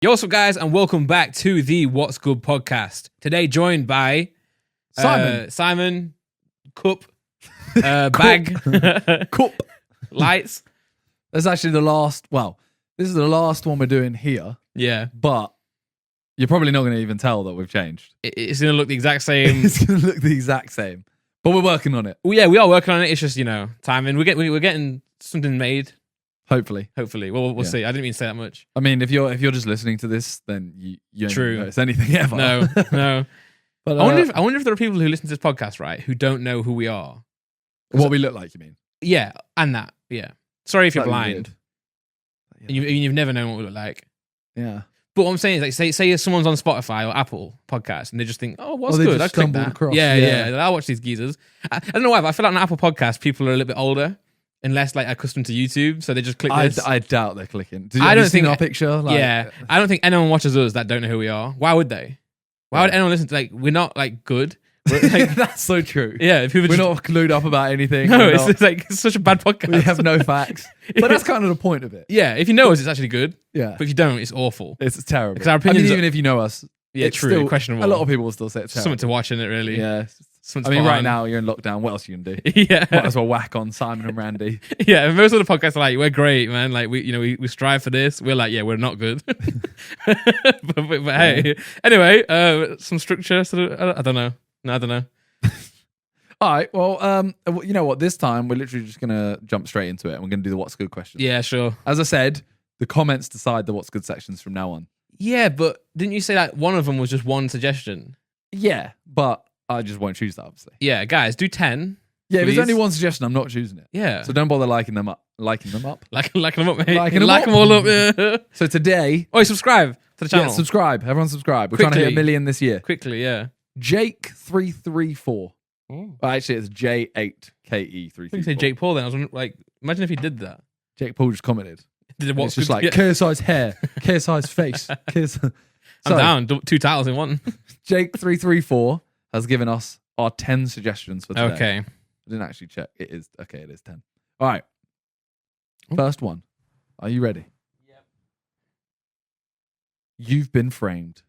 Yo, what's up, guys, and welcome back to the What's Good podcast. Today, joined by Simon, Cup, Bag, Cup, Lights. That's actually the last. Well, this is the last one we're doing here. Yeah, but you're probably not going to even tell that we've changed. it's going to look the exact same. It's going to look the exact same, but we're working on it. Well, yeah, we are working on it. It's just timing. We're getting something made. Hopefully. Well, we'll see. I didn't mean to say that much. I mean, if you're just listening to this, then you ain't True. gonna notice anything ever. No. But I wonder if there are people who listen to this podcast, right, who don't know who we are. what we look like. You mean? Yeah, and that. Yeah. Sorry if you're Slightly blind. weird. And you've never known what we look like. Yeah. But what I'm saying is, like, say someone's on Spotify or Apple podcast, and they just think, "Oh, what's they good?" just I click stumbled that. across. Yeah. Yeah. I'll watch these geezers. I don't know why, but I feel like on Apple podcast, people are a little bit older and less like accustomed to YouTube, so they just click this. I doubt they're clicking. I don't seen think our picture. Like, yeah, I don't think anyone watches us that don't know who we are. Why would they? Why would anyone listen to, like, we're not like good? We're, like, that's so true. yeah, people We're just, not clued up about anything. no, it's like it's such a bad podcast. We have no facts. But that's kind of the point of it. Yeah, if you know us, it's actually good. Yeah. But if you don't, it's awful. It's terrible. Because our opinions even if you know us, Yeah, it's true. still- Questionable. A lot of people will still say it's terrible. Something to watch in it, really. Yeah. Something I to mean, put right on. now you're in lockdown. What else you can do? Yeah. Might as well whack on Simon and Randy. Yeah, most of the podcasts are like, we're great, man. Like, we strive for this. We're like, yeah, we're not good. but hey, anyway, some structure. Sort of, I don't know. No, I don't know. All right. Well, you know what? This time we're literally just gonna jump straight into it, and we're gonna do the what's good questions. Yeah, sure. As I said, the comments decide the what's good sections from now on. Yeah, but didn't you say that one of them was just one suggestion? Yeah, but I just won't choose that, obviously. Yeah, guys, do 10. Yeah, if please. there's only one suggestion, I'm not choosing it. Yeah. So don't bother liking them up. Liking them up. Like them up, mate. Liking them like up. them all up. Yeah. So today, Oh, subscribe to the channel. yeah, subscribe. Everyone subscribe. We're trying to hit Quickly. 1 million this year. Quickly, yeah. Jake334. Well, actually, it's J8KE334. You say Jake Paul then. I was wondering, like, imagine if he did that. Jake Paul just commented. Did It's just like yeah. KSI's hair, KSI's face. KSI. I'm down. 2 titles in one. Jake334 has given us our 10 suggestions for today. Okay. I didn't actually check. It is 10. All right. First one. Are you ready? Yep. You've been framed.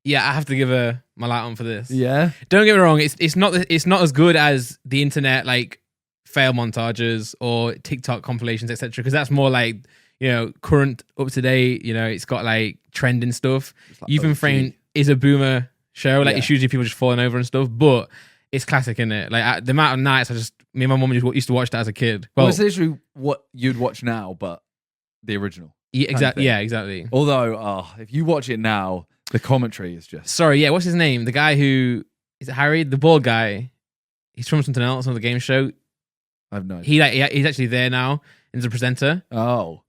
Yeah, I have to give my light on for this. Yeah. Don't get me wrong, it's not as good as the internet, like, fail montages or TikTok compilations, etc. Because that's more like, current, up to date. It's got like trending stuff. It's like You've Been OG. Framed is a boomer show. Like, Yeah. it's usually people just falling over and stuff, but it's classic, isn't it? Like, the amount of nights me and my mum used to watch that as a kid. Well, it's literally what you'd watch now, but the original. yeah, exactly. thing. Yeah, exactly. Although, if you watch it now, the commentary is just... Sorry, yeah. What's his name? The guy who is it Harry, the bald guy. He's from something else on the game show. I have no idea. He's actually there now as a presenter. Oh.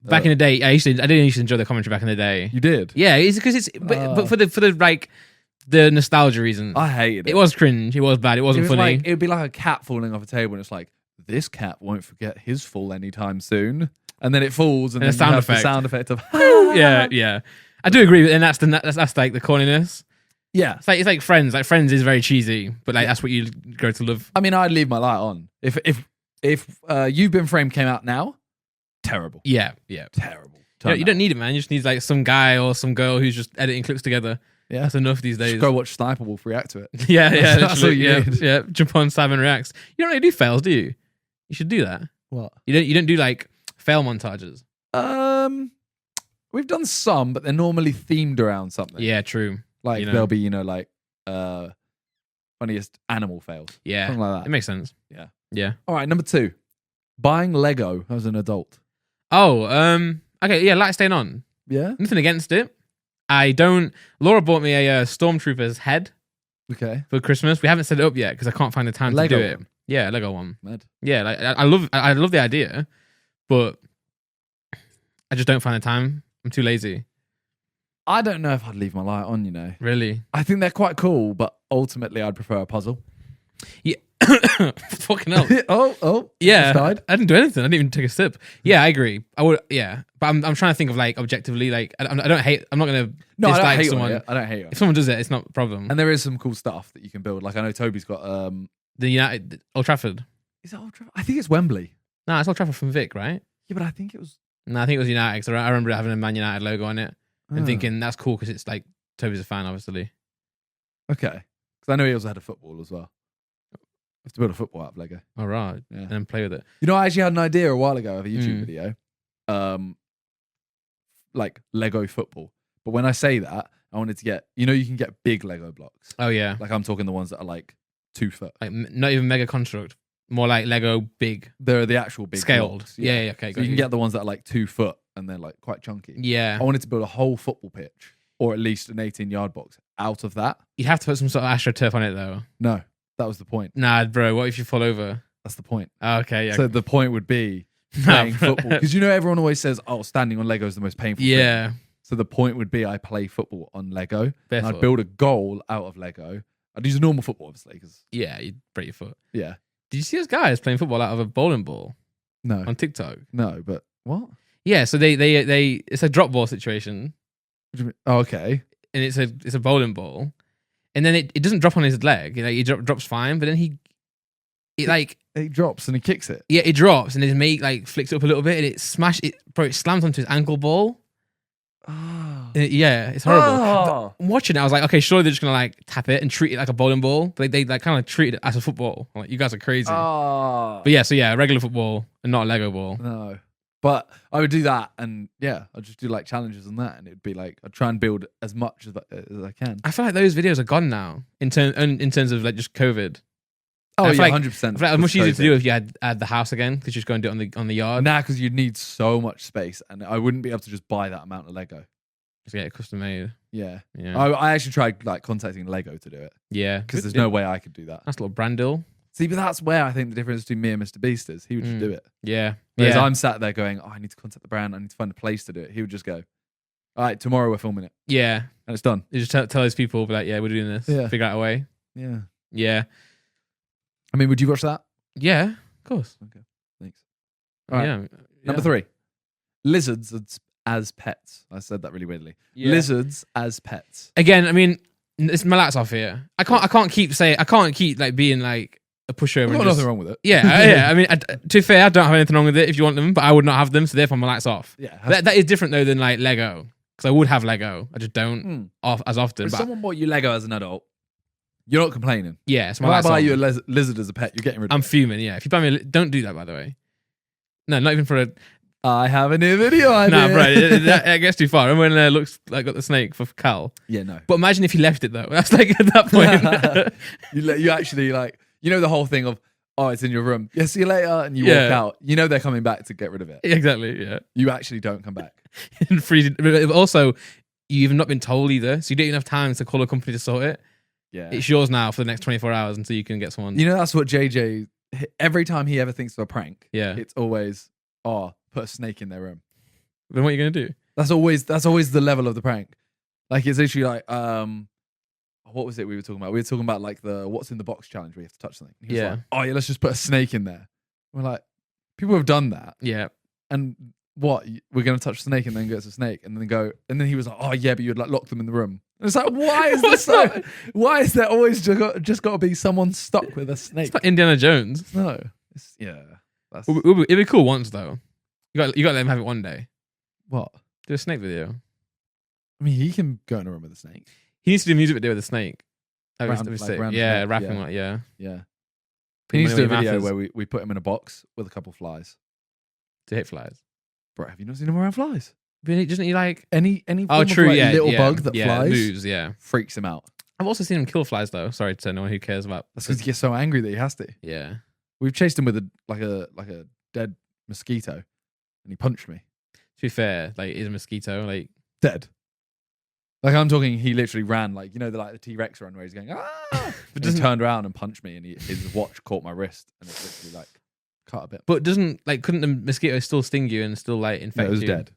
Back in the day, I didn't used to enjoy the commentary back in the day. You did? Yeah, it's because but for the like the nostalgia reasons. I hated it. It was cringe. It was bad. It wasn't funny. It would be like a cat falling off a table, and it's like, this cat won't forget his fall anytime soon. And then it falls, and And then a sound you have effect. the sound effect of... yeah. I do agree, and that's like the corniness. Yeah. It's like Friends. Like, Friends is very cheesy, but like that's what you grow to love. I mean, I'd leave my light on. If You've Been Framed came out now, terrible. Yeah. Terrible. You don't need it, man. You just need like some guy or some girl who's just editing clips together. Yeah. That's enough these days. Just go watch Sniper Wolf react to it. Yeah, That's literally, what you need. yeah. Jump on Simon Reacts. You don't really do fails, do you? You should do that. What? You don't do like fail montages. We've done some, but they're normally themed around something. Yeah, true. Like there'll be, funniest animal fails. Yeah, Something like that. it makes sense. Yeah. All right, number 2. Buying Lego as an adult. Oh, okay. Yeah, light staying on. Yeah. Nothing against it. Laura bought me a Stormtrooper's head Okay. for Christmas. We haven't set it up yet because I can't find the time Lego to do it. one? Yeah, Lego one. Mad. Yeah, like I love the idea, but I just don't find the time. I'm too lazy. I don't know if I'd leave my light on, Really. I think they're quite cool, but ultimately I'd prefer a puzzle. Yeah. Fucking hell. oh. Yeah, Just died. I didn't do anything. I didn't even take a sip. Yeah, I agree. I would. Yeah, but I'm trying to think of like objectively. Like I don't hate. I'm not gonna No, I don't dislike hate someone. it. I don't hate it. If someone does it, it's not a problem. And there is some cool stuff that you can build. Like I know Toby's got The United Old Trafford. Is it Old Trafford? I think it's Wembley. No, it's Old Trafford from Vic, right? Yeah, but I think it was... No, I think it was United. Cause I remember it having a Man United logo on it. and thinking that's cool because it's like Toby's a fan, obviously. Okay. Because I know he also had a football as well. You have to build a football out of Lego. All right, Yeah. and then play with it. You know, I actually had an idea a while ago of a YouTube video, like Lego football. But when I say that, I wanted to get, you can get big Lego blocks. Oh yeah, Like I'm talking the ones that are like 2 foot. like not even mega construct, more like Lego big, They're the actual big scaled. blocks. Yeah, okay. So you can get the ones that are like 2 foot and they're like quite chunky. Yeah, I wanted to build a whole football pitch or at least an 18-yard box out of that. you'd have to put some sort of AstroTurf on it though. No, that was the point. Nah, bro. What if you fall over? That's the point. Oh, okay, yeah. So the point would be playing football. Because everyone always says, oh, standing on Lego is the most painful thing. Yeah. So the point would be I play football on Lego. And Barefoot. I'd build a goal out of Lego. I'd use a normal football, obviously. Cause, Yeah, you'd break your foot. yeah. Did you see those guys playing football out of a bowling ball No. on TikTok? No, but what? Yeah, so they it's a drop ball situation, What do you mean? Oh, okay. and it's a bowling ball, and then it doesn't drop on his leg. Like he drops fine, but then It drops and he kicks it. it drops, and his mate like flicks it up a little bit, and it slams onto his ankle ball. Oh. It's horrible. I'm watching it, I was like, okay, surely they're just gonna like tap it and treat it like a bowling ball, but they like kind of treat it as a football. I'm like, you guys are crazy. Oh. But yeah, regular football and not a Lego ball. No. But I would do that and yeah, I'd just do like challenges on that and it'd be like, I'd try and build as much as I can. I feel like those videos are gone now in terms of like just COVID. Oh, I feel yeah, like, 100%. I feel like it's much easier to do if you had the house again, because you just go and do it on the yard. Nah, because you'd need so much space and I wouldn't be able to just buy that amount of Lego. Just get it custom made. Yeah. Yeah. I actually tried like contacting Lego to do it Yeah. because there's no way I could do that. That's a little brand deal. See, but that's where I think the difference between me and Mr. Beast is. He would just do it. Yeah. Whereas Yeah. I'm sat there going, oh, I need to contact the brand. I need to find a place to do it. He would just go, all right, tomorrow we're filming it. Yeah. And it's done. You just tell those people, be like, yeah, we're doing this. Yeah. Figure out a way. Yeah. Yeah. I mean, would you watch that? Yeah. Of course. Okay. Thanks. All right. Yeah. Number 3. Lizards as pets. I said that really weirdly. Yeah. Lizards as pets. Again, I mean, it's my lights off here. I can't keep like being like a pushover. I've got nothing wrong with it. Yeah, yeah. I mean, to be fair, I don't have anything wrong with it if you want them, but I would not have them, so therefore my lights off. Yeah. That is different though than like Lego, because I would have Lego. I just don't as often. If But someone bought you Lego as an adult, you're not complaining. yeah, so my When I lights buy on. you a lizard as a pet, you're getting rid of I'm it. fuming. Yeah, if you buy me, don't do that, by the way. No, not even for a. I have a new video idea. Nah, bro, that gets too far. Remember when looks like got the snake for Cal? Yeah, no. But imagine if he left it though. That's like at that point. You actually like, the whole thing of, oh, it's in your room. Yeah, see you later. And you walk Yeah. out. They're coming back to get rid of it. Exactly. Yeah. You actually don't come back. And freezing. But also, you've not been told either, so you don't even have time to call a company to sort it. Yeah. It's yours now for the next 24 hours until you can get someone. That's what JJ, every time he ever thinks of a prank, Yeah. it's always, put a snake in their room. Then what are you gonna do? That's always the level of the prank. Like it's literally like, what was it we were talking about? We were talking about like the what's in the box challenge where you have to touch something. He was Yeah. like, oh yeah, let's just put a snake in there. We're like, people have done that. Yeah. And what? We're going to touch a snake and then go, it's a snake. And then go, and then he was like, oh yeah, but you'd like lock them in the room. And it's like, why is this so? Why is there always just got to be someone stuck with a snake? It's not Indiana Jones. No. That's It'd be cool once though. You got to let him have it one day. what? Do a snake video. I mean, he can go in a room with a snake. He needs to do a music video with a snake. Round Yeah, snake, rapping yeah. like yeah. Yeah. Put He needs money to do a where your video mouth where is we put him in a box with a couple flies. to hit flies. Bro, have you not seen him around flies? But doesn't he like? Any Oh, form true. of, like, Yeah, little yeah, bug that yeah, flies moves. Yeah. freaks him out. I've also seen him kill flies though. Sorry to no one who cares about. That's because he gets so angry that he has to. Yeah. We've chased him with a dead mosquito, and he punched me. To be fair, like is a mosquito like Dead. Like I'm talking, he literally ran like the T-Rex run where he's going but just turned around and punched me, and his watch caught my wrist, and it literally like cut a bit. But couldn't the mosquito still sting you and still like infect No, it was you? dead.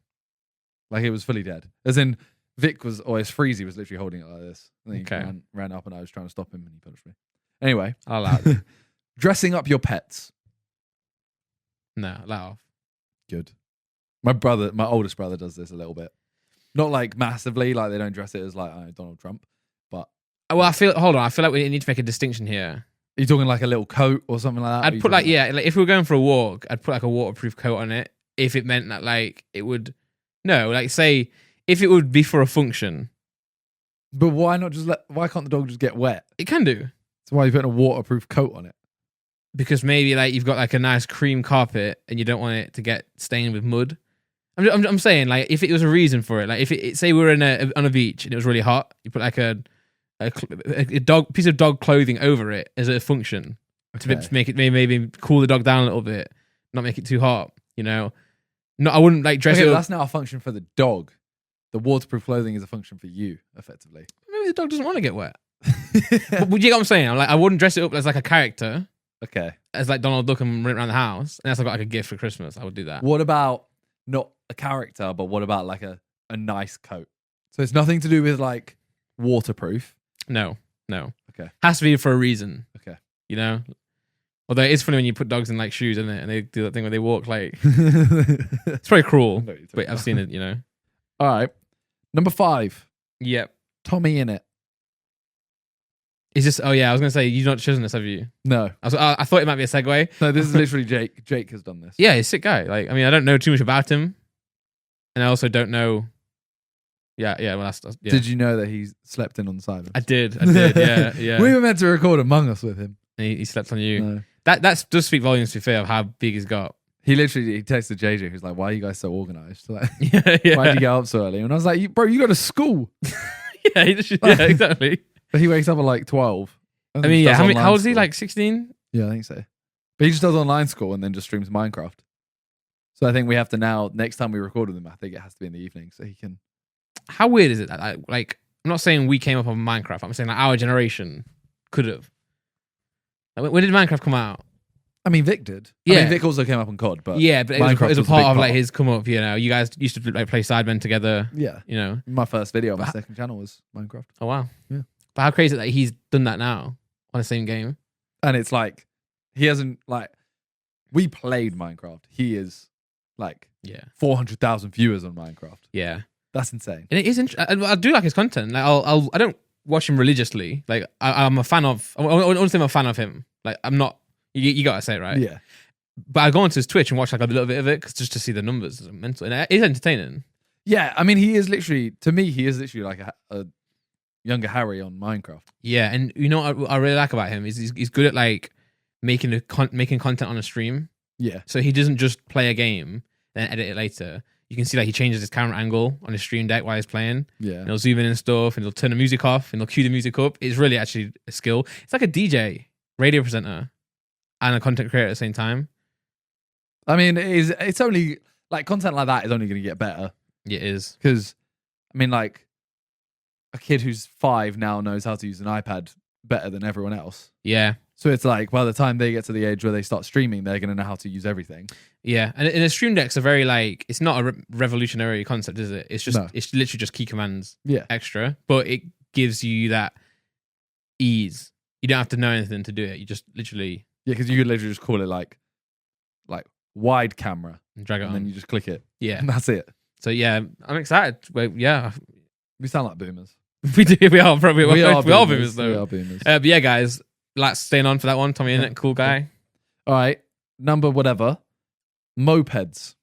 Like it was fully dead. As in Vic was, or his Freezy was literally holding it like this. And then he Okay. ran up, and I was trying to stop him, and he punched me. Anyway, I'll allow it. dressing up your pets. No, allow off. Good. My oldest brother does this a little bit. Not like massively, like they don't dress it as like Donald Trump. But Well, I feel like we need to make a distinction here. are you talking like a little coat or something like that? I'd put like if we were going for a walk, I'd put like a waterproof coat on it if it meant that like it would. No, like say if it would be for a function, But why not just why can't the dog just get wet? it can do. So why are you putting a waterproof coat on it? Because maybe like you've got like a nice cream carpet and you don't want it to get stained with mud. I'm saying like if it was a reason for it, like if it say we were on a beach and it was really hot, you put like a dog piece of dog clothing over it as a function to make it maybe cool the dog down a little bit, not make it too hot. No, I wouldn't like dress it up. That's not a function for the dog. The waterproof clothing is a function for you, effectively. Maybe the dog doesn't want to get wet. But you get what I'm saying? I wouldn't dress it up as like a character. Okay. As like Donald Duck and run around the house. Unless I got like a gift for Christmas, I would do that. What about not a character, but what about like a nice coat? So it's nothing to do with like waterproof. No. Okay. Has to be for a reason. Okay. Although it is funny when you put dogs in like shoes, isn't it? And they do that thing where they walk like it's very cruel. But I've seen it, All right. Number 5. Yep. Tommy in it. Is this? Oh yeah, I was gonna say you've not chosen this, have you? No. I thought it might be a segue. No, this is literally Jake. Jake has done this. Yeah, he's a sick guy. Like, I mean, I don't know too much about him, and I also don't know. Yeah. Well, that's yeah. Did you know that he slept in on the side? I did. Yeah. We were meant to record Among Us with him. And he slept on you. No. That does speak volumes, to be fair, of how big he's got. He texted JJ, who's like, "Why are you guys so organized? Like, Yeah. why did you get up so early?" And I was like, "Bro, you go to school." Yeah, exactly. But he wakes up at like 12. I mean, yeah. How old is he? School. Like 16? Yeah, I think so. But he just does online school and then just streams Minecraft. So I think we have to now, next time we record with him, I think it has to be in the evening so he can. How weird is it that, like, I'm not saying we came up on Minecraft. I'm saying like our generation could have. Like, when did Minecraft come out? I mean, Vic did. Yeah. I mean, Vic also came up on COD, but yeah, but it was a big part of like his come up. You guys used to like play Sidemen together. Yeah. My first video on my second channel was Minecraft. Oh wow. Yeah. But how crazy is it that he's done that now on the same game? And it's like, he hasn't, like, we played Minecraft. He is like 400,000 viewers on Minecraft. Yeah. That's insane. And it is interesting. I do like his content. Like I don't watch him religiously. Like I'm a fan of. I wouldn't say I'm a fan of him. Like I'm not. You gotta say it right. Yeah. But I go onto his Twitch and watch like a little bit of it just to see the numbers. It's mental. And it's entertaining. Yeah. I mean, he is literally like a younger Harry on Minecraft. Yeah, and you know what I really like about him is he's good at like making content on a stream. Yeah. So he doesn't just play a game then edit it later. You can see like he changes his camera angle on his stream deck while he's playing. Yeah. And he'll zoom in and stuff, and he'll turn the music off, and he'll cue the music up. It's really actually a skill. It's like a DJ, radio presenter, and a content creator at the same time. I mean, it's only like content like that is only going to get better. It is. Because, I mean, like a kid who's 5 now knows how to use an iPad better than everyone else. Yeah. So it's like by the time they get to the age where they start streaming, they're going to know how to use everything. Yeah, and a stream deck's a very like it's not a revolutionary concept, is it? It's just it's literally just key commands, extra, but it gives you that ease. You don't have to know anything to do it. You just literally because you could literally just call it like wide camera and drag it and on, then you just click it. Yeah, and that's it. So yeah, I'm excited. Well, yeah, we sound like boomers. We do. We are probably we are boomers though. We are boomers. But yeah, guys, like staying on for that one. Tommy Innit, cool guy. All right, number whatever. Mopeds.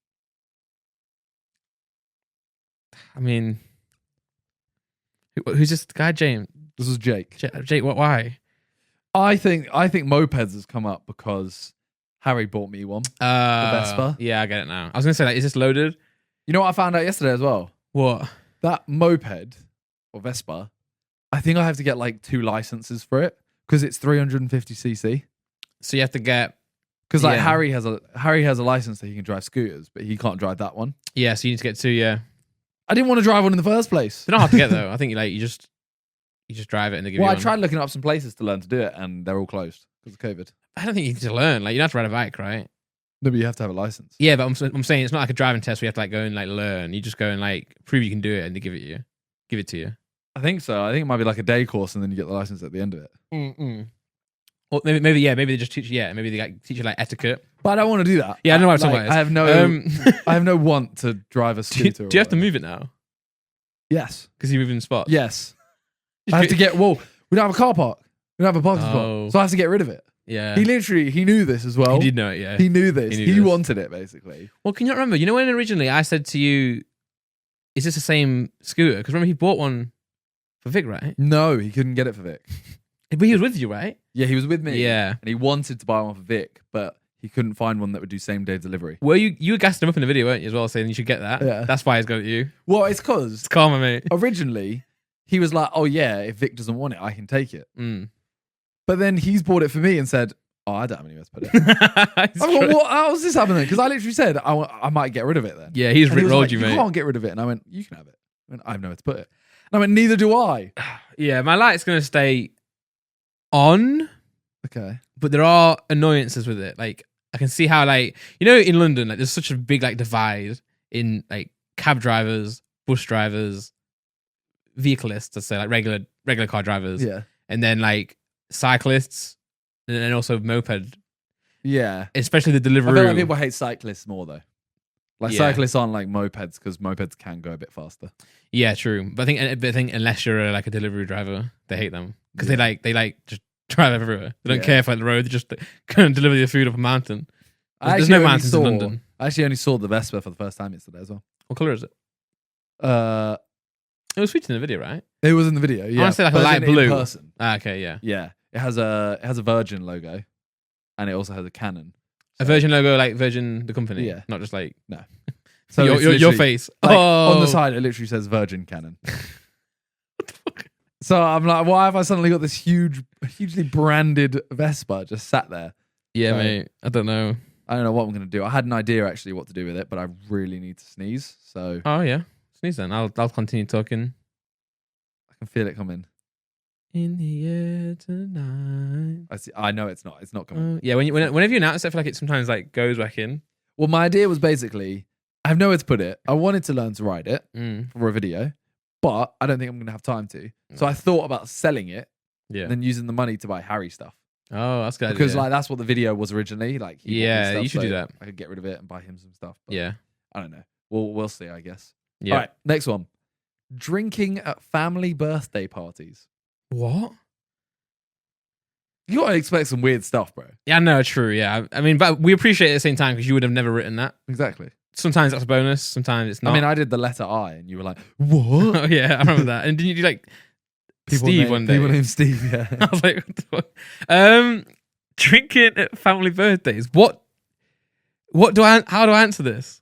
I mean, who's this guy? James. This is Jake. Jake. What? Why? I think Mopeds has come up because Harry bought me one. The Vespa. Yeah, I get it now. I was gonna say, like, is this loaded? You know what I found out yesterday as well? What? That moped or Vespa. I think I have to get like 2 licenses for it because it's 350cc. So you have to get. Because like Harry has a license that he can drive scooters, but he can't drive that one. Yeah, so you need to get 2. Yeah, I didn't want to drive one in the first place. They're not hard to get though. I think you just drive it and they give you. Well, one. I tried looking up some places to learn to do it, and they're all closed because of COVID. I don't think you need to learn. Like you don't have to ride a bike, right? No, but you have to have a license. Yeah, but I'm saying it's not like a driving test where you have to like go and like learn. You just go and like prove you can do it, and they give it to you. I think so. I think it might be like a day course, and then you get the license at the end of it. Mm-mm. Or maybe they just teach you. Yeah, maybe they like, teach you like etiquette. But I don't want to do that. Yeah, I know what I'm talking about. I have no, I have no want to drive a scooter. Do you have to move it now? Yes, because you're moving spots. Yes, I have to get. Well, we don't have a car park. We don't have a parking spot, so I have to get rid of it. Yeah, he knew this as well. He did know it. Yeah, he knew this. He wanted it basically. Well, can you not remember? You know when originally I said to you, is this the same scooter? Because remember he bought one for Vic, right? No, he couldn't get it for Vic. But he was with you, right? Yeah, he was with me. Yeah. And he wanted to buy one for Vic, but he couldn't find one that would do same day delivery. Well, you gassed him up in the video, weren't you, as well, saying you should get that? Yeah. That's why he's got you. Well, it's because It's karma, mate. originally he was like, oh yeah, if Vic doesn't want it, I can take it. Mm. But then he's bought it for me and said, oh, I don't have anywhere to put it. It's I mean, true. how's this happening? Because I literally said, I might get rid of it then. Yeah, he's And he was rickrolled like, you, mate. You can't get rid of it. And I went, you can have it. I went, I have nowhere to put it. And I went, neither do I. Yeah, my light's going to stay on, Okay. but there are annoyances with it. Like, I can see how, like, you know, in London, like, there's such a big, like, divide in, like, cab drivers, bus drivers, vehicleists, let's say, like, regular car drivers. Yeah. And then, like, cyclists, and then also moped, Yeah. especially the I delivery. feel like people hate cyclists more though. Like Yeah. cyclists aren't like mopeds because mopeds can go a bit faster. Yeah, true. But I think unless you're like a delivery driver, they hate them because they like just drive everywhere. They don't Yeah. care if like the road. They just go and deliver your food up a mountain. I There's actually no only mountains in London. I actually only saw the Vespa for the first time yesterday as well. What color is it? It It was featured in the video, right? was in the video. Yeah, wanna say like a But light in blue. person. Ah, okay, yeah. Yeah, it has a Virgin logo, and it also has a Canon. A Virgin logo, like Virgin the company. Yeah. Not just like So your it's your literally- face. Like, oh, on the side, it literally says Virgin Canon. So I'm like, why have I suddenly got this hugely branded Vespa just sat there? Yeah, So- mate. I don't know. I don't know what I'm going to do. I had an idea actually what to do with it, but I really need to sneeze. So Oh yeah. Sneeze then. I'll continue talking. I can feel it coming. In the air tonight. I know it's not coming. Yeah, whenever you announce it, I feel like it sometimes like goes back in. Well, my idea was basically, I have nowhere to put it. I wanted to learn to ride it for a video, but I don't think I'm going to have time to. So I thought about selling it Yeah. and then using the money to buy Harry stuff. Oh, that's good. Because idea. like that's what the video was originally. Like, he bought me Yeah, stuff, you should so do that. I could get rid of it and buy him some stuff. But Yeah. I don't know. We'll see, I guess. Yeah. All right, next one. Drinking at family birthday parties. What? You gotta expect some weird stuff, bro. Yeah, no, true. Yeah. I mean, but we appreciate it at the same time because you would have never written that. Exactly. Sometimes that's a bonus. Sometimes it's not. I mean, I did the letter I, and you were like, "What?" Oh, yeah, I remember that. And didn't you do like Steve one day? People named Steve. Yeah. I was like, what the fuck? Drinking at family birthdays. What do I? How do I answer this?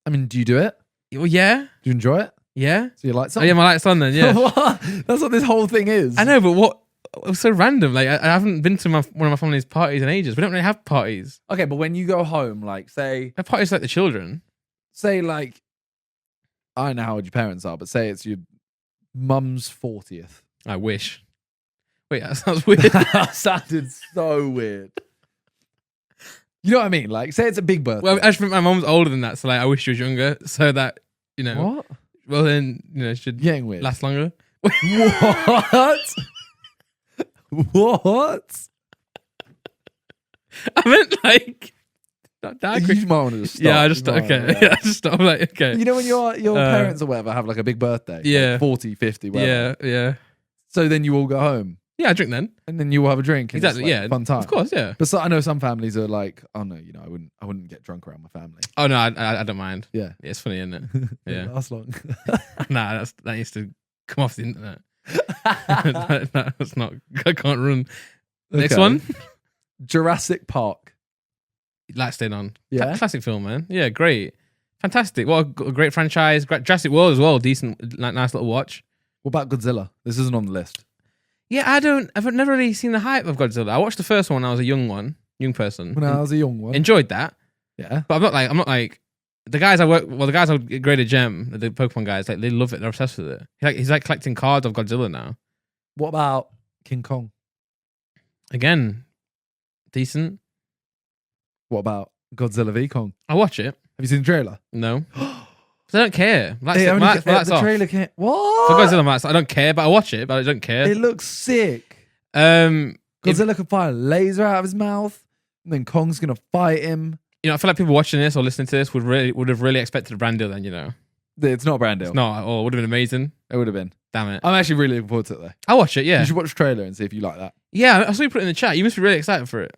I mean, do you do it? Well, yeah, Do you enjoy it? yeah. So you like Oh something? yeah, my light's on then. Yeah, What? That's what this whole thing is. I know, but what? It was so random. Like I haven't been to one of my family's parties in ages. We don't really have parties. Okay, but when you go home, like We have parties like the children. say like, I don't know how old your parents are, but say it's your mum's 40th. I wish. Wait, that sounds weird. That sounded so weird. You know what I mean? Like, say it's a big birthday. Well, I just think my mom's older than that, so like I wish she was younger, so that what? Well, then it should Getting weird. last longer. What? What? I meant like not that quick. You might want to just stop. Yeah, I just You might okay. wanna- Yeah, I just stop. Like okay. You know when your parents or whatever have like a big birthday? Yeah. Like 40, 50, whatever. Yeah. So then you all go home Yeah, I drink then. and then you all have a drink. And Exactly. It's like Yeah. a fun time. Of course. Yeah. But I know some families are like, oh no, I wouldn't get drunk around my family. Oh no, I don't mind. Yeah. It's funny, isn't it? Yeah. Last long. Nah, that needs to come off the internet. That's not. I can't run. Next Okay. one. Jurassic Park. Light stayed on. Yeah? Classic film, man. Yeah, great. Fantastic. What a great franchise. Jurassic World as well. Decent, like, nice little watch. What about Godzilla? This isn't on the list. Yeah, I've never really seen the hype of Godzilla. I watched the first one when I was a young person. When I was a young one. Enjoyed that. Yeah. But I'm not like the guys I graded Gem, the Pokemon guys, like they love it. They're obsessed with it. He's like collecting cards of Godzilla now. What about King Kong? Again, decent. What about Godzilla v Kong? I watch it. Have you seen the trailer? No. 'Cause I don't care. The trailer can't. What? For Godzilla, I don't care, but I watch it, but I don't care. It looks sick. If- Godzilla could fire a laser out of his mouth, and then Kong's gonna fight him. I feel like people watching this or listening to this would have really expected a brand deal then, It's not a brand deal. It's not, or it would have been amazing. It would have been. Damn it. I'm actually really looking forward to it though. I'll watch it, yeah. You should watch the trailer and see if you like that. Yeah, I saw you put it in the chat. You must be really excited for it.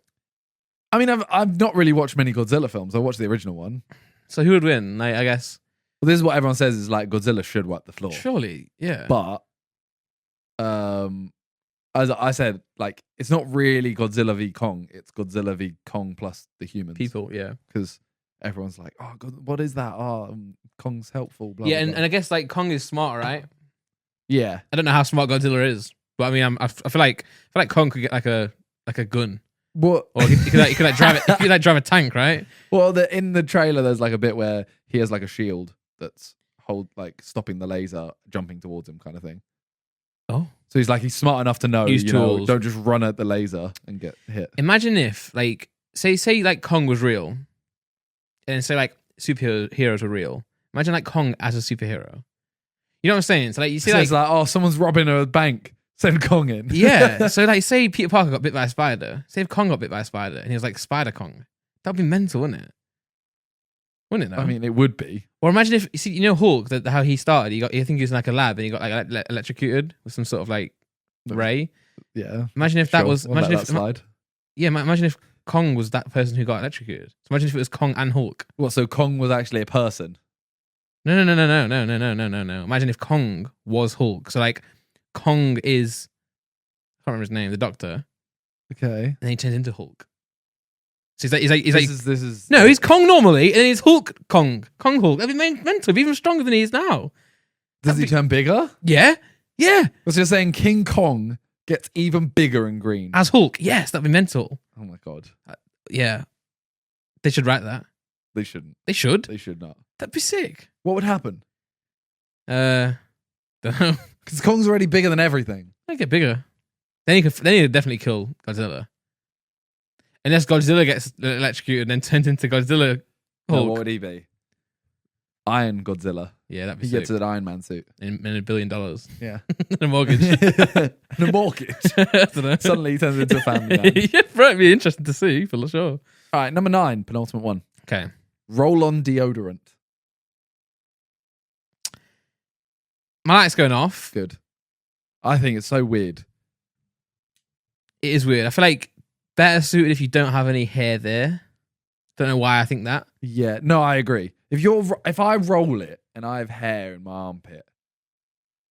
I mean, I've not really watched many Godzilla films. I watched the original one. So who would win? Like, I guess Well, this is what everyone says is like Godzilla should wipe the floor. Surely, yeah. But as I said, like it's not really Godzilla v Kong. It's Godzilla v Kong plus the humans. People, yeah. Because everyone's like, oh, God, what is that? Oh, Kong's helpful. Blah, Yeah, blah, blah. and I guess like Kong is smart, right? Yeah. I don't know how smart Godzilla is, but I mean, I feel like Kong could get like a gun, What? or he could like drive it. He could like drive a tank, right? Well, in the trailer, there's like a bit where he has like a shield that's stopping the laser jumping towards him, kind of thing. Oh, so he's smart enough to know, Use you know, tools. don't just run at the laser and get hit. imagine if like say like Kong was real, and say like superheroes were real. Imagine like Kong as a superhero. You know what I'm saying? So like you see So like it's like, oh, someone's robbing a bank. Send Kong in. yeah. So like say Peter Parker got bit by a spider. Say if Kong got bit by a spider, and he was like Spider Kong. That'd be mental, wouldn't it? Wouldn't it? Though? I mean, it would be. Or imagine if you see, you know, Hulk. How he started. I think he was in like a lab, and he got like electrocuted with some sort of like ray. Yeah. Imagine if that Sure. was. We'll Imagine let if that slide. yeah. Imagine if Kong was that person who got electrocuted. So imagine if it was Kong and Hulk. What? So Kong was actually a person. No. Imagine if Kong was Hulk. So like Kong is. I can't remember his name. The Doctor. Okay. And he turns into Hulk. So he's like This is no, he's Kong normally, and he's Hulk Kong Hulk. That'd be mental, be even stronger than he is now. Does he turn bigger? Yeah. So you're saying King Kong gets even bigger and green? As Hulk, yes, that'd be mental. Oh my God. Yeah, they should write that. They shouldn't. They should. They should not. That'd be sick. What would happen? Don't know. Because Kong's already bigger than everything. They get bigger. Then he'd definitely kill Godzilla. Unless Godzilla gets electrocuted and then turned into Godzilla No, Hulk. what would he be? Iron Godzilla. Yeah, that'd be He sick. gets an Iron Man suit. In $1 billion. Yeah. And a mortgage. And a mortgage. I don't know. Suddenly he turns into a family man. Yeah, bro, it'd be interesting to see, for sure. All right, number 9, penultimate one. Okay. Roll-on deodorant. My light's going off. Good. I think it's so weird. It is weird. I feel like better suited if you don't have any hair there. Don't know why I think that. Yeah, no, I agree. If I roll it and I have hair in my armpit,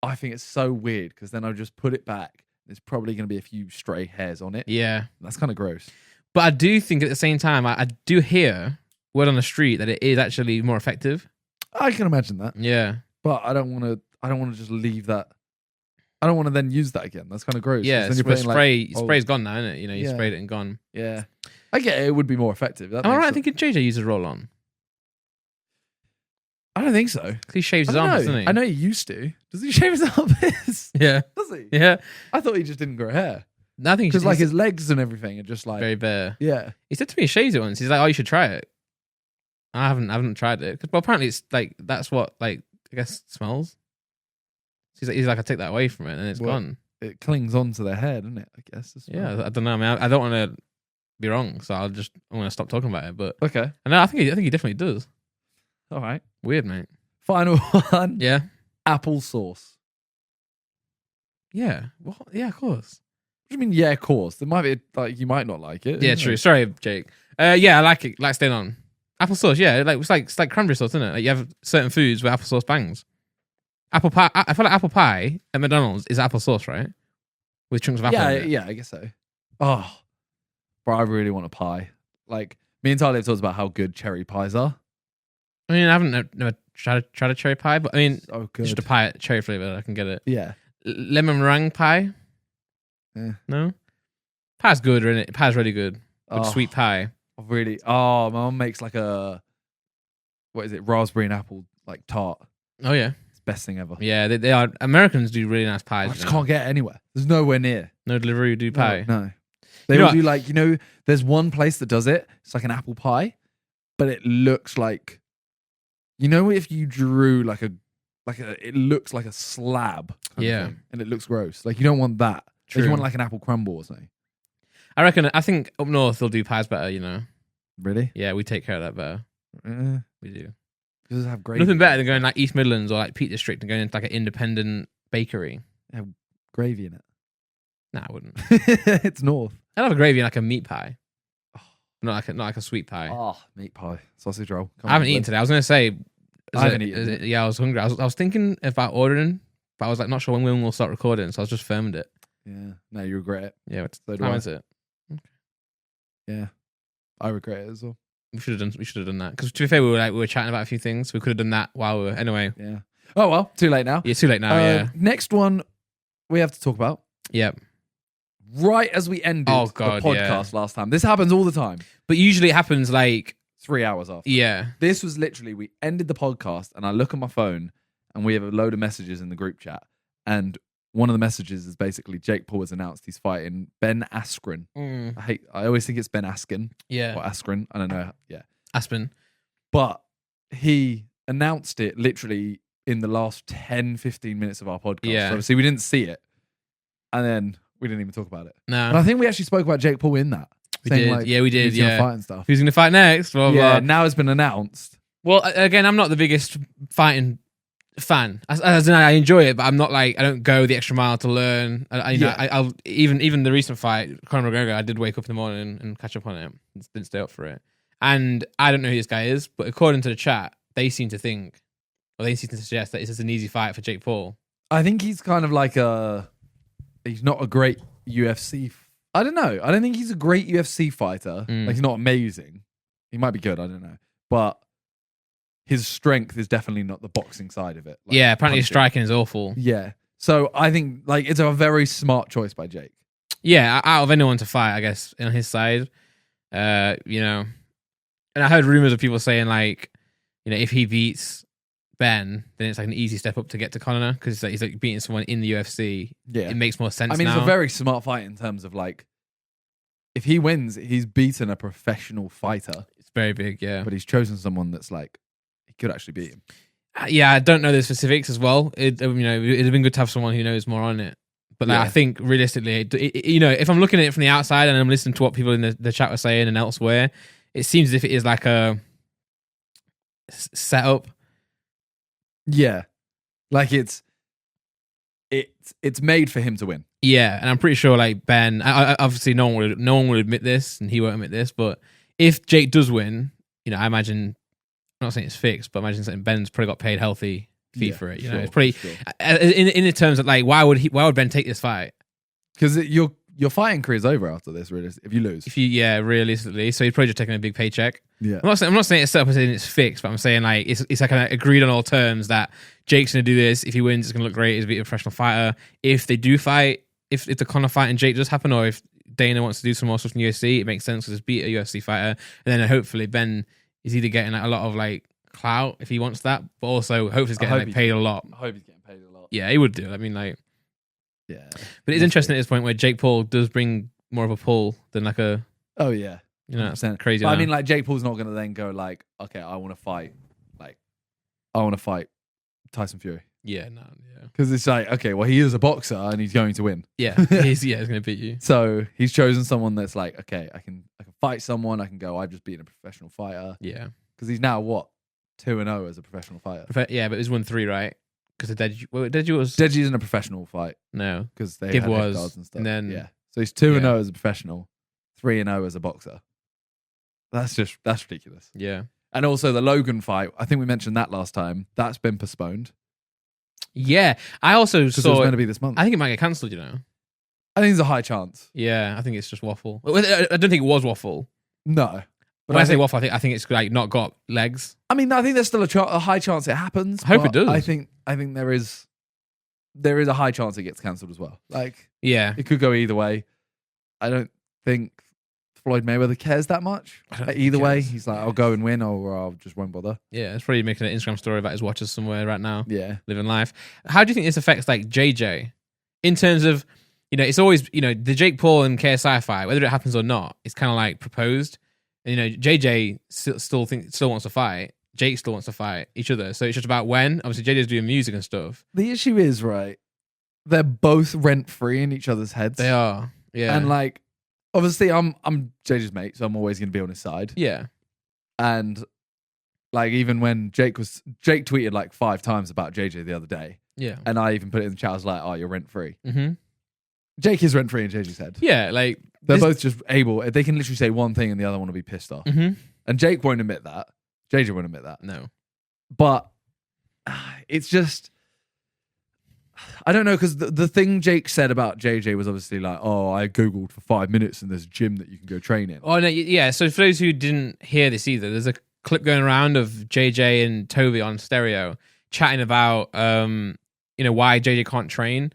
I think it's so weird because then I'll just put it back. There's probably going to be a few stray hairs on it. Yeah. That's kind of gross. But I do think at the same time, I do hear word on the street that it is actually more effective. I can imagine that, Yeah. but I don't want to just leave that. I don't want to then use that again. That's kind of gross. Yeah. Then you're putting, Spray's gone now, isn't it? You know, you Yeah. sprayed it and gone. Yeah, I get it. It would be more effective. That Am I makes right sense. thinking JJ uses roll on? I don't think so. He shaves I his don't arms, know. doesn't he? I know he used to. Does he shave his armpits? Yeah. Does he? Yeah. I thought he just didn't grow hair No, I think because he's like his legs and everything are just like very bare. yeah. He said to me he shaves it once. He's like, "Oh, you should try it." I haven't tried it. Well, apparently it's like that's what like I guess smells. So he's like, I take that away from it and it's Well, gone. It clings onto their hair, doesn't it? I guess. as well. Yeah, I don't know. I mean, I don't want to be wrong, so I'm going to stop talking about it. But Okay. I think he definitely does. All right. Weird, mate. Final one. Yeah, Applesauce. yeah. What? Yeah, of course. What do you mean? Yeah, of course. There might be like you might not like it. Yeah, isn't true. it? Sorry, Jake. Yeah, I like it. Like staying on applesauce. Yeah, it's like cranberry sauce, isn't it? Like you have certain foods where applesauce bangs. Apple pie. I feel like apple pie at McDonald's is applesauce, right? With chunks of apple. Yeah, in it. yeah. I guess so. Oh, bro, I really want a pie. Like me and Tyler have talked about how good cherry pies are. I mean, I haven't never tried a cherry pie, but I mean, Oh, it's just good. a pie, cherry flavor. I can get it. Yeah. Lemon meringue pie. Eh. No, pie's good, isn't it? Pie's really good. Like Oh, sweet pie. Really. Oh, my mum makes like what is it? Raspberry and apple like tart. Oh yeah, It's the best thing ever. yeah. They are. Americans do really nice pies. I just you know. can't get it anywhere. There's nowhere near. No delivery do pie. No. They You know will do like, there's one place that does it. It's like an apple pie, but it looks like, if you drew it looks like a slab. kind of Yeah. thing, and it looks gross. Like you don't want that. Like, True. you want like an apple crumble or something. I think up north they'll do pies better. You know. Really? Yeah, we take care of that better. We do. Does it have gravy? Nothing better than going like East Midlands or like Peak District and going into like an independent bakery. Have gravy in it. Nah, I wouldn't. It's north. I'd have a gravy in like a meat pie. Not like a sweet pie. Oh, meat pie, sausage roll. I haven't eaten today. I was going to say I haven't eaten it. Yeah, I was hungry. I was thinking about ordering, but I was like not sure when we'll start recording, so I was just filmed it. Yeah. No, you regret it. Yeah, what So do time I. is it? Yeah. I regret it as well. We should have done that because to be fair, we were chatting about a few things. We could have done that while we were anyway. Yeah. Oh well, too late now. Yeah, too late now. Yeah. Next one we have to talk about. Yep. Right as we ended the podcast last time. This happens all the time. But usually it happens like 3 hours after. Yeah. This was literally, we ended the podcast and I look at my phone and we have a load of messages in the group chat. And one of the messages is basically Jake Paul has announced he's fighting Ben Askren. I always think it's Ben Askren. Yeah. Or Askren. I don't know. Yeah. Aspen. But he announced it literally in the last 10, 15 minutes of our podcast. Yeah. So obviously we didn't see it. And then we didn't even talk about it. No. But I think we actually spoke about Jake Paul in that. We did. Like, yeah, we did. He's gonna Yeah. fight and stuff. Who's going to fight next? Blah, Yeah, blah. now it's been announced. Well, again, I'm not the biggest fighting fan. As in, I enjoy it, but I'm not like I don't go the extra mile to learn. I'll even the recent fight, Conor McGregor. I did wake up in the morning and catch up on it. Didn't stay up for it. And I don't know who this guy is, but according to the chat, they seem to think, or they seem to suggest that it's just an easy fight for Jake Paul. I think he's kind of like he's not a great UFC. I don't know. I don't think he's a great UFC fighter. Like he's not amazing. He might be good. I don't know. But his strength is definitely not the boxing side of it. Like Yeah, apparently his punching. striking is awful. Yeah. So I think like it's a very smart choice by Jake. Yeah, out of anyone to fight, I guess, on his side, you know. And I heard rumors of people saying like, you know, if he beats Ben, then it's like an easy step up to get to Conor because he's like beating someone in the UFC. Yeah. It makes more sense. I mean, now. it's a very smart fight in terms of like, if he wins, he's beaten a professional fighter. It's very big, yeah. But he's chosen someone that's like, he could actually beat him. Yeah, I don't know the specifics as well. It'd have been good to have someone who knows more on it. But like, I think realistically, you know, if I'm looking at it from the outside and I'm listening to what people in the chat were saying and elsewhere, it seems as if it is like a setup. Yeah, like it's made for him to win. Yeah, and I'm pretty sure like Ben, obviously no one would admit this, and he won't admit this. But if Jake does win, you know, I imagine, I'm not saying it's fixed, but I imagine something Ben's probably got paid healthy fee for it. You know, it's pretty in the terms of like why would Ben take this fight? Because your fighting career is over after this. Really, if you lose, realistically, so he's probably just taking a big paycheck. Yeah, I'm not saying it's set up as in it's fixed, but I'm saying like it's like kind of agreed on all terms that Jake's gonna do this. If he wins, it's gonna look great. He's a professional fighter. If they do fight, if the Conor fight and Jake does happen, or if Dana wants to do some more stuff in the UFC, it makes sense because he's beat a UFC fighter, and then hopefully Ben is either getting like, a lot of like clout if he wants that, but also hopefully he's getting like, paid a lot. I hope he's getting paid a lot. Yeah, he would do. I mean, like, yeah. But it's interesting at this point where Jake Paul does bring more of a pull than like a. Oh yeah. You know, that's crazy. But I mean, like Jake Paul's not going to then go like, okay, I want to fight Tyson Fury. Yeah, no, yeah. Because it's like, okay, well, he is a boxer and he's going to win. Yeah, he's going to beat you. So he's chosen someone that's like, okay, I can fight someone. I can go. I've just beaten a professional fighter. Yeah, because he's now what 2-0 as a professional fighter. Yeah, but it was 1-3, right? Because the Deji was Deji isn't a professional fight. No, because they Give had was cards and stuff. and then yeah, so he's 2-0 as a professional, 3-0 as a boxer. That's ridiculous. Yeah. And also the Logan fight, I think we mentioned that last time. That's been postponed. Yeah. I also saw it was going to be this month. I think it might get cancelled, you know. I think there's a high chance. Yeah, I think it's just waffle. I don't think it was waffle. No. But when I say waffle, I think it's like not got legs. I mean, I think there's still a high chance it happens. I hope it does. I think there is a high chance it gets cancelled as well. Like, yeah, it could go either way. I don't think Floyd Mayweather cares that much. Either way, he's like, I'll go and win, or I'll just won't bother. Yeah, it's probably making an Instagram story about his watches somewhere right now. Yeah, living life. How do you think this affects like JJ in terms of, you know, it's always, you know, the Jake Paul and KSI fight, whether it happens or not, it's kind of like proposed. And, you know, JJ still wants to fight. Jake still wants to fight each other. So it's just about when. Obviously, JJ's doing music and stuff. The issue is, right, they're both rent free in each other's heads. They are. Yeah. And like, obviously, I'm JJ's mate, so I'm always going to be on his side. Yeah. And like, even when Jake tweeted like 5 times about JJ the other day. Yeah. And I even put it in the chat. I was like, oh, you're rent free. Mm-hmm. Jake is rent free in JJ's head. Yeah. Like, they're both just able, they can literally say one thing and the other one will be pissed off. Mm-hmm. And Jake won't admit that. JJ won't admit that. No. But it's just, I don't know, because the thing Jake said about JJ was obviously like, oh, I Googled for 5 minutes and there's a gym that you can go train in. Oh, no, yeah. So for those who didn't hear this either, there's a clip going around of JJ and Toby on stereo chatting about, why JJ can't train.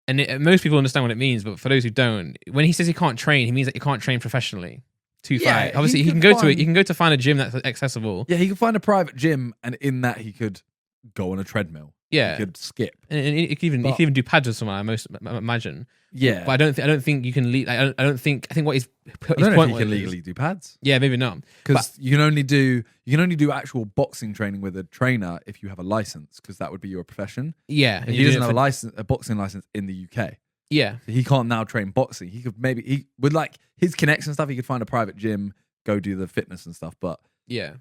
And most people understand what it means, but for those who don't, when he says he can't train, he means that he can't train professionally to fight. Obviously, he can go to find a gym that's accessible. Yeah, he can find a private gym, and in that he could go on a treadmill. Yeah, he could skip, and he can even do pads or something. I imagine. Yeah, but I don't think you can. I think what his I don't know if you can legally do pads. Yeah, maybe not, because you can only do actual boxing training with a trainer if you have a license, because that would be your profession. Yeah, and he doesn't have a boxing license in the UK. Yeah, so he can't now train boxing. He could he with like his connects and stuff. He could find a private gym, go do the fitness and stuff. But yeah,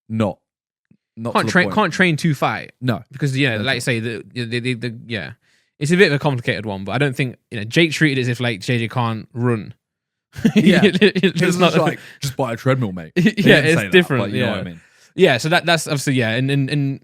not can't train to fight. No, because like you say, the it's a bit of a complicated one. But I don't think Jake treated it as if like JJ can't run. Yeah, it's not like just buy a treadmill, mate. Yeah, it's different. But you know what I mean. Yeah, so that's obviously and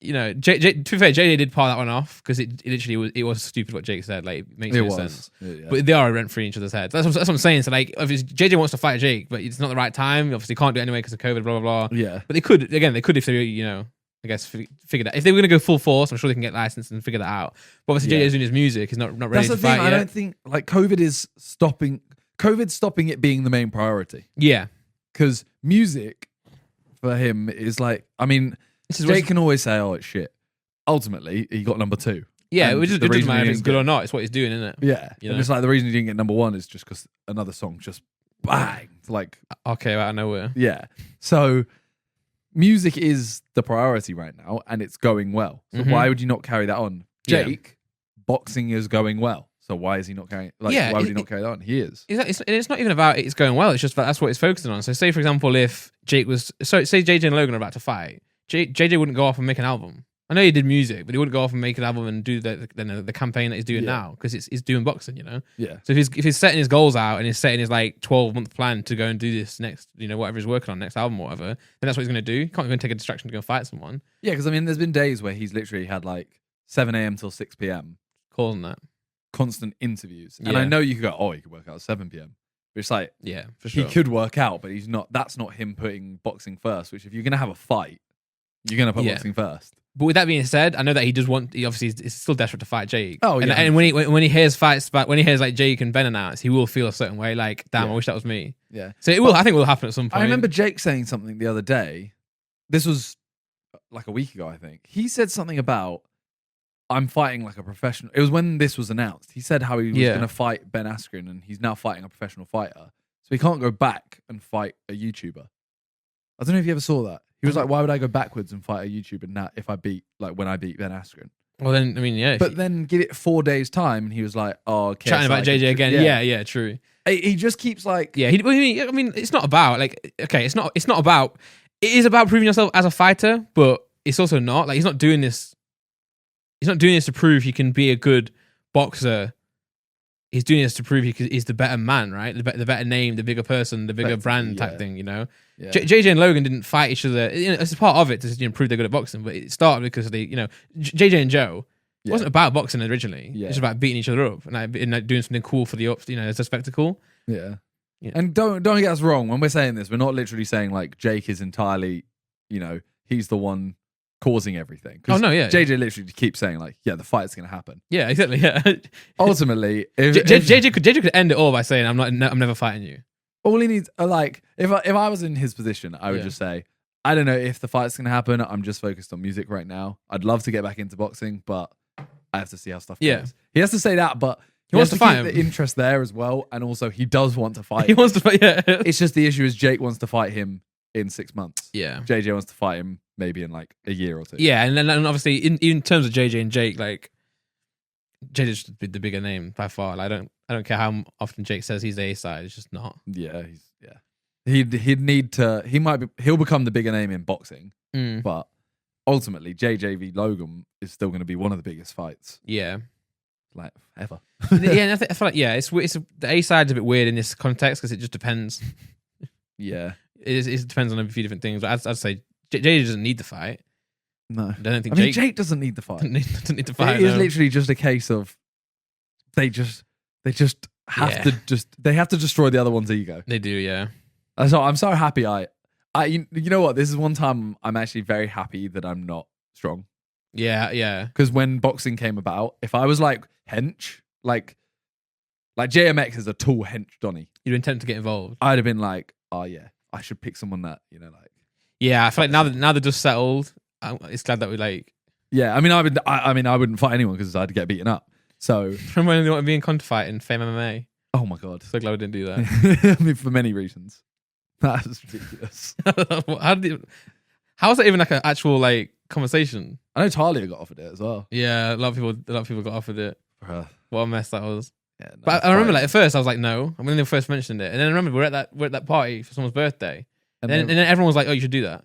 to be fair, JJ did par that one off because it literally was stupid what Jake said. Like, it makes no sense. Yeah. But they are rent free in each other's heads. That's what I'm saying. So like, if JJ wants to fight Jake, but it's not the right time. Obviously, can't do it anyway because of COVID. Blah blah blah. Yeah. But they could if they I guess figure that if they were going to go full force, I'm sure they can get licensed and figure that out. But obviously, JJ's doing his music. He's not ready That's to the thing. fight I yet. don't think like COVID's stopping it being the main priority. Yeah, because music for him is like, I mean, Jake can always say, "Oh, it's shit." Ultimately, he got number 2. Yeah, it doesn't matter if it's good or not. It's what he's doing, isn't it? Yeah, and it's like the reason he didn't get number 1 is just because another song just bang, like okay, out of nowhere. Yeah, so music is the priority right now, and it's going well. So why would you not carry that on? Jake, boxing is going well. So why is he not carrying? Why would he not carry that on? He is. It's not even about it's going well. It's just that's what it's focusing on. So say for example, if Jake was say JJ and Logan are about to fight, JJ wouldn't go off and make an album. I know he did music, but he wouldn't go off and make an album and do the campaign that he's doing now because he's doing boxing, Yeah. So if he's setting his goals out and he's setting his like 12-month plan to go and do this next, whatever he's working on, next album or whatever, then that's what he's going to do. He can't go and take a distraction to go fight someone. Yeah, because I mean, there's been days where he's literally had like 7 a.m. till 6 p.m. calling that constant interviews, and I know you could go, oh, he could work out at 7 p.m. But it's like, yeah, for sure. He could work out, but he's not. That's not him putting boxing first. Which if you're going to have a fight, you're going to put boxing first. But with that being said, I know that he does want. He obviously is still desperate to fight Jake. Oh yeah. And when he hears fights, but when he hears like Jake and Ben announce, he will feel a certain way. Like, damn, I wish that was me. Yeah. So it will. I think it will happen at some point. I remember Jake saying something the other day. This was like a week ago, I think. He said something about I'm fighting like a professional. It was when this was announced. He said how he was going to fight Ben Askren, and he's now fighting a professional fighter. So he can't go back and fight a YouTuber. I don't know if you ever saw that. He was like, why would I go backwards and fight a YouTuber now when I beat Ben Askren? Well, then, I mean, yeah. But then give it 4 days' time, and he was like, oh, KSI chatting about JJ again. Yeah, true. He just keeps like... Yeah, I mean, it's not about, like, okay, it's not about... It is about proving yourself as a fighter, but it's also not. Like, he's not doing this to prove he can be a good boxer. He's doing this to prove he's the better man, right? The better name, the bigger person, the bigger brand type thing, Yeah. JJ and Logan didn't fight each other. It's a part of it to prove they're good at boxing, but it started because they, JJ and Joe. It wasn't about boxing originally. Yeah. It was about beating each other up and doing something cool for the up, as a spectacle. Yeah. And don't get us wrong. When we're saying this, we're not literally saying like Jake is entirely, he's the one causing everything. Oh no, yeah. JJ literally keeps saying like, yeah, the fight's gonna happen. Yeah, exactly. Yeah. Ultimately, JJ could end it all by saying, I'm never fighting you. All he needs, like, if I was in his position, I would just say, I don't know if the fight's gonna happen. I'm just focused on music right now. I'd love to get back into boxing, but I have to see how stuff goes. Yeah. He has to say that, but he wants to fight him. The interest there as well, and also he does want to fight. He wants to fight. Yeah. It's just the issue is Jake wants to fight him in 6 months. Yeah. JJ wants to fight him maybe in like a year or two. Yeah, and then obviously in terms of JJ and Jake, like JJ's the bigger name by far. Like, I don't care how often Jake says he's the A side. It's just not. Yeah, He'd need to. He'll become the bigger name in boxing, but ultimately JJ v Logan is still going to be one of the biggest fights. Yeah, like ever. Yeah, and I feel like it's the A side's a bit weird in this context because it just depends. Yeah, it depends on a few different things. But I'd say JJ doesn't need the fight. No. I don't think Jake doesn't need the fight. doesn't need to fight. It is literally just a case of they just have to destroy the other one's ego. They do, yeah. So I'm so happy. You know what? This is one time I'm actually very happy that I'm not strong. Yeah. Because when boxing came about, if I was like hench, like JMX is a tall hench Donny, you'd intend to get involved. I'd have been like, oh yeah, I should pick someone that like. Yeah, I feel like now they're just settled. It's glad that we like. Yeah, I mean, I wouldn't fight anyone because I'd get beaten up. So from when they want to be in counter fight in Fame MMA. Oh my god, so glad we didn't do that. I mean, for many reasons. That's ridiculous. How was that even like an actual like conversation? I know Talia got offered it as well. Yeah, a lot of people got offered it. Bruh. What a mess that was. Yeah, no, but I remember like at first I was like no. When they first mentioned it, and then I remember we're at that party for someone's birthday, and then everyone was like, "Oh, you should do that."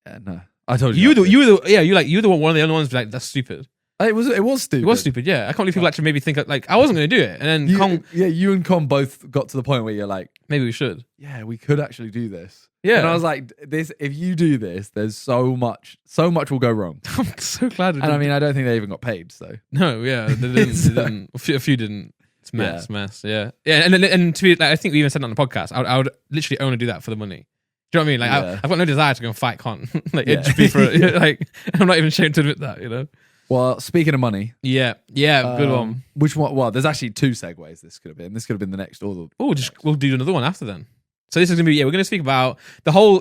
Yeah, no, I told you. You were the one of the only ones like that's stupid. It was stupid. It was stupid. Yeah, I can't believe people actually maybe think like I wasn't going to do it, and then you and Con both got to the point where you're like, maybe we should. Yeah, we could actually do this. Yeah, and I was like, this. If you do this, there's so much will go wrong. I'm so glad. And I mean, I don't think they even got paid. So no, yeah, they didn't. A few didn't. It's mess. Yeah. And to be, like, I think we even said it on the podcast. I would literally only do that for the money. Do you know what I mean? Like, I've got no desire to go and fight Con. Like, it'd just be for like, I'm not even ashamed to admit that. You know. Well, speaking of money, yeah, good one. Which one? Well, there's actually two segues. This could have been. This could have been the next. We'll do another one after then. So this is gonna be we're gonna speak about the whole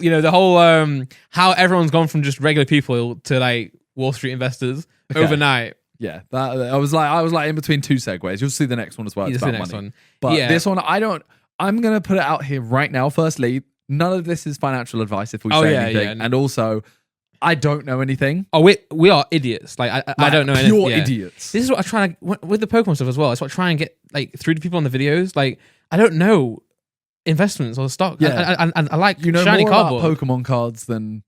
how everyone's gone from just regular people to like Wall Street investors overnight. Yeah, I was like in between two segues. You'll see the next one as well. It's about money. One. But this one, I'm gonna put it out here right now. Firstly, none of this is financial advice. If we say anything, and also, I don't know anything. Oh, we are idiots. Like I don't know anything. Pure idiots. This is what I try with the Pokemon stuff as well. It's what I try and get like through to people on the videos. Like I don't know investments or stock. Yeah, and I like shiny more cardboard. About Pokemon cards than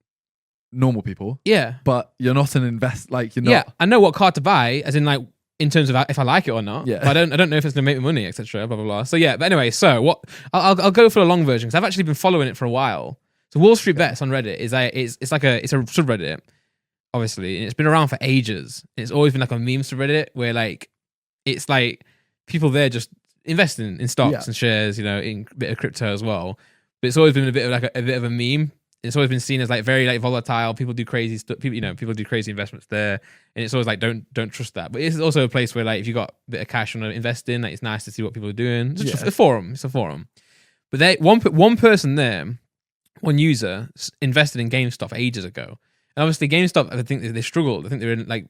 normal people. Yeah, but you're not an you're not. Yeah, I know what card to buy, as in like in terms of if I like it or not. Yeah, but I don't know if it's gonna make me money, etc. Blah blah blah. So yeah, but anyway, so what? I'll go for a long version because I've actually been following it for a while. So Wall Street Bets on Reddit is it's a subreddit, obviously, and it's been around for ages. It's always been like a meme subreddit where like it's like people there just investing in stocks and shares, in a bit of crypto as well. But it's always been a bit of a meme. It's always been seen as like very like volatile. People do crazy stuff. People do crazy investments there, and it's always like don't trust that. But it's also a place where like if you got a bit of cash you want to invest in, like it's nice to see what people are doing. It's just a forum. It's a forum. But one person there, one user invested in GameStop ages ago, and obviously GameStop, I think they struggled. I think they're in like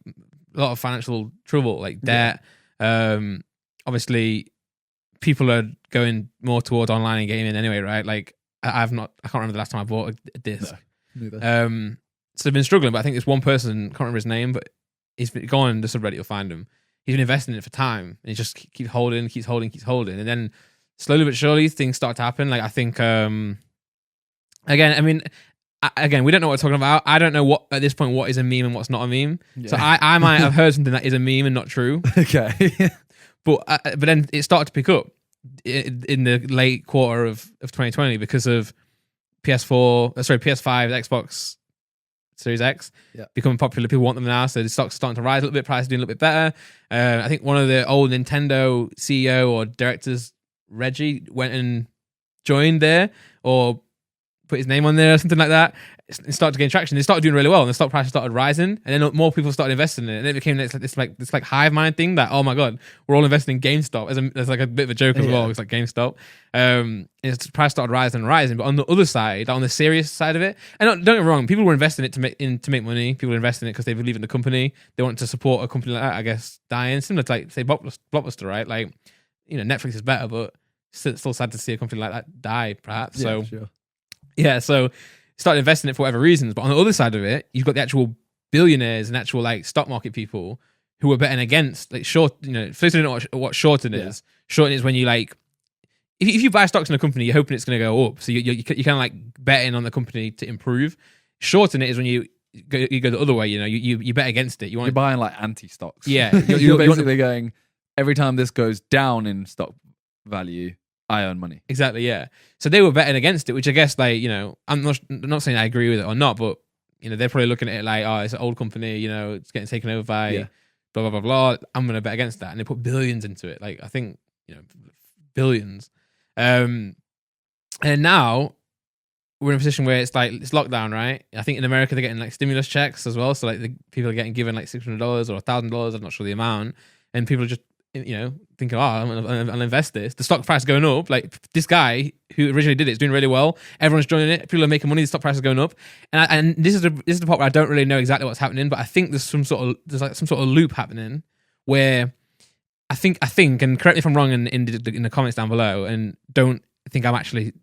a lot of financial trouble, like debt. Obviously, people are going more towards online and gaming anyway, right? Like I can't remember the last time I bought a disc. No, neither. So they've been struggling, but I think this one person, can't remember his name, but he's been going on the subreddit, you'll find him. He's been investing in it for time, and he just keeps holding, and then slowly but surely things start to happen. Like I think, again, we don't know what we're talking about. I don't know at this point what is a meme and what's not a meme. Yeah. So I might have heard something that is a meme and not true. Okay, but then it started to pick up in the late quarter of 2020 because of PS5, Xbox Series X becoming popular. People want them now, so the stock's starting to rise a little bit. Price is doing a little bit better. I think one of the old Nintendo CEO or directors, Reggie, went and joined there or put his name on there or something like that. It started to gain traction. They started doing really well, and the stock price started rising. And then more people started investing in it, and it became this hive mind thing that, oh my god, we're all investing in GameStop. As like a bit of a joke as well. It's like GameStop. Its price started rising. But on the other side, on the serious side of it, and don't get me wrong, people were investing in it to make money. People were investing in it because they believe in the company. They want to support a company like that. I guess dying, similar to like say Blockbuster, right? Like Netflix is better, but it's still sad to see a company like that die, perhaps. Yeah, so sure. Yeah, so started investing in it for whatever reasons. But on the other side of it, you've got the actual billionaires and actual like stock market people who are betting against like short. First, you don't know what shorting is. Shorting is when you like, if you buy stocks in a company, you're hoping it's going to go up. So you kind of like betting on the company to improve. Shorting it is when you go the other way. You bet against it. You're buying like anti stocks. Yeah, you're basically going every time this goes down in stock value, I earn money. Exactly, yeah. So they were betting against it, which I guess, like, I'm not saying I agree with it or not, but they're probably looking at it like, oh, it's an old company, it's getting taken over by blah, blah, blah, blah. I'm going to bet against that. And they put billions into it. Like, I think, billions. And now we're in a position where it's like, it's lockdown, right? I think in America, they're getting like stimulus checks as well. So like the people are getting given like $600 or $1,000. I'm not sure the amount. And people are just, thinking, oh, I'll invest this. The stock price is going up. Like this guy who originally did it is doing really well. Everyone's joining it. People are making money. The stock price is going up. And this is the part where I don't really know exactly what's happening, but I think there's some sort of loop happening where I think, and correct me if I'm wrong in the comments down below, and don't think I'm actually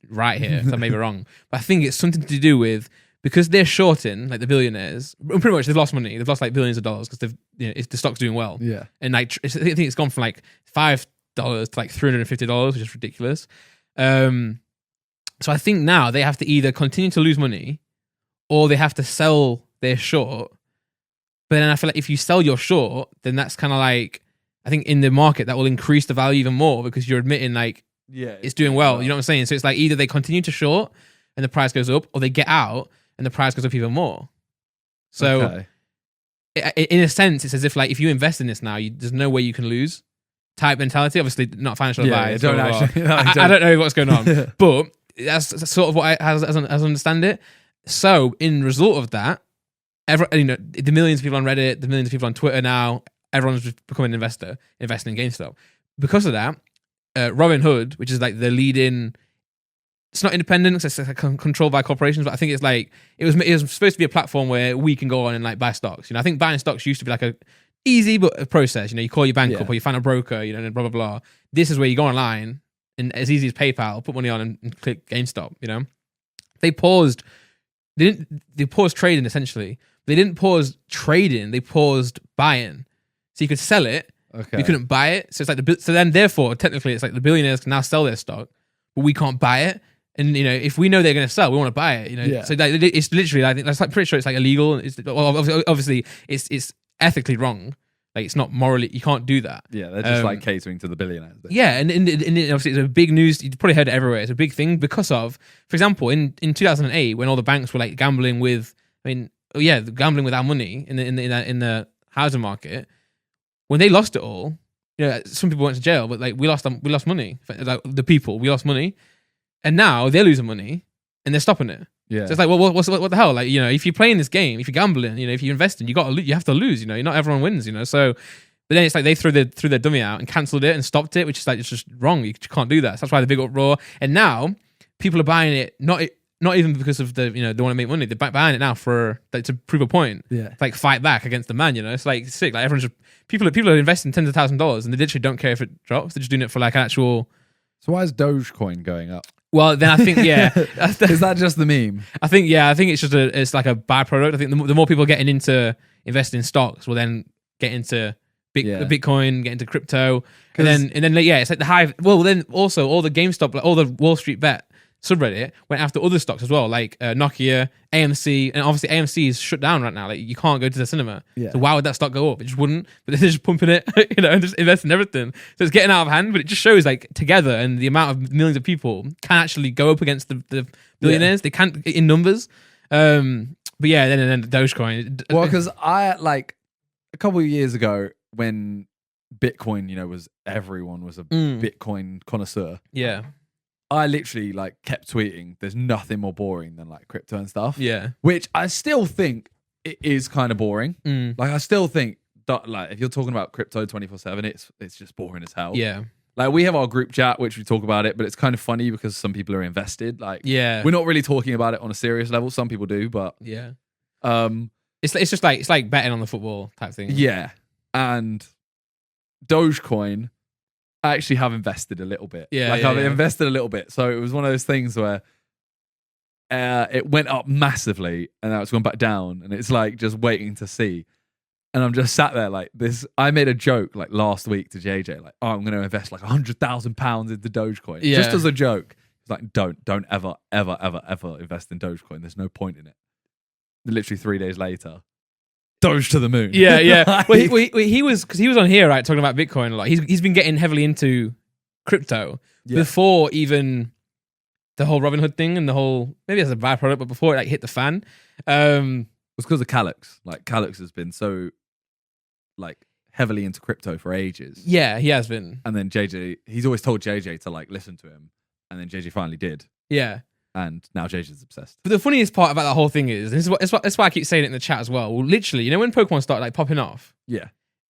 right here, so I may be wrong, but I think it's something to do with, because they're shorting, like the billionaires, pretty much they've lost money. They've lost like billions of dollars because the stock's doing well. Yeah. And like, I think it's gone from like $5 to like $350, which is ridiculous. So I think now they have to either continue to lose money or they have to sell their short. But then I feel like if you sell your short, then that's kind of like, I think in the market that will increase the value even more because you're admitting like, it's doing well. You know what I'm saying? So it's like either they continue to short and the price goes up, or they get out and the price goes up even more. So in a sense, it's as if like if you invest in this now, there's no way you can lose type mentality. Obviously not financial advice. I don't know what's going on, but that's sort of what I as understand it. So in result of that, the millions of people on Reddit, the millions of people on Twitter now, everyone's just becoming an investor, investing in GameStop. Because of that, Robinhood, which is like the leading, it's not independent, it's like controlled by corporations, but I think it's like it was supposed to be a platform where we can go on and like buy stocks. I think buying stocks used to be like a easy but a process. You call your bank up or you find a broker, and blah blah blah. This is where you go online and as easy as PayPal, put money on and click GameStop. They paused trading essentially. They didn't pause trading, they paused buying. So you could sell it. Okay. You couldn't buy it. So it's like therefore, technically, it's like the billionaires can now sell their stock, but we can't buy it. And if we know they're going to sell, we want to buy it. So it's literally, I think that's like pretty sure it's like illegal. Obviously, it's ethically wrong. Like it's not morally, you can't do that. Yeah, they're just like catering to the billionaires. Yeah, and obviously it's a big news. You've probably heard it everywhere. It's a big thing because of, for example, in 2008 when all the banks were like gambling with, gambling with our money in the housing market. When they lost it all, some people went to jail, but like we lost money. Like the people, we lost money, and now they're losing money, and they're stopping it. Yeah. So it's like, well, what the hell? Like, if you're playing this game, if you're gambling, if you're investing, you have to lose. Not everyone wins. So, but then it's like they threw their dummy out and cancelled it and stopped it, which is like it's just wrong. You can't do that. So that's why the big uproar. And now people are buying it not even because of the they want to make money. They're buying it now for like to prove a point. Yeah, to, like fight back against the man. It's like sick. Like everyone's just people are investing tens of thousands of dollars and they literally don't care if it drops. They're just doing it for like actual. So why is Dogecoin going up? Well, then I think is that just the meme? I think it's just it's like a byproduct. I think the more people getting into investing in stocks will then get into Bitcoin, get into crypto, and then it's like the high. Well, then also all the GameStop, like all the Wall Street Bet subreddit went after other stocks as well, like Nokia, AMC, and obviously AMC is shut down right now. Like you can't go to the cinema. Yeah. So why would that stock go up? It just wouldn't. But they're just pumping it, and just investing in everything. So it's getting out of hand. But it just shows like together and the amount of millions of people can actually go up against the billionaires. They can't in numbers. But yeah, then Dogecoin. Well, because I like a couple of years ago when Bitcoin, was everyone was a Bitcoin connoisseur. Yeah. I literally like kept tweeting, there's nothing more boring than like crypto and stuff. Yeah. Which I still think it is kind of boring. Like I still think that like if you're talking about crypto 24/7, it's just boring as hell. Yeah. Like we have our group chat, which we talk about it, but it's kind of funny because some people are invested. Like we're not really talking about it on a serious level. Some people do, but it's just like, it's like betting on the football type thing. Yeah. And Dogecoin, I actually have invested a little bit. I've invested a little bit. So it was one of those things where it went up massively and now it's gone back down and it's like just waiting to see. And I'm just sat there like this. I made a joke like last week to JJ, like, oh, I'm going to invest like £100,000 into Dogecoin. Just as a joke. It's like, don't ever invest in Dogecoin. There's no point in it. Literally 3 days later, Doge to the moon. Yeah. Well, he was on here, right, talking about Bitcoin a lot. He's been getting heavily into crypto before even the whole Robinhood thing and the whole, maybe as a byproduct, but before it like hit the fan. It's because of Calix. Like Calix has been so like heavily into crypto for ages. Yeah, he has been. And then JJ, he's always told JJ to like listen to him, and then JJ finally did. Yeah. And now JJ's obsessed. But the funniest part about that whole thing is, this is that's why I keep saying it in the chat as well. Well, literally, you know when Pokemon started like popping off, Yeah.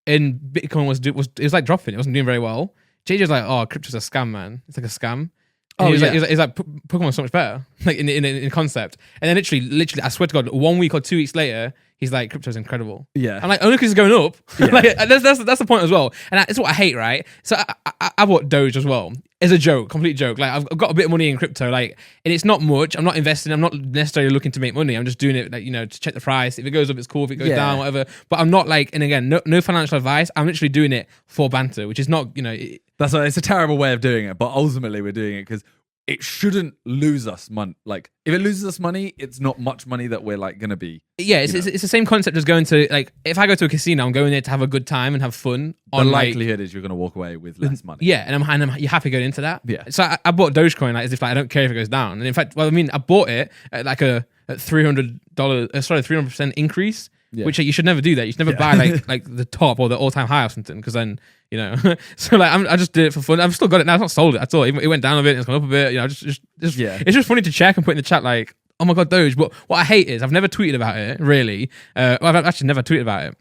and Bitcoin it was like dropping, it wasn't doing very well. JJ was like, "Oh, crypto's a scam, man. It's like a scam." And he was like, Pokemon's so much better, like in concept. And then literally, I swear to God, 1 week or 2 weeks later, he's like, crypto's incredible. Yeah. I'm like, only because it's going up. Yeah. Like, that's the point as well. And it's what I hate, right? So I bought Doge as well. As a joke, complete joke. Like I've got a bit of money in crypto, like, and it's not much. I'm not investing. I'm not necessarily looking to make money. I'm just doing it, like, you know, to check the price. If it goes up, it's cool. If it goes down, whatever. But I'm not like, and again, no financial advice. I'm literally doing it for banter, which is not, you know. It's a terrible way of doing it, but ultimately we're doing it because it shouldn't lose us money. Like, if it loses us money, it's not much money that we're like gonna be. Yeah, it's the same concept as going to, like, if I go to a casino, I'm going there to have a good time and have fun. The likelihood is you're gonna walk away with less money. Yeah, and you're happy going into that. Yeah. So I bought Dogecoin like as if like I don't care if it goes down. And in fact, well, I mean, I bought it at like a $300% increase. Yeah. Which you should never do that. You should never buy like the top or the all-time high or something, because then, you know. So like I just did it for fun. I've still got it now. It's not sold it at all. It went down a bit. It's gone up a bit. You know, just it's just funny to check and put in the chat like, oh my God, Doge. But what I hate is I've never tweeted about it really. I've actually never tweeted about it.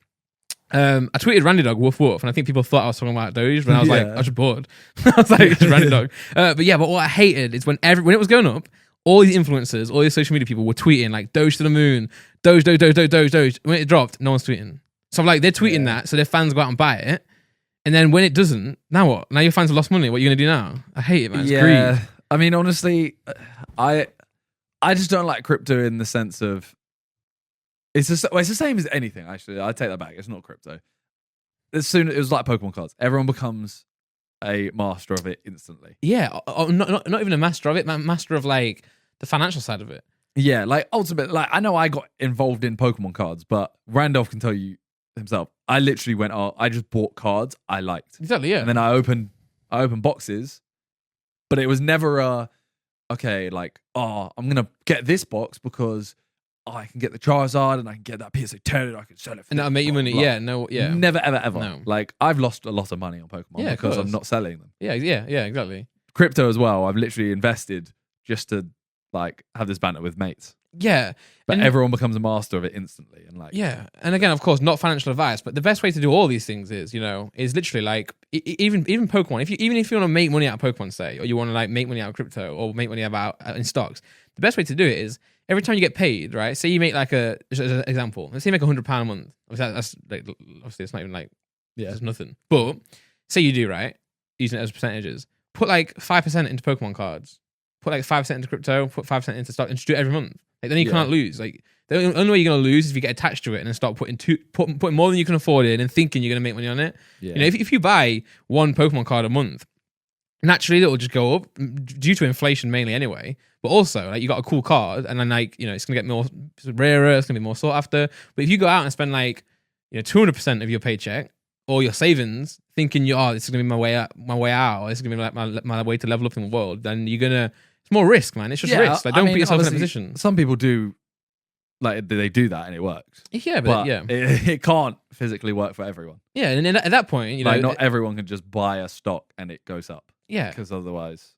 I tweeted Randy Dog woof woof, and I think people thought I was talking about Doge, but I was like, I was just bored. I was like, it's Randy Dog. But what I hated is when it was going up, all these influencers, all these social media people were tweeting like Doge to the moon, Doge. When it dropped, no one's tweeting. So I'm like, they're tweeting that so their fans go out and buy it. And then when it doesn't, now what? Now your fans have lost money. What are you going to do now? I hate it, man. It's greed. I mean, honestly, I just don't like crypto in the sense of it's the same as anything, actually. I take that back. It's not crypto. It was like Pokemon cards. Everyone becomes a master of it instantly. Yeah, not even a master of it, master of like the financial side of it. Yeah, like ultimately, like I know I got involved in Pokemon cards, but Randolph can tell you himself. I literally went, I just bought cards I liked. Exactly, yeah. And then I opened boxes, but it was never I'm gonna get this box because I can get the Charizard and I can get that PSA 10 and I can sell it. And that'll make you money. Yeah, no, yeah. Never, ever. No. Like I've lost a lot of money on Pokemon because I'm not selling them. Yeah, exactly. Crypto as well. I've literally invested just to like have this banter with mates. Yeah. But everyone becomes a master of it instantly. And like, yeah. And again, of course, not financial advice, but the best way to do all these things is literally like, even Pokemon, even if you want to make money out of Pokemon, say, or you want to like make money out of crypto or make money in stocks, the best way to do it is every time you get paid, right? Say you make like just as an example, let's say you make £100 a month. Obviously it's not even like, it's nothing. But say you do, right? Using it as percentages. Put like 5% into Pokemon cards. Put like 5% into crypto. Put 5% into stock and just do it every month. Like then you can't lose. Like the only way you're gonna lose is if you get attached to it and then start putting more than you can afford in and thinking you're gonna make money on it. Yeah. You know, if you buy one Pokemon card a month, naturally it will just go up due to inflation mainly anyway. But also, like, you got a cool card, and then like, you know, it's gonna get more rarer, it's gonna be more sought after. But if you go out and spend like, you know, 200% of your paycheck or your savings, thinking this is gonna be my way out, or this is gonna be like my way to level up in the world, then it's more risk, man. It's just risk. Like, don't put yourself in that position. Some people do, like, they do that and it works. Yeah, but it can't physically work for everyone. Yeah, and at that point, you know, like, not everyone can just buy a stock and it goes up. Yeah, because otherwise,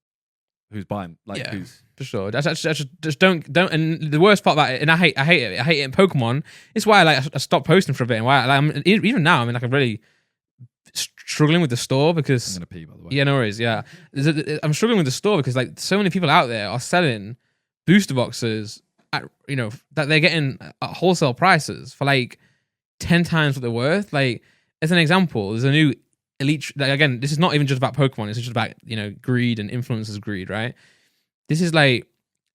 who's buying? Like, who's for sure? Just don't. And the worst part about it, and I hate it. I hate it in Pokemon. It's why I stopped posting for a bit, and why even now I'm in like a really struggling with the store because I'm gonna pee, by the way. Yeah, no worries. Yeah, I'm struggling with the store because like so many people out there are selling booster boxes at, you know, that they're getting at wholesale prices for like 10 times what they're worth. Like, as an example, there's a new elite. Like, again, this is not even just about Pokemon. It's just about, you know, greed and influencers greed, right? This is like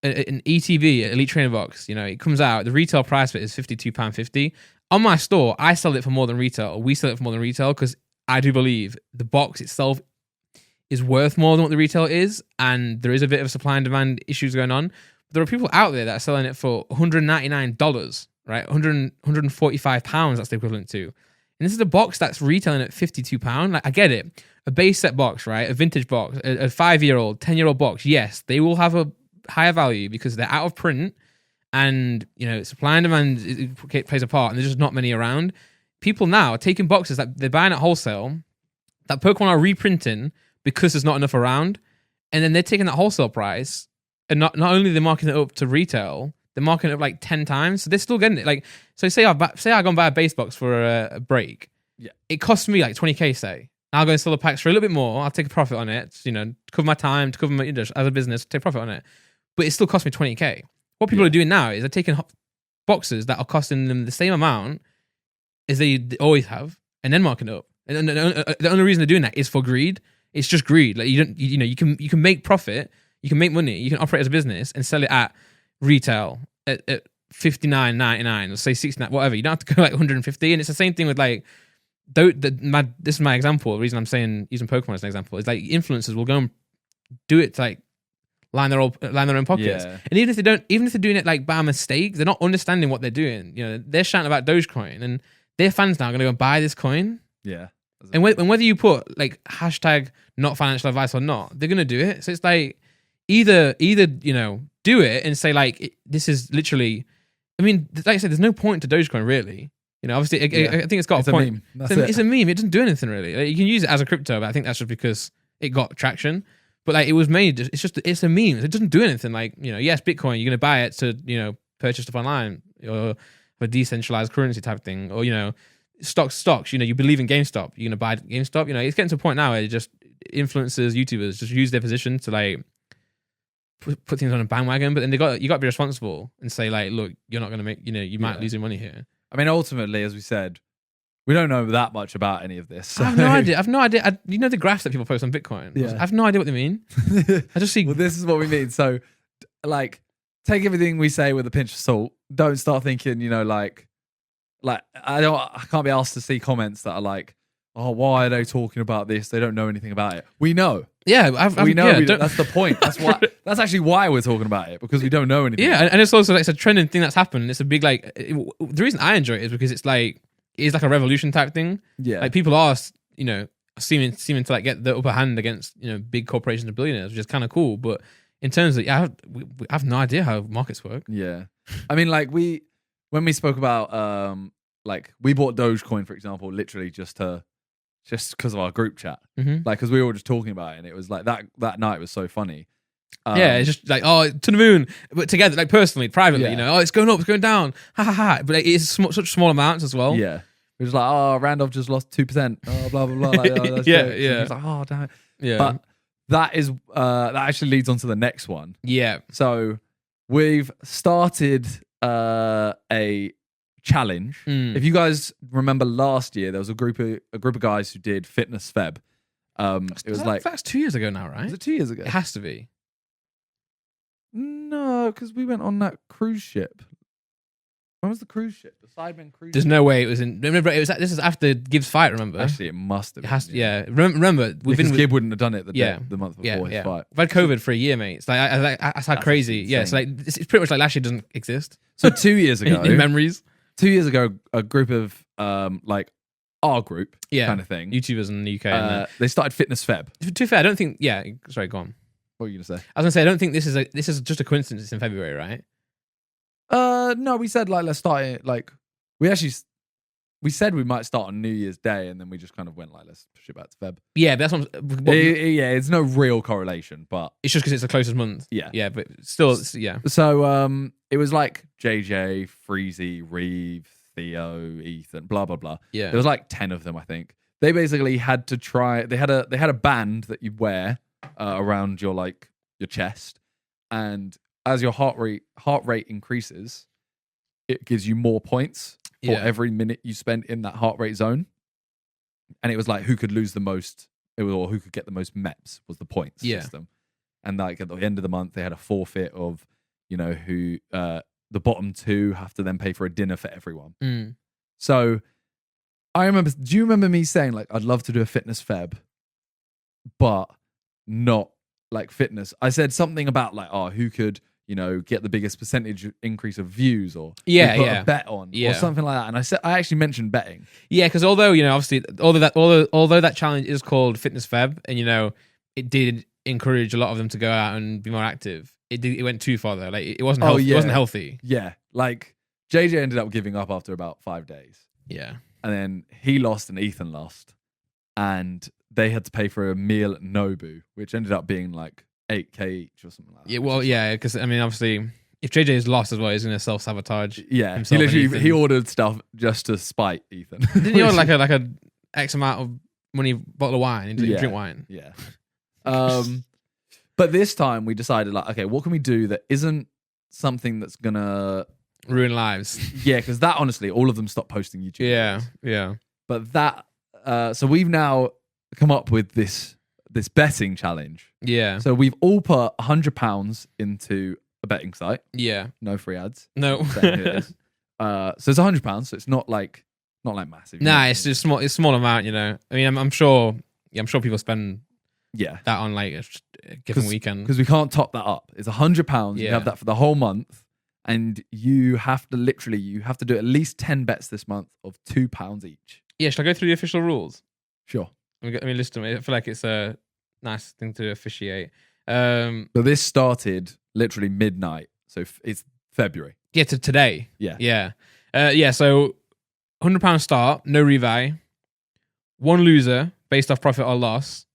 an ETB, Elite Trainer Box. You know, it comes out. The retail price of it is £52.50. On my store, I sell it for more than retail. Or we sell it for more than retail because I do believe the box itself is worth more than what the retail is, and there is a bit of supply and demand issues going on. But there are people out there that are selling it for $199, right? £145 that's the equivalent to. And this is a box that's retailing at £52. Like, I get it. A base set box, right? A vintage box, a 5-year-old, 10-year-old box. Yes, they will have a higher value because they're out of print, and supply and demand plays a part, and there's just not many around. People now are taking boxes that they're buying at wholesale that Pokemon are reprinting because there's not enough around, and then they're taking that wholesale price, and not only they're marking it up to retail, they're marking it up like 10 times. So they're still getting it. Like, so say I go and buy a base box for a break. Yeah, it costs me like 20k. Say I'll go and sell the packs for a little bit more. I'll take a profit on it. To cover my time, to cover my as a business, take profit on it. But it still costs me 20k. What people are doing now is they're taking boxes that are costing them the same amount as they always have, and then marking it up. And the only reason they're doing that is for greed. It's just greed. Like you can make profit, you can make money, you can operate as a business and sell it at retail at $59.99 or say $69, whatever. You don't have to go like 150. And it's the same thing with like, this is my example. The reason I'm saying using Pokemon as an example is like influencers will go and do it to like line their own pockets. Yeah. And even if they're doing it like by mistake, they're not understanding what they're doing. They're shouting about Dogecoin, and their fans now are going to go buy this coin. Yeah. And whether you put like hashtag not financial advice or not, they're going to do it. So it's like either do it and say like this is literally. I mean, like I said, there's no point to Dogecoin really. Obviously, I think it's got a point. It's a meme. It doesn't do anything really. Like, you can use it as a crypto, but I think that's just because it got traction. But like it was made. It's a meme. It doesn't do anything. Like yes, Bitcoin. You're going to buy it to purchase stuff online or a decentralized currency type thing, or stocks. You believe in GameStop. You're going to buy GameStop. It's getting to a point now where just influencers, YouTubers just use their position to like put things on a bandwagon. But then you got to be responsible and say like, look, you're not going to make. You might lose your mony here. I mean, ultimately, as we said, we don't know that much about any of this. So. I have no idea. The graphs that people post on Bitcoin. Yeah. I have no idea what they mean. I just see. Well, this is what we mean. So, like, take everything we say with a pinch of salt. Don't start thinking, like I can't be asked to see comments that are like, oh, why are they talking about this? They don't know anything about it. We know. Yeah, we know. Yeah, that's the point. That's why. That's actually why we're talking about it, because we don't know anything. Yeah, and it's also like it's a trending thing that's happened. It's a big like. The reason I enjoy it is because it's like a revolution type thing. Yeah, like people are seeming to like get the upper hand against big corporations and billionaires, which is kind of cool. But in terms of we have no idea how markets work. Yeah, I mean, like when we spoke about like we bought Dogecoin, for example, literally just because of our group chat, like because we were all just talking about it, and it was like that night was so funny. It's just like, oh, to the moon, but together, like personally, privately, it's going up, it's going down, ha ha ha. But like, it's such small amounts as well. Yeah, it was like, oh, Randolph just lost 2%. Oh, blah blah blah. Like, oh, that's yeah. It's like, oh, damn it. Yeah, but that is that actually leads on to the next one. Yeah. So we've started a challenge. If you guys remember last year, there was a group of guys who did Fitness Feb. It was like that's 2 years ago now, right? Was it 2 years ago? It has to be. No, because we went on that cruise ship. When was the cruise ship? The Sidemen cruise. There's no way it was in. Remember, this is after Gibbs' fight. Remember? Actually, it must have. It has to. Yeah. Remember, Gibb wouldn't have done it the month before his fight. I've had COVID for a year, mate. It's like that's how crazy. Yeah, it's like it's pretty much like last year doesn't exist. So 2 years ago, in memories. 2 years ago, a group of like our group, kind of thing, YouTubers in the UK, they started Fitness Feb. To be fair, I don't think. Yeah, sorry, go on. What were you gonna say? I was gonna say I don't think this is just a coincidence. It's in February, right? No, we said like let's start it. Like we said we might start on New Year's Day, and then we just kind of went like let's push it back to Feb. Yeah, but that's yeah. It's no real correlation, but it's just because it's the closest month. Yeah, but still, yeah. So it was like JJ, Freezy, Reeve, Theo, Ethan, blah blah blah. Yeah, there was like 10 of them, I think. They basically had to try. They had a band that you wear around your chest, and as your heart rate increases, it gives you more points for every minute you spend in that heart rate zone. And it was like who could lose the most, or who could get the most MEPs was the points system. And like at the end of the month, they had a forfeit of who the bottom two have to then pay for a dinner for everyone. So I remember. Do you remember me saying like I'd love to do a Fitness Feb, but not like fitness? I said something about like, oh, who could get the biggest percentage increase of views, or put a bet on, or something like that. And I actually mentioned betting. Yeah, because although obviously although that challenge is called Fitness Feb, and it encourage a lot of them to go out and be more active. It went too far though. Like it wasn't Oh, healthy. yeah. It wasn't healthy. Yeah, like JJ ended up giving up after about 5 days. Yeah. And then he lost and Ethan lost. And they had to pay for a meal at Nobu, which ended up being like 8K each or something like that. Yeah, well, yeah, because I mean, obviously, if JJ is lost as well, he's going to self-sabotage. Yeah, himself he ordered stuff just to spite Ethan. Didn't he order like a X amount of money bottle of wine and drink wine? Yeah. But this time we decided like, okay, what can we do that isn't something that's gonna ruin lives? Yeah, because that honestly, all of them stopped posting YouTube. Yeah, videos. yeah. But that, so we've now come up with this betting challenge. Yeah. So we've all put £100 into a betting site. Yeah. No free ads. No. So it's £100. So it's not like massive. Nah, it's just small. It's a small amount, you know. I mean, I'm sure. Yeah, I'm sure people spend that on like a given weekend because we can't top that up. It's £100. Yeah. You have that for the whole month, and you have to do at least 10 bets this month of £2 each. Yeah, should I go through the official rules? Sure. Let me list them. I feel like it's a nice thing to officiate. But this started literally midnight, so it's February. Yeah, to today. Yeah. Yeah. So £100 start, no rebuy, one loser based off profit or loss.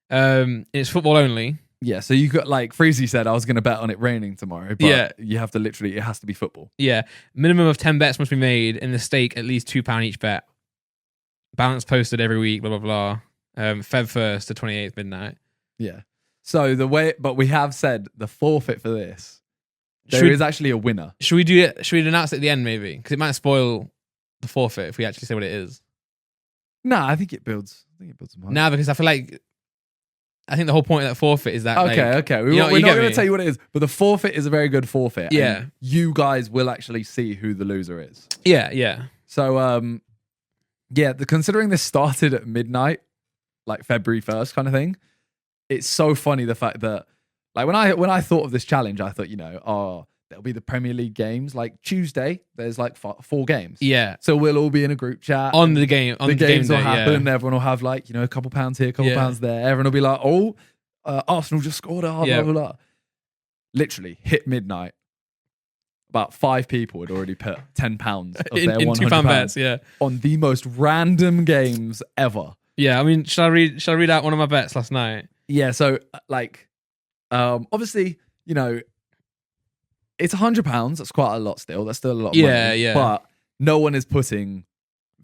It's football only. Yeah, so you got like Freezy said, I was going to bet on it raining tomorrow, but you have to it has to be football. Yeah, minimum of 10 bets must be made, and the stake at least £2 each bet. Balance posted every week, blah, blah, blah. Feb 1st to 28th midnight. Yeah. So but we have said the forfeit for this, there is actually a winner. Should we do it? Should we announce it at the end maybe? Because it might spoil the forfeit if we actually say what it is. No, I think it builds some hype. Nah, because I think the whole point of that forfeit is that. Okay. We're not going to tell you what it is, but the forfeit is a very good forfeit. Yeah. And you guys will actually see who the loser is. Yeah. So, considering this started at midnight, like February 1st kind of thing, it's so funny the fact that, like, when I thought of this challenge, I thought, there'll be the Premier League games. Like Tuesday, there's like 4 games. Yeah. So we'll all be in a group chat. On the game. On the games game will day, happen. yeah. Everyone will have like, a couple pounds here, a couple pounds there. Everyone will be like, Arsenal just scored. Blah, blah, blah. Literally hit midnight. About 5 people had already put £10 of their in £100 £2 bets, on the most random games ever. Yeah, I mean, shall I read out one of my bets last night? Yeah, so like, obviously, it's £100. That's quite a lot still. That's still a lot of money. Yeah. But no one is putting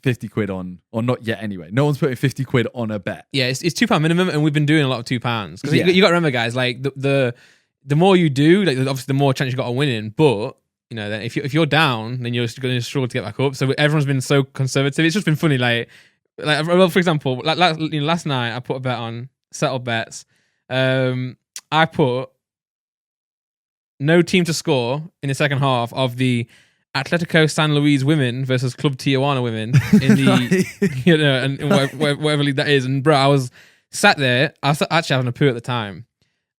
50 quid on, or not yet anyway. No one's putting 50 quid on a bet. Yeah, it's £2 minimum, and we've been doing a lot of £2. Because you got to remember, guys, like the more you do, like obviously the more chance you got of winning. But then if you're down, then you're going to struggle to get back up. So everyone's been so conservative. It's just been funny, like for example, last night I put a bet on settled bets. I put no team to score in the second half of the Atletico San Luis women versus Club Tijuana women in the and whatever league that is. And bro, I was sat there. I was actually having a poo at the time.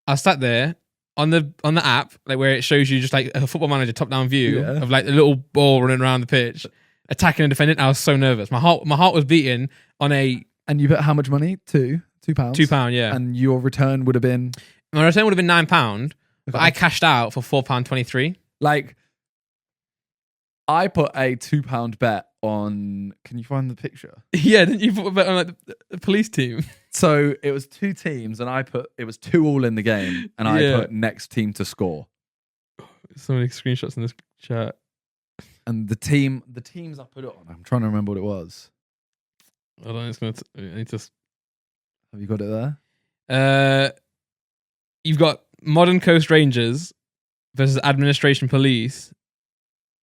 I was sat there on the app, like where it shows you just like a Football Manager top down view of like a little ball running around the pitch, attacking and defending. I was so nervous. My heart was beating on a. And you bet how much money? £2. £2, yeah. And your return would have been. My return would have been £9, but I cashed out for £4.23. Like, I put a £2 bet on. Can you find the picture? Yeah, didn't you put a bet on like the police team? So it was 2 teams, and it was 2-2 in the game, and I put next team to score. So many screenshots in this chat. And the teams I put it on. I'm trying to remember what it was. Hold on, I need to. Have you got it there? You've got Modern Coast Rangers versus Administration Police.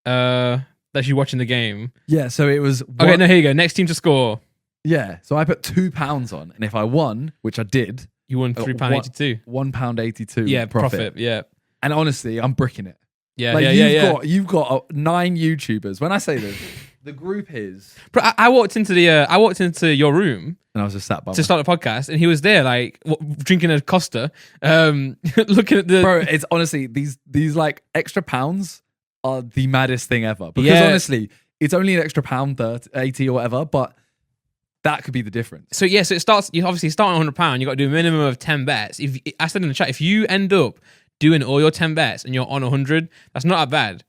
That's you watching the game. Yeah, so it was. Okay, no, here you go. Next team to score. Yeah, so I put £2 on, and if I won, which I did, you won £3.82. £1.82. Yeah, profit. Yeah, and honestly, I'm bricking it. Yeah, like you've got 9 YouTubers. When I say this, the group is. But I walked into your room. And I was just sat by to start the podcast, and he was there, like drinking a Costa, looking at the. Bro, it's honestly these like extra pounds are the maddest thing ever. Because honestly, it's only an extra £1.80 or whatever, but That could be the difference. So yeah, so it starts. You obviously start on £100. You got to do a minimum of 10 bets. If I said in the chat, if you end up doing all your 10 bets and you're on 100, that's not that bad.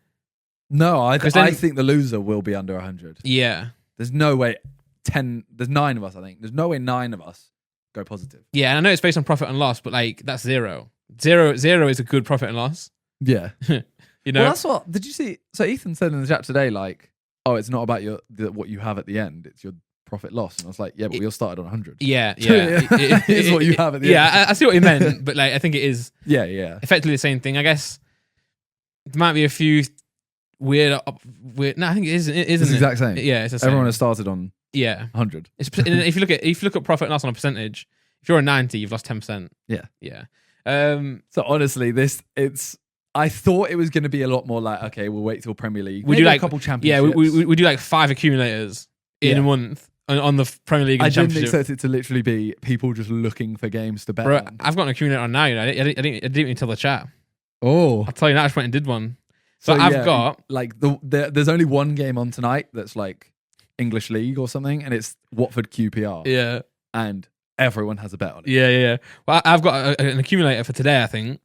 No, I think the loser will be under 100. Yeah. There's no way 10. There's 9 of us. I think there's no way 9 of us go positive. Yeah, and I know it's based on profit and loss, but like that's zero. Zero is a good profit and loss. Yeah. You know. Well, that's what. Did you see? So Ethan said in the chat today, like, oh, it's not about what you have at the end. It's your profit loss. And I was like, yeah, but we all started on 100. Yeah. It is what you have at the end. Yeah, I see what you meant, but like I think it is. Yeah. Effectively the same thing. I guess there might be a few weird. No, I think it isn't. It's the exact same. Yeah, it's the same. Everyone has started on 100. If you look at profit and loss on a percentage, if you're a 90, you've lost 10%. Yeah. So honestly, I thought it was going to be a lot more like, okay, we'll wait till Premier League. We do like a couple championships. Yeah, we do like 5 accumulators in a month on the Premier League and I didn't Championship. expect it to literally be people just looking for games to bet Bro, on. I've got an accumulator on now, you know. I didn't even tell the chat. Oh. I'll tell you now, I just went and did one. So I've got... Like, there's only one game on tonight that's like English League or something, and it's Watford QPR. Yeah. And everyone has a bet on it. Yeah. Well, I've got an accumulator for today, I think.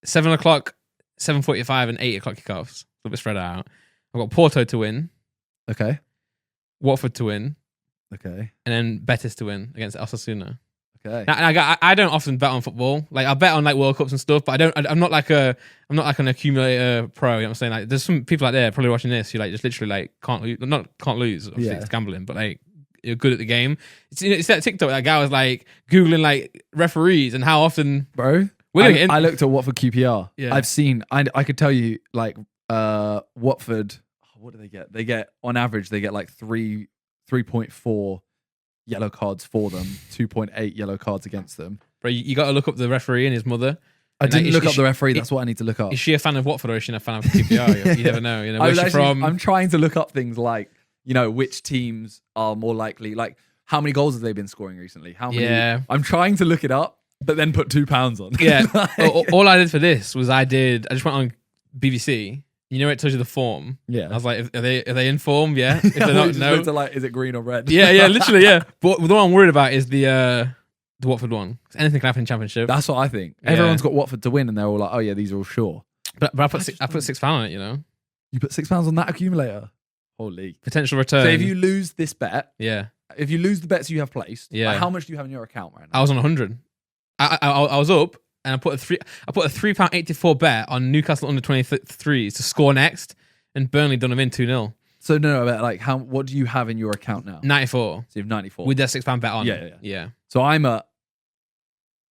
7 o'clock, 7:45 and 8 o'clock kickoffs. A little bit spread out. I've got Porto to win. Okay. Watford to win. Okay. And then Betis to win against Osasuna. Okay. Now, I don't often bet on football. Like I bet on like World Cups and stuff, but I'm not like an accumulator pro. You know what I'm saying? Like there's some people out there probably watching this who like just literally like can't lose. Obviously it's gambling, but like you're good at the game. It's that TikTok. That guy was like googling like referees and how often, bro. I looked at Watford QPR. Yeah. I've seen. I could tell you like Watford. What do they get? They get on average they get like 3.4 yellow cards for them, 2.8 yellow cards against them. Bro, you got to look up the referee and his mother. I didn't look up the referee. That's what I need to look up. Is she a fan of Watford or is she a fan of QPR? You never know. You know, where's she from? I'm trying to look up things like, you know, which teams are more likely. Like, how many goals have they been scoring recently? How many? Yeah. I'm trying to look it up, but then put £2 on. Yeah. All I did for this was I just went on BBC. You know, it tells you the form. Yeah. I was like, are they in form? Yeah. If they're not, no. To like, is it green or red? Yeah, literally, yeah. But the one I'm worried about is the Watford one. Anything can happen in Championship. That's what I think. Yeah. Everyone's got Watford to win, and they're all like, oh yeah, these are all sure. But I put £6 on it. You know. You put £6 on that accumulator. Holy potential return. So if you lose this bet, yeah. If you lose the bets you have placed, yeah. Like, how much do you have in your account right now? I was on 100. I was up. And I put a £3.84 bet on Newcastle under 23s to score next, and Burnley done them in 2-0. So no, but like what do you have in your account now? 94. So you have 94 with that £6 bet on. Yeah. So I'm at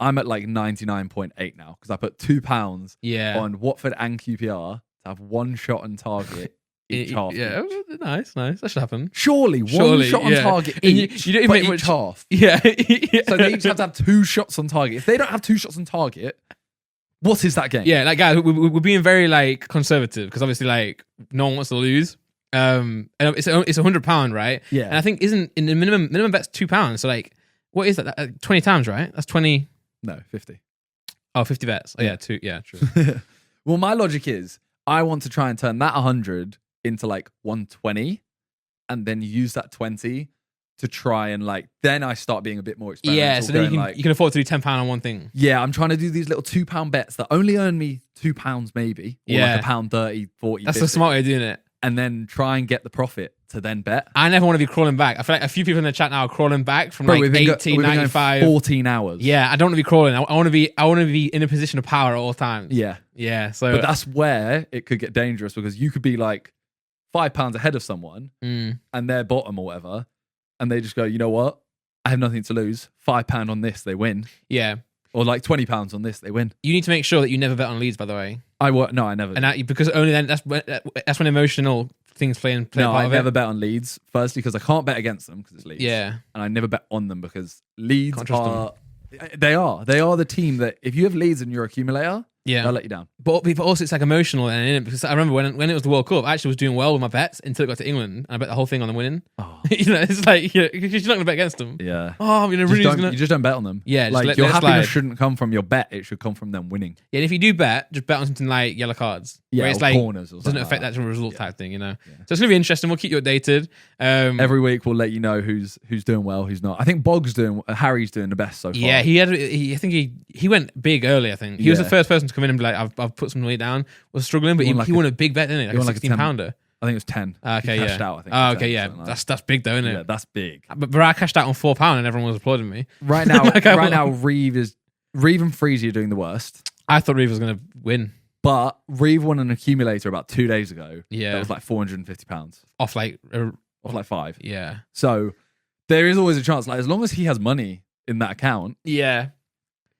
like 99.8 now because I put £2 on Watford and QPR to have one shot on target each half. Yeah, nice. That should happen. Surely one shot on target each. You don't even make each half. Yeah. So they each have to have 2 shots on target. If they don't have 2 shots on target, what is that game? Yeah, like guys, we're being very like conservative because obviously like no one wants to lose. And it's £100, right? Yeah. And I think isn't in the minimum bet's £2. So like, what is that? 20 times, right? That's 20. No, 50. Oh, 50 bets. Oh, yeah, 2. Yeah, true. Well, my logic is I want to try and turn that 100 into like 120 and then use that 20 to try and like then I start being a bit more experimental. Yeah, so then you can afford to do £10 on one thing. Yeah, I'm trying to do these little £2 bets that only earn me £2 maybe, or like £1.30, 40. That's 50, a smart way of doing it. And then try and get the profit to then bet. I never want to be crawling back. I feel like a few people in the chat now are crawling back from like 1895, 14 hours. Yeah, I don't want to be crawling. I want to be in a position of power at all times. Yeah. So, but that's where it could get dangerous because you could be like £5 ahead of someone and they're bottom or whatever, and they just go, you know what? I have nothing to lose. £5 on this, they win. Yeah. Or like £20 on this, they win. You need to make sure that you never bet on Leeds, by the way. No, I never. And because only then that's when emotional things play. No, I never bet on Leeds. Firstly, because I can't bet against them because it's Leeds. Yeah, and I never bet on them because Leeds are. They are the team that if you have Leeds in your accumulator, Yeah. They'll let you down. But also it's like emotional and because I remember when it was the World Cup, I actually was doing well with my bets until it got to England and I bet the whole thing on them winning. Oh. It's like you're not gonna bet against them. Yeah. Oh, You just don't bet on them. Yeah, like just your let it happiness slide. shouldn't come from your bet. It should come from them winning. Yeah, and if you do bet, just bet on something like yellow cards. Yeah, where it's or like corners or doesn't something affect like the actual result type thing, Yeah. So it's gonna be interesting. We'll keep you updated. Every week we'll let you know who's doing well, who's not. I think Harry's doing the best so far. Yeah, I think he went big early. I think he was the first person to come in and be like, I've put some weight down. Was struggling, but he won a big bet, didn't he? Like a 16-pounder. I think it was 10. Okay, He yeah. cashed out, I think. Oh, okay, 10, yeah. something like That's big though, isn't that. it? Yeah, that's big. But I cashed out on £4 and everyone was applauding me. Right now, Reeve and Freezy are doing the worst. I thought Reeve was gonna win But Reeve won an accumulator about 2 days ago. Yeah. That was like £450 off like off like 5. yeah. So there is always a chance. Like as long as he has money in that account, Yeah.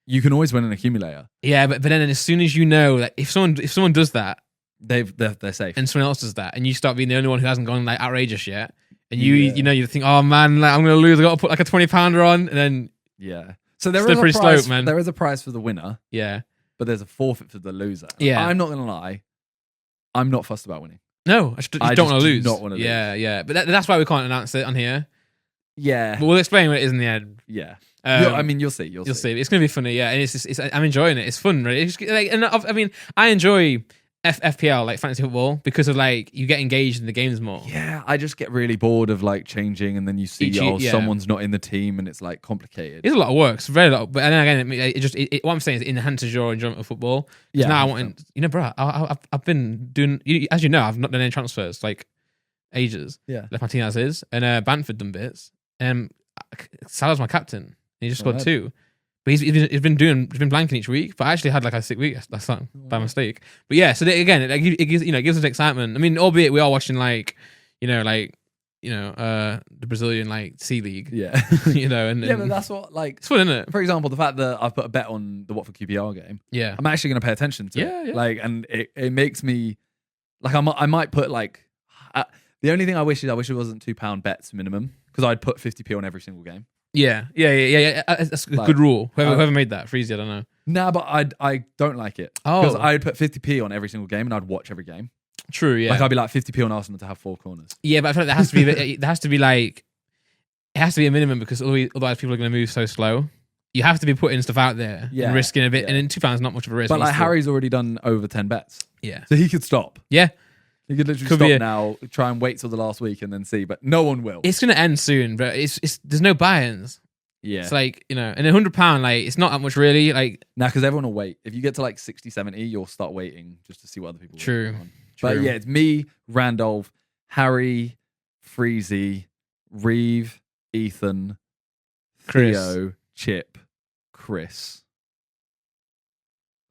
you can always win an accumulator. Yeah, but then as soon as you know that if someone does that They're safe. and someone else does that and you start being the only one who hasn't gone like outrageous yet and you think, oh man, like, I'm gonna lose, I gotta put like a 20-pounder on and then Yeah. So there is Slippery a prize, slope, man. There is a prize for the winner, yeah. but there's a forfeit for the loser. Yeah. I'm not gonna lie. I'm not fussed about winning. No, I just don't just want to do lose. not wanna lose. Yeah. But that's why we can't announce it on here. Yeah. But we'll explain what it is in the end. Yeah. Um, I mean, you'll see. You'll see. It's going to be funny, yeah. And it's I'm enjoying it. It's fun, right? It's just, like, and I mean, I enjoy FPL, like fantasy football, because of like you get engaged in the games more. Yeah, I just get really bored of like changing, and then you see someone's not in the team, and it's like complicated. It's a lot of work. It's very lot. But then again, what I'm saying is it enhances your enjoyment of football. Yeah, now I want, bro. I've been doing, as you know, I've not done any transfers like ages. Yeah, left my team as is, and Bamford done bits. Salah's my captain. And he just scored 2. But he's been blanking each week. But I actually had like a sick week last time by mistake. But yeah, so again, it gives us excitement. I mean, albeit we are watching the Brazilian like C League. Yeah, and but that's what like it's fun, isn't it? For example, the fact that I've put a bet on the Watford QPR game. Yeah, I'm actually going to pay attention to it. Yeah. Like, and it makes me like I might put like the only thing I wish it wasn't £2 bets minimum because I'd put 50p on every single game. Yeah. That's a good rule. Whoever made that, Freezy, I don't know. Nah, but I don't like it. Oh. Because I'd put 50p on every single game and I'd watch every game. True, yeah. Like I'd be like 50p on Arsenal to have 4 corners. Yeah, but I feel like there has to be a minimum because otherwise people are going to move so slow. You have to be putting stuff out there and risking a bit. Yeah. And then £2 is not much of a risk. But like Harry's already done over 10 bets. Yeah. So he could stop. Yeah. He could literally stop now, try and wait till the last week and then see, but no one will. It's going to end soon, but there's no buy-ins. Yeah. It's like, and £100, like, it's not that much really. Like, because everyone will wait. If you get to like 60, 70, you'll start waiting just to see what other people True. On. But yeah, it's me, Randolph, Harry, Freezy, Reeve, Ethan, Chris. Theo, Chip, Chris.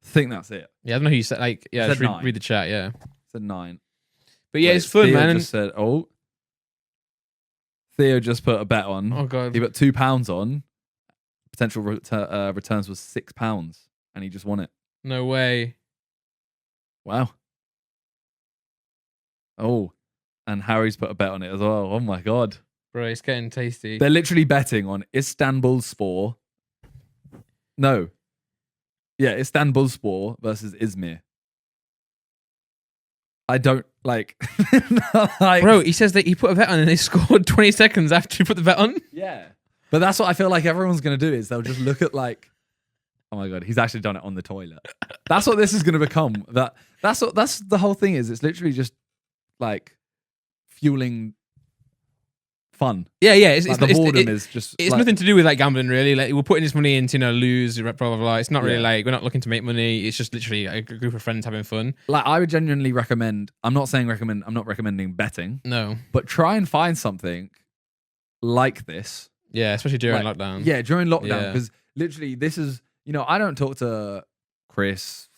I think that's it. Yeah, I don't know who you said. Like, yeah, just read the chat, yeah. Said 9. But yeah, it's fun, Theo man. Just said, Theo just put a bet on. Oh god, he put £2 on. Potential returns was £6, and he just won it. No way! Wow. Oh, and Harry's put a bet on it as well. Oh my god, bro, it's getting tasty. They're literally betting on Istanbulspor. No, yeah, Istanbulspor versus Izmir. I don't like, bro. He says that he put a bet on and they scored 20 seconds after he put the bet on. Yeah, but that's what I feel like everyone's gonna do is they'll just look at like, oh my god, he's actually done it on the toilet. That's what this is gonna become. That's the whole thing is. It's literally just like fueling fun. Yeah. It's the boredom is just. It's nothing to do with like gambling, really. Like we're putting this money into lose, blah blah blah. It's not really like we're not looking to make money. It's just literally a group of friends having fun. Like I would genuinely recommend. I'm not recommending betting. No, but try and find something like this. Yeah, especially during lockdown. Yeah, during lockdown because literally this is. I don't talk to Chris,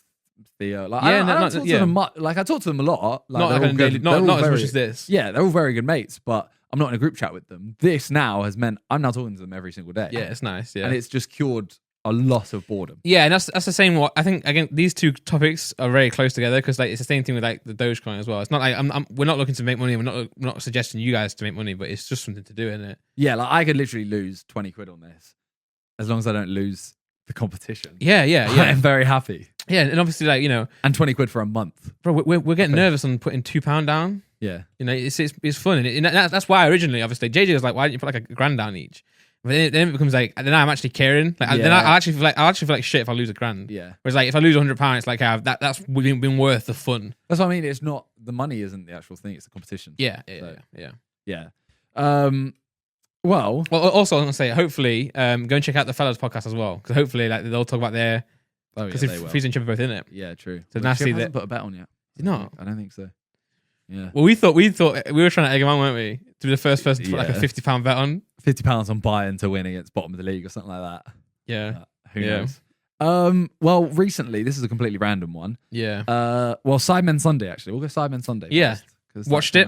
Theo. Like I don't talk to them much. Like I talk to them a lot. Like, not like daily, not as much as this. Yeah, they're all very good mates, but I'm not in a group chat with them. This now has meant I'm now talking to them every single day. Yeah, it's nice. Yeah, and it's just cured a lot of boredom. Yeah, and that's the same. What I think again, these two topics are very close together because like it's the same thing with like the Dogecoin as well. It's not like we're not looking to make money. We're not suggesting you guys to make money, but it's just something to do, isn't it? Yeah, like I could literally lose 20 quid on this as long as I don't lose the competition. Yeah. I'm very happy. Yeah, and obviously, like, you know, And 20 quid for a month. bro, we're getting nervous on putting £2 down. Yeah. You know, it's fun, and that's why originally, obviously, JJ was like, "Why don't you put like £1,000 down each?" But then it becomes like, then I'm actually caring. Like, then I actually feel like shit if I lose £1,000. Yeah. Whereas like if I lose £100, it's like that's been worth the fun. That's what I mean. It's not the money isn't the actual thing. It's the competition. Yeah. Well, also I was gonna say, hopefully, go and check out the Fellows podcast as well, because hopefully, like, they'll talk about their because Freeze and Chip are both in it. Yeah, true. So now see that put a bet on yet. Did not. I don't think so. Yeah. Well, we thought we were trying to egg him on, weren't we? To be the first person to put like a £50 bet on. £50 on Bayern to win against bottom of the league or something like that. Yeah. Who knows? Well, recently, this is a completely random one. Yeah. Sidemen Sunday, actually. We'll go Sidemen Sunday. Yeah. First, watched it.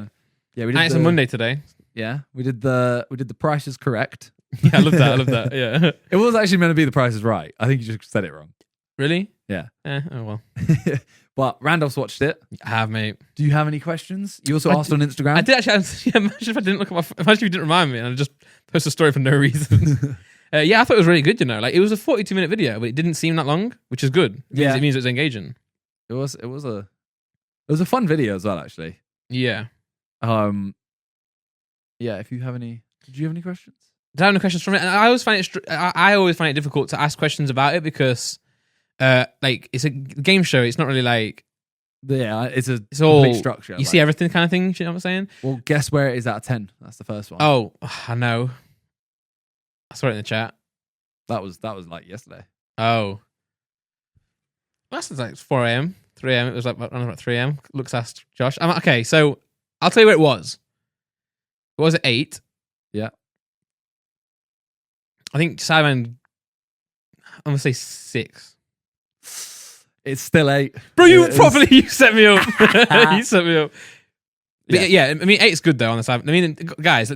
Yeah, we did. It's a Monday today. Yeah, we did the Price is Correct. Yeah, I love that. Yeah. It was actually meant to be the Price is Right. I think you just said it wrong. Really? Yeah. Oh well. But Randolph's watched it. I have, mate. Do you have any questions? You also asked on Instagram. I did actually. Imagine if I didn't look at imagine if you didn't remind me and I just post a story for no reason. Yeah, I thought it was really good. You know, like, it was a 42-minute video, but it didn't seem that long, which is good. It means it was engaging. It was a fun video as well, actually. Yeah. Yeah. If you have any, did you have any questions? Did I have any questions from it? And I always find it difficult to ask questions about it because, like, it's a game show. It's not really like. Yeah, it's all complete structure. You see everything kind of thing. You know what I'm saying? Well, guess where it is out of 10. That's the first one. Oh, I know. I saw it in the chat. That was like yesterday. Oh. That's like 4 a.m., 3 a.m. It was like around about 3 a.m. Looks asked Josh. Okay, so I'll tell you where it was. It was at 8. Yeah. I think Sidemen, I'm going to say 6. It's still 8. Bro, you set me up. You set me up. Yeah, I mean, 8's good though on the side. I mean, guys,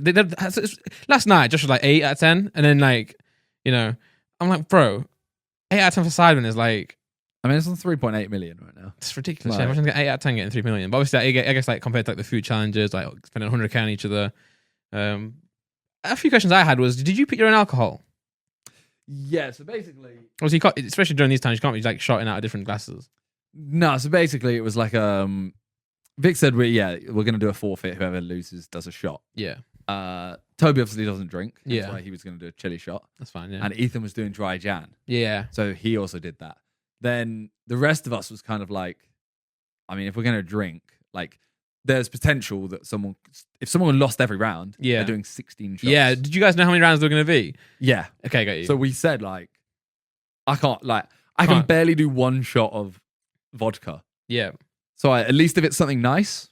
last night Josh was like 8 out of 10, and then, like, you know, I'm like, bro, 8 out of 10 for Sidemen is like. I mean, it's on 3.8 million right now. It's ridiculous. Right. Yeah, imagine getting 8 out of 10 getting 3 million. But obviously, I guess, like, compared to like the food challenges, like spending 100k on each other. A few questions I had was, did you put your own alcohol? Yeah, so basically. Obviously, especially during these times, you can't be like shotting out of different glasses. No, so basically, it was like Vic said, we're going to do a forfeit. Whoever loses does a shot. Yeah. Toby obviously doesn't drink. That's Yeah. why he was going to do a chili shot. That's fine, yeah. And Ethan was doing dry Jan. Yeah. So he also did that. Then the rest of us was kind of like, I mean, if we're going to drink, like, there's potential that if someone lost every round, they're doing 16 shots. Yeah. Did you guys know how many rounds there were going to be? Yeah. Okay, got you. So we said, like, I can barely do one shot of vodka. Yeah. So at least if it's something nice,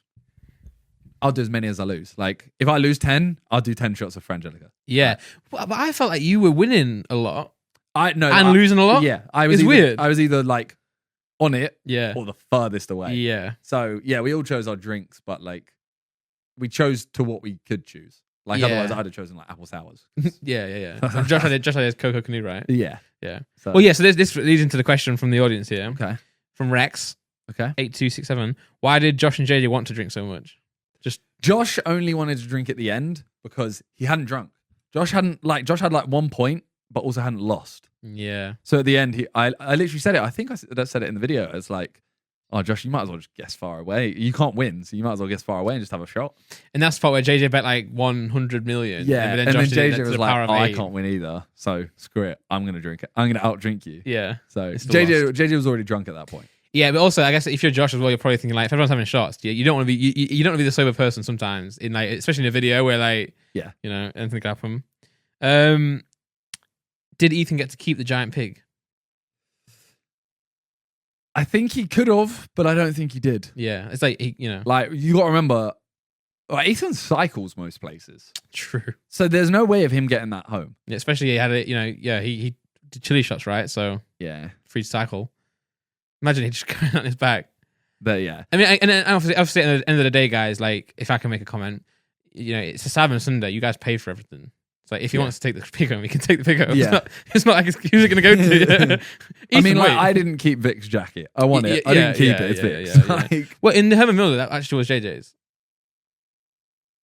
I'll do as many as I lose. Like, if I lose 10, I'll do 10 shots of Frangelica. Yeah. But I felt like you were winning a lot. And losing a lot? Yeah. It's weird. I was either, like, on it or the furthest away. Yeah. So, yeah, we all chose our drinks, but, like, we chose to what we could choose. Like, otherwise I'd have chosen, like, apple sours. Yeah. Josh had his Cocoa Canoe, right? Yeah. So. Well, yeah, so this leads into the question from the audience here. Okay. From Rex. Okay. 8267. Why did Josh and JJ want to drink so much? Josh only wanted to drink at the end because he hadn't drunk. Josh had like 1 point, but also hadn't lost. Yeah. So at the end, I literally said it. I think I said it in the video. It's like, oh, Josh, you might as well just guess far away. You can't win, so you might as well guess far away and just have a shot. And that's the part where JJ bet like 100 million. Yeah. And then JJ was like, I can't win either. So screw it. I'm going to drink it. I'm going to out-drink you. Yeah. So JJ was already drunk at that point. Yeah, but also I guess if you're Josh as well, you're probably thinking like, if everyone's having shots, you don't want to be you don't want to be the sober person sometimes in like, especially in a video where like, you know, anything could happen. Did Ethan get to keep the giant pig? I think he could have, but I don't think he did. Yeah, it's like you know, like you got to remember, like, Ethan cycles most places. True. So there's no way of him getting that home. Yeah, especially he had it. You know, he did chili shots, right? So yeah, free to cycle. Imagine he just going on his back. But yeah, I mean, and obviously at the end of the day, guys, like, if I can make a comment, you know, it's a Sidemen Sunday. You guys pay for everything. So if he wants to take the pig home, he can take the pig home. Yeah. It's not like who's it going to go to? I mean, like, I didn't keep Vic's jacket. I want it. I didn't keep it. It's Vic's. Like, well, in the Herman Miller, that actually was JJ's.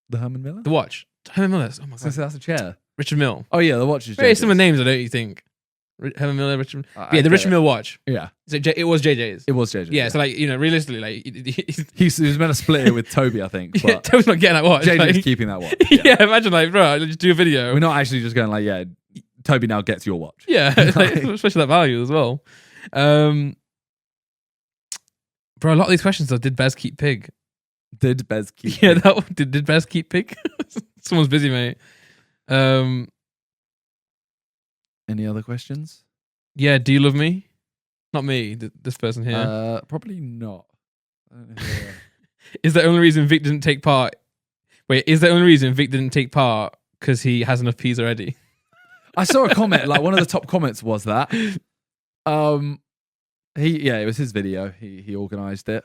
The Herman Miller? The watch. Herman Miller's. Oh my god. So that's a chair. Richard Mill. Oh yeah, the watch is very JJ's. similar names, I don't you think? Herman Miller, Richard. Yeah, the Richard Mille watch. Yeah. So it was JJ's. It was JJ. Yeah, so like, realistically, like he was meant to split it with Toby, I think. But yeah, Toby's not getting that watch. JJ's like, keeping that watch. Yeah. Imagine like, bro, just do a video. We're not actually just going like, yeah, Toby now gets your watch. Yeah, like, especially that value as well. Bro, a lot of these questions though, did Bez keep pig? Did Bez keep Yeah, that one, did Bez keep pig? Someone's busy, mate. Any other questions? Yeah, do you love me? Not me, this person here. Probably not. I don't know Is the only reason Vic didn't take part? Wait, is the only reason Vic didn't take part because he has enough peas already? I saw a comment, like one of the top comments was that. It was his video. He organised it.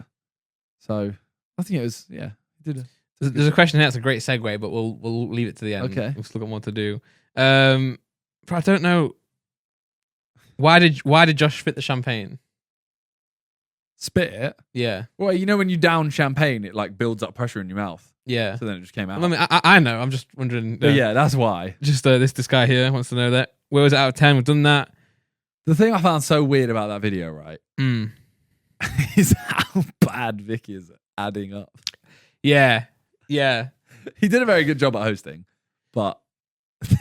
So I think it was, he did it. There's a question here that's a great segue, but we'll leave it to the end. Okay. We've still got more to do. But I don't know. Why did Josh spit the champagne? Spit it? Yeah. Well, you know when you down champagne, it like builds up pressure in your mouth. Yeah. So then it just came out. Well, I mean, I know. I'm just wondering. But yeah, that's why. Just this guy here wants to know that. Where was it out of 10? We've done that. The thing I found so weird about that video, right, is how bad Vicky is adding up. Yeah. Yeah. He did a very good job at hosting, but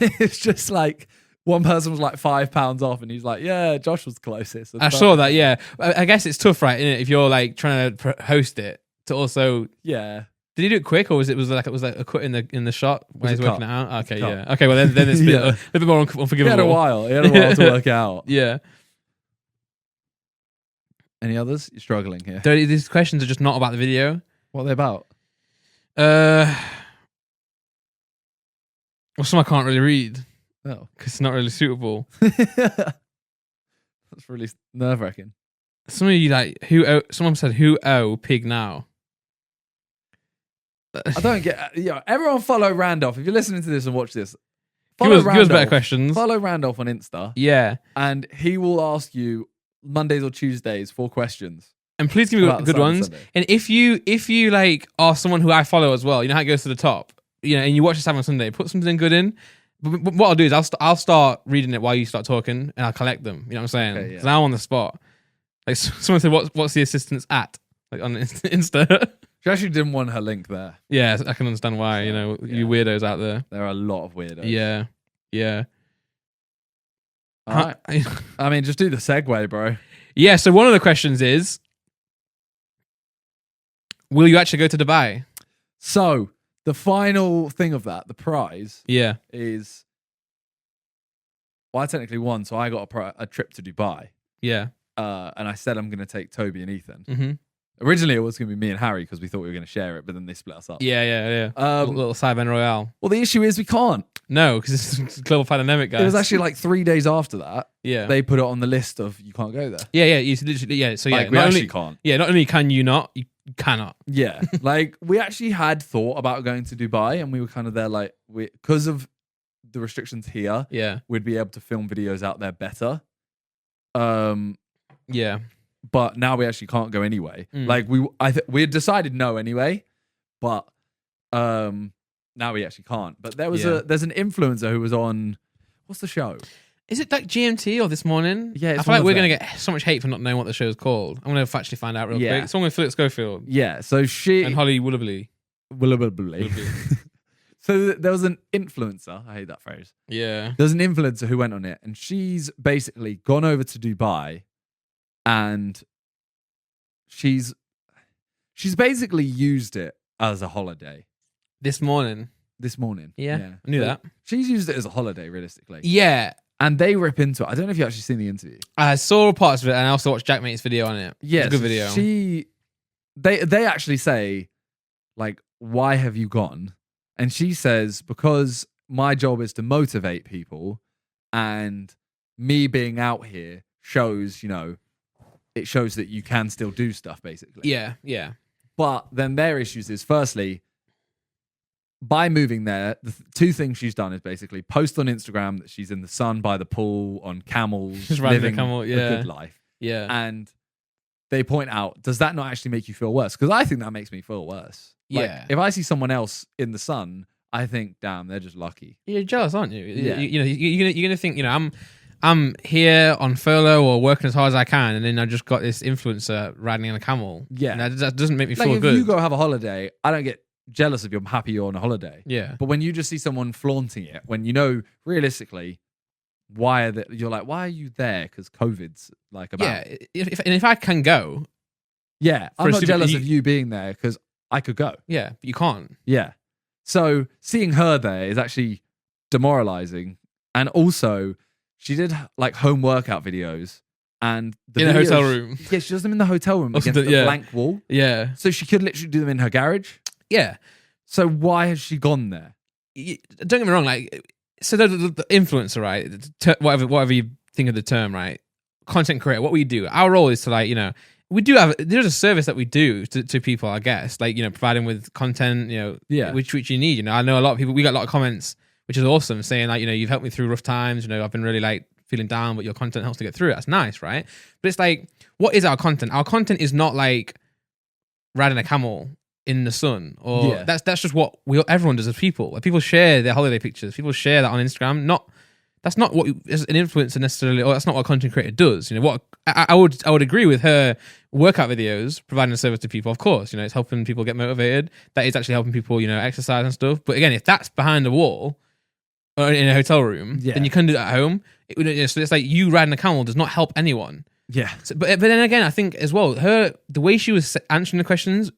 it's just like one person was like £5 off, and he's like, "Yeah, Josh was closest." I saw that. Yeah, I guess it's tough, right? Isn't it? If you're like trying to host it to also, yeah. Did he do it quick, or was it like a cut in the shot when he's working it out? Okay, cut. yeah. Okay, well then it's a bit, a bit more unforgivable. He had a while to work out. Yeah. Any others? You're struggling here. These questions are just not about the video. What are they about? Well, some I can't really read. Oh, because it's not really suitable. That's really nerve-wracking. Some of you like someone said who pig now. I don't get. Yeah, everyone follow Randolph. If you're listening to this and watch this, give us better questions. Follow Randolph on Insta. Yeah, and he will ask you Mondays or Tuesdays 4 questions. And please give me good ones. Sunday. And if you like are someone who I follow as well, you know how it goes to the top, and you watch the Sidemen Sunday, put something good in. But what I'll do is I'll start reading it while you start talking, and I'll collect them. You know what I'm saying? Okay, yeah. Now I'm on the spot. Like someone said, what's the assistant's at? Like on Insta. She actually didn't want her link there. Yeah, I can understand why. You weirdos out there. There are a lot of weirdos. Yeah, yeah. All right. I mean, just do the segue, bro. Yeah. So one of the questions is, will you actually go to Dubai? So the final thing of that, the prize, is I technically won, so I got a trip to Dubai. Yeah. And I said I'm going to take Toby and Ethan. Mm-hmm. Originally, it was going to be me and Harry because we thought we were going to share it, but then they split us up. Yeah. Little Sidemen Royale. Well, the issue is we can't. No, because it's a global pandemic, guys. It was actually like 3 days after that. Yeah. They put it on the list of you can't go there. Yeah. You literally, So we actually can't. Yeah, not only can you not, you cannot. Yeah. Like we actually had thought about going to Dubai, and we were kind of there like because of the restrictions here. Yeah. We'd be able to film videos out there better. Yeah. But now we actually can't go anyway. Like we had decided no anyway, but now we actually can't. But there's an influencer who was on, what's the show? Is it like GMT or This Morning? Yeah, I feel like we're gonna get so much hate for not knowing what the show's called. I'm gonna actually find out real quick. Someone with Philip Schofield. Yeah, so she and Holly Willoughby. So there was an influencer. I hate that phrase. Yeah. There's an influencer who went on it, and she's basically gone over to Dubai. And she's basically used it as a holiday. This morning. Yeah. I knew that. She's used it as a holiday, realistically. Yeah. And they rip into it. I don't know if you've actually seen the interview. I saw parts of it, and I also watched Jack Mate's video on it. Yeah. It's a good video. They actually say, like, why have you gone? And she says, because my job is to motivate people, and me being out here shows, it shows that you can still do stuff, basically. Yeah. But then their issues is, firstly, by moving there, the 2 things she's done is basically post on Instagram that she's in the sun by the pool on camels, just living a good life. Yeah. And they point out, does that not actually make you feel worse? Because I think that makes me feel worse. Like, yeah. If I see someone else in the sun, I think, damn, they're just lucky. You're jealous, aren't you? Yeah. You're gonna think, I'm I'm here on furlough or working as hard as I can, and then I just got this influencer riding on a camel. Yeah. And that doesn't make me Like feel if good. you go have a holiday, I don't get jealous if you're happy you're on a holiday. Yeah. But when you just see someone flaunting it, when you know realistically, why are you there? Because COVID's like about. Yeah. If I can go, Yeah, For I'm a not stupid- jealous you- of you being there because I could go. yeah, but you can't. Yeah. So seeing her there is actually demoralizing. And also, she did like home workout videos and In a hotel room. Yeah, she does them in the hotel room Also against the- the yeah. blank wall. Yeah. So she could literally do them in her garage. Yeah. So why has she gone there? Don't get me wrong. Like, so the influencer, right? Whatever you think of the term, right? Content creator. What we do, our role is to like, there's a service that we do to people, I guess, like, providing with content, Yeah. which you need. I know a lot of people. We got a lot of comments, which is awesome, saying like, you've helped me through rough times. I've been really like feeling down, but your content helps to get through it. That's nice, right? But it's like, what is our content? Our content is not like riding a camel in the sun, or Yeah. that's just what everyone does as people. Like, people share their holiday pictures. People share that on Instagram. That's not what as an influencer necessarily, or that's not what a content creator does. What I would agree with her workout videos, providing a service to people. Of course, it's helping people get motivated. That is actually helping people, exercise and stuff. But again, if that's behind a wall or in a hotel room, Yeah. then you can do that at home. So it's like you riding a camel does not help anyone. Yeah. So, but then again, I think as well, the way she was answering the questions,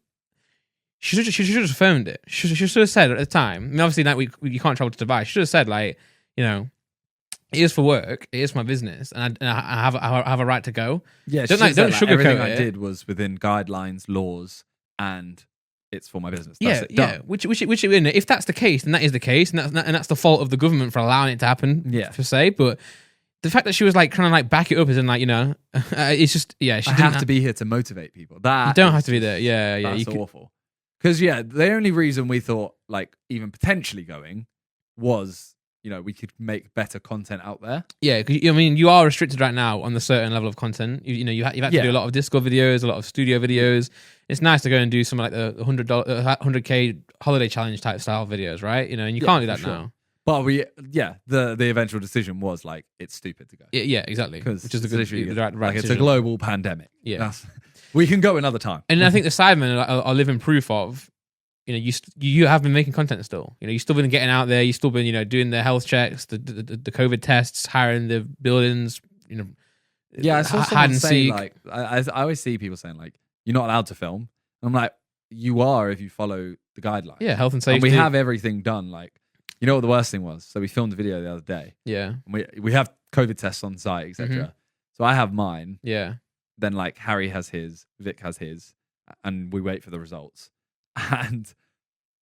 she should have phoned it. She should have said at the time. I mean, obviously, like you can't travel to Dubai. She should have said like, it is for work. It is my business, and I have a right to go. Yeah. Don't she said, sugarcoat everything I it. did was within guidelines, laws, and it's for my business. Yeah, That's it. yeah. Done. Which if that's the case, then that is the case, and that's the fault of the government for allowing it to happen. Yeah. per se. But the fact that she was like trying to like back it up is in like it's just She I didn't have to be here to motivate people. That You don't is have to be just- there. Yeah, yeah. That's awful. Because the only reason we thought like even potentially going was we could make better content out there. Yeah, because you are restricted right now on the certain level of content. You've had to do a lot of Discord videos, a lot of studio videos. It's nice to go and do some like the $100K holiday challenge type style videos, right? And you can't do that for sure. now. But the eventual decision was like it's stupid to go Yeah, exactly. because Which is the right like it's a decision. global pandemic. Yeah. We can go another time. And I think the Sidemen are living proof of, you have been making content still. You've still been getting out there. You've still been, doing the health checks, the COVID tests, hiring the buildings. Yeah, I saw hide someone and saying seek. like I always see people saying like you're not allowed to film. I'm like you are if you follow the guidelines. Yeah, health and safety. And we have everything done. Like what the worst thing was? So we filmed a video the other day. Yeah, And we have COVID tests on site, etc. So I have mine. yeah, Then like Harry has his, Vic has his, and we wait for the results. And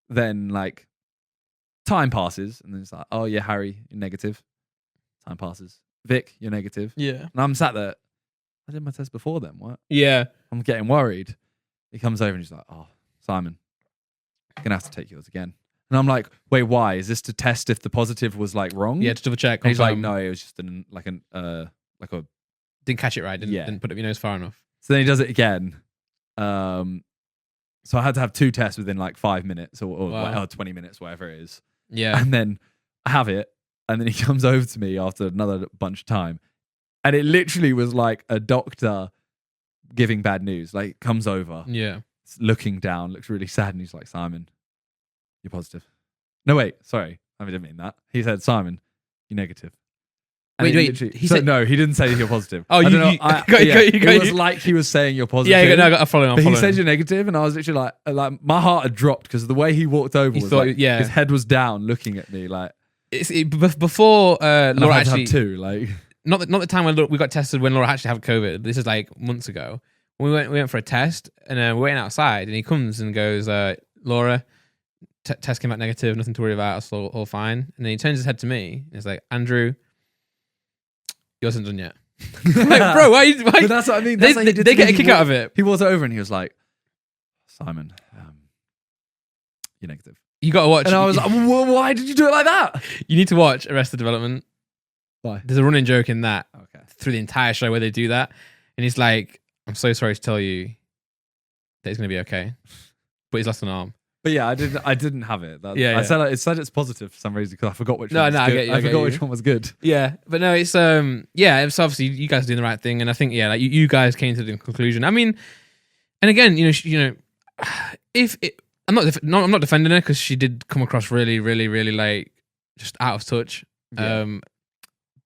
then like time passes, and then it's like, oh yeah, Harry, you're negative. Time passes. Vic, you're negative. yeah, And I'm sat there. I did my test before then. What? yeah. I'm getting worried. He comes over and he's like, oh, Simon, I'm gonna have to take yours again. And I'm like, wait, why? Is this to test if the positive was like wrong? Yeah, to double check. And he's like, confirm. no, it was just a. Didn't catch it right. Yeah. Didn't put up your nose far enough. So then he does it again. So I had to have 2 tests within like 5 minutes or Wow. 20 minutes, whatever it is. Yeah, And then I have it. And then he comes over to me after another bunch of time. And it literally was like a doctor giving bad news. Like, comes over, yeah. looking down, looks really sad. And he's like, Simon, you're positive. No, wait, sorry. I didn't mean that. He said, Simon, you're negative. And Wait, it literally- he said- no, he didn't say you're positive. Oh, I you- don't know. you- got It was you. like he was saying you're positive. Yeah, no, I got to follow. But he said you're negative, and I was literally like my heart had dropped because the way he walked over He was thought- like, yeah. his head was down, looking at me like. Before And Laura I had to actually have 2, like. not the time when we got tested when Laura actually had COVID. This is like months ago. We went for a test, and we're waiting outside, and he comes and goes, Laura, test came back negative, nothing to worry about, it's all fine. And then he turns his head to me, and he's like, Andrew, yours isn't done yet. I'm like, bro, why? But that's what I mean. That's what he did they to get me. a kick out of it. He walked over and he was like, Simon, you're negative. You got to watch. And I was like, well, why did you do it like that? You need to watch Arrested Development. Why? There's a running joke in that Okay. through the entire show where they do that, and he's like, "I'm so sorry to tell you that he's going to be okay, but he's lost an arm." But yeah, I didn't have it. Yeah. I said it's positive for some reason because I forgot which No, one was I good. get you, I I get forgot you. which one was good. Yeah, but no, it's it's obviously you guys are doing the right thing, and I think like you guys came to the conclusion. I mean, and again, if it, I'm not defending her because she did come across really, really, really like just out of touch. Yeah.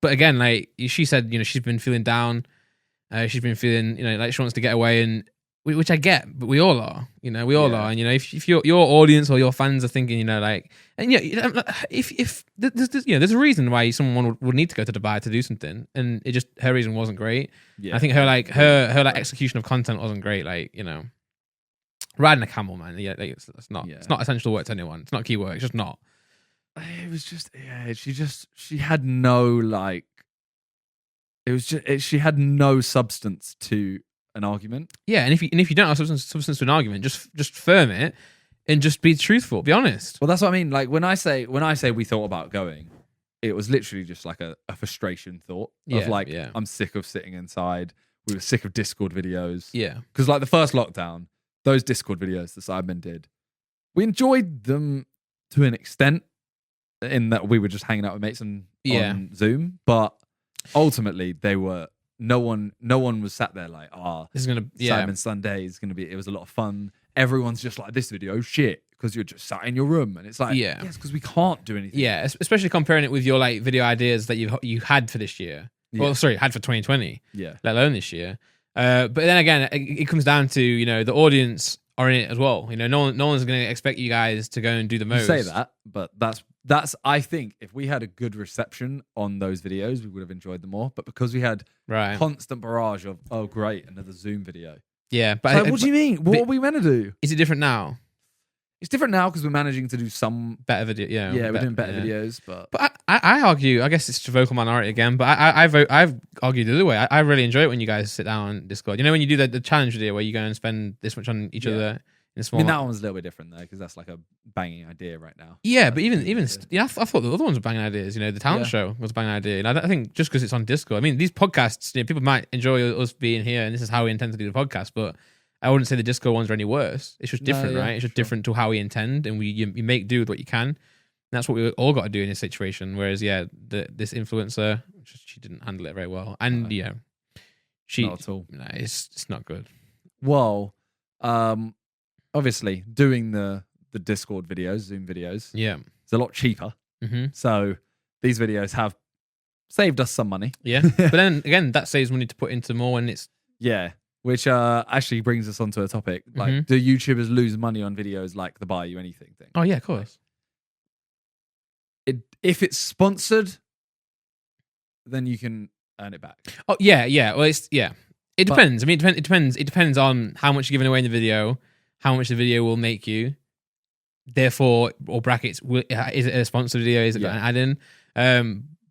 But again, like she said, she's been feeling down. She's been feeling, like she wants to get away, and which I get, but we all are, we all are. And if your audience or your fans are thinking, like, and if there's a reason why someone would need to go to Dubai to do something, and it just her reason wasn't great. Yeah. I think her execution of content wasn't great. Like riding a camel, man. Yeah, like, it's not essential work to anyone. It's not key work. It's just not. It was just she had no like. It was just she had no substance to an argument. Yeah, and if you don't have substance to an argument, just firm it and just be truthful. Be honest. Well, that's what I mean. Like when I say we thought about going, it was literally just like a frustration thought of like I'm sick of sitting inside. We were sick of Discord videos. Yeah, because like the first lockdown, those Discord videos that Sidemen did, we enjoyed them to an extent in that we were just hanging out with mates on Zoom, but ultimately they were. No one was sat there like, this is gonna Sidemen Sunday is gonna be. It was a lot of fun. Everyone's just like, this video shit because you're just sat in your room, and it's like, yes, because we can't do anything. Yeah, especially comparing it with your like video ideas that you had for this year. Yeah. Well, sorry, had for 2020. Yeah, let alone this year. But then again, it comes down to the audience are in it as well. No one's gonna expect you guys to go and do the most. You say that, but that's I think if we had a good reception on those videos, we would have enjoyed them more. But because we had constant barrage of great, another Zoom video. Yeah, but what do you mean? What are we meant to do? Is it different now? It's different now because we're managing to do some better video. Yeah, we're doing better videos. But I argue. I guess it's a vocal minority again. But I've argued the other way. I really enjoy it when you guys sit down on Discord. When you do the challenge video where you go and spend this much on each other. I mean, that one's a little bit different though because that's like a banging idea right now. Yeah, but even I thought the other ones were banging ideas. The talent show was a banging idea, and I think just because it's on Discord. I mean, these podcasts, people might enjoy us being here, and this is how we intend to do the podcast. But I wouldn't say the Discord ones are any worse. It's just different, right? It's just different to how we intend, and you make do with what you can. And that's what we all got to do in this situation. Whereas, this influencer, she didn't handle it very well, and she not at all. No, it's not good. Well, obviously, doing the Discord videos, Zoom videos, it's a lot cheaper. Mm-hmm. So these videos have saved us some money. Yeah, but then again, that saves money to put into more when it's which actually brings us onto a topic. Like, do YouTubers lose money on videos like the Buy You Anything thing? Oh yeah, of course. If it's sponsored, then you can earn it back. Oh yeah. Well, it depends. I mean, it depends. It depends on how much you're giving away in the video. How much the video will make you, therefore, or brackets, is it a sponsored video? Is it an add-in?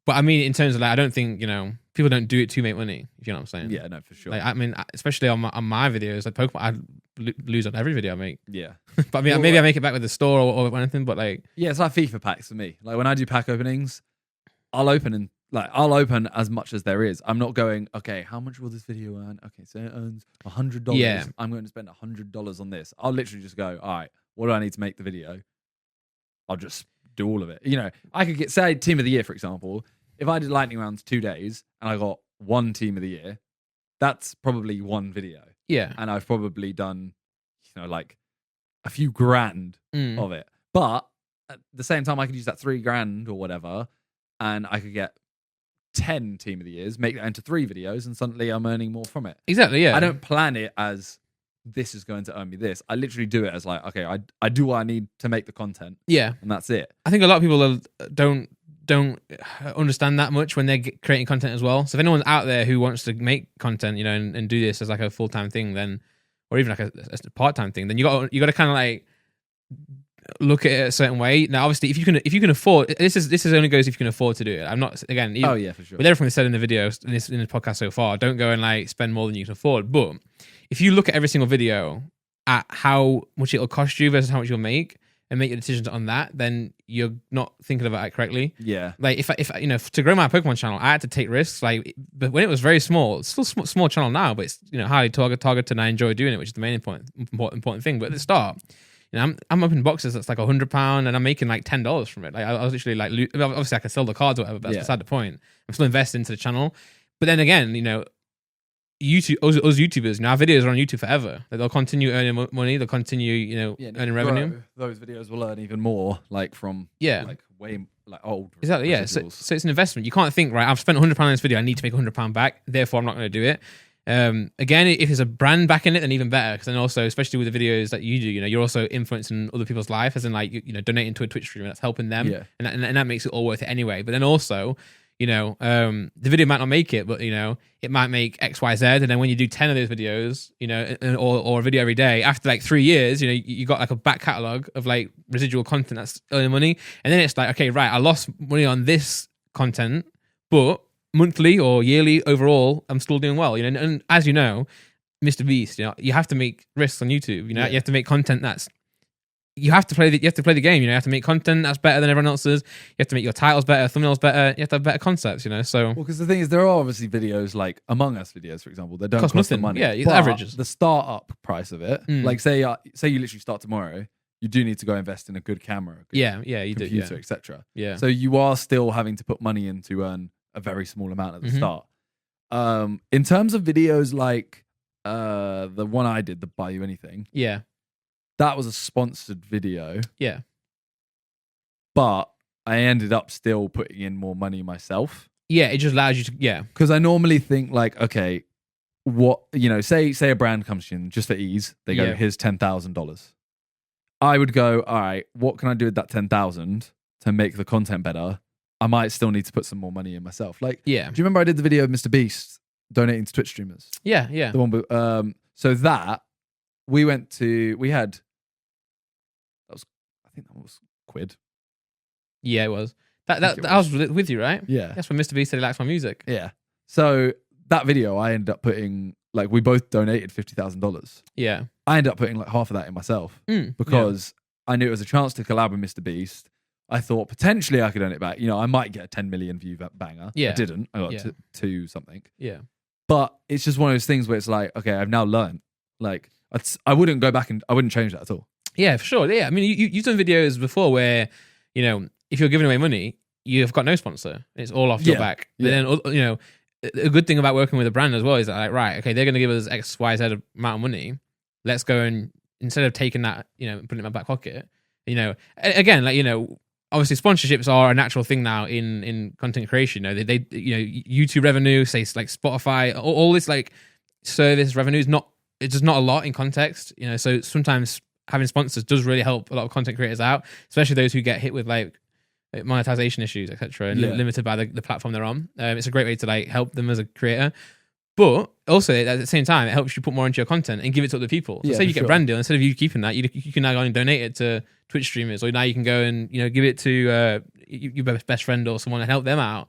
But I mean, in terms of like, I don't think people don't do it to make money. If you know what I'm saying? Yeah, no, for sure. Like, I mean, especially on my videos, like Pokemon, I lose on every video I make. Yeah, but I mean, maybe I make it back with the store or anything. But like, it's like FIFA packs for me. Like when I do pack openings, I'll open as much as there is. I'm not going, okay, how much will this video earn? Okay, so it earns $100. Yeah. I'm going to spend $100 on this. I'll literally just go, all right, what do I need to make the video? I'll just do all of it. I could get, say, Team of the Year, for example. If I did lightning rounds 2 days and I got one Team of the Year, that's probably one video. Yeah. And I've probably done, like a few grand of it. But at the same time, I could use that $3,000 or whatever, and I could get 10 Team of the Years, make that into 3 videos, and suddenly I'm earning more from it. Exactly, yeah. I don't plan it as this is going to earn me this. I literally do it as like, okay, I do what I need to make the content. Yeah. And that's it. I think a lot of people don't understand that much when they're creating content as well. So if anyone's out there who wants to make content, and do this as like a full-time thing, then, or even like a part-time thing, then you got to kind of like look at it a certain way. Now, obviously, if you can afford, this is only goes if you can afford to do it. I'm not, again, even, for sure. With everything said in the videos in this podcast so far, don't go and like spend more than you can afford. But if you look at every single video at how much it'll cost you versus how much you'll make, and make your decisions on that, then you're not thinking about it correctly. Yeah. Like if to grow my Pokemon channel, I had to take risks. Like, but when it was very small, it's still small channel now, but it's highly targeted, and I enjoy doing it, which is the main important thing. But at the start, you know, I'm opening boxes that's like £100 and I'm making like $10 from it. Like I was literally like, obviously I can sell the cards or whatever, but that's beside the point. I'm still investing into the channel. But then again, you know, YouTube, us YouTubers, our videos are on YouTube forever. Like, they'll continue earning money. They'll continue, you know, earning revenue. Those videos will earn even more, like from like way like old. Exactly. Yeah. So it's an investment. You can't think, right, I've spent £100 on this video. I need to make £100 back. Therefore, I'm not going to do it. Again, if there's a brand back in it, then even better. Because then also, especially with the videos that you do, you know, you're also influencing other people's life, as in like you know, donating to a Twitch streamer that's helping them, and that makes it all worth it anyway. But then also, you know, the video might not make it, but you know, it might make X, Y, Z. And then when you do 10 of those videos, you know, or a video every day, after like 3 years, you know, you got like a back catalog of like residual content that's earning money. And then it's like, okay, right, I lost money on this content, but monthly or yearly overall, I'm still doing well. You know, and as you know, Mr. Beast, you know, you have to make risks on YouTube. You know, you have to make content that's you have to play the game. You know, you have to make content that's better than everyone else's. You have to make your titles better, thumbnails better. You have to have better concepts. You know, so well, because the thing is, there are obviously videos like Among Us videos, for example, that don't cost nothing. money. Yeah, it's averages. The startup price of it, like say you literally start tomorrow, you do need to go invest in a good camera, you computer, etc. Yeah, so you are still having to put money in to earn a very small amount at the start. In terms of videos like the one I did, the Buy You Anything, that was a sponsored video. Yeah. But I ended up still putting in more money myself. Yeah, it just allows you to, Because I normally think like, okay, what, you know, say a brand comes to you just for ease, they go, here's $10,000. I would go, all right, what can I do with that 10,000 to make the content better? I might still need to put some more money in myself. Like, do you remember I did the video of Mr. Beast donating to Twitch streamers? Yeah. The one with, so that we had, I think that was quid. Yeah, it was. That I was with you, right? Yeah. That's when Mr. Beast said he likes my music. Yeah. So that video, I ended up putting, like, we both donated $50,000. Yeah. I ended up putting like half of that in myself because I knew it was a chance to collab with Mr. Beast. I thought potentially I could earn it back. You know, I might get a 10 million view banger. Yeah. I didn't. I got two something. Yeah. But it's just one of those things where it's like, okay, I've now learned. Like, I wouldn't go back and I wouldn't change that at all. Yeah, for sure. Yeah. I mean, you've done videos before where, you know, if you're giving away money, you've got no sponsor. It's all off your back. But then, you know, a good thing about working with a brand as well is that, like, right, okay, they're going to give us X, Y, Z amount of money. Let's go and, instead of taking that, you know, putting it in my back pocket, you know, again, like, you know, obviously sponsorships are a natural thing now in content creation. You know, they you know, YouTube revenue, say like Spotify, all this like service revenue is it's just not a lot in context. You know, so sometimes having sponsors does really help a lot of content creators out, especially those who get hit with like monetization issues, etc., and limited by the platform they're on. It's a great way to like help them as a creator. But also at the same time, it helps you put more into your content and give it to other people. So say you get a brand deal, instead of you keeping that, you can now go and donate it to Twitch streamers, or now you can go and, you know, give it to your best friend or someone and help them out,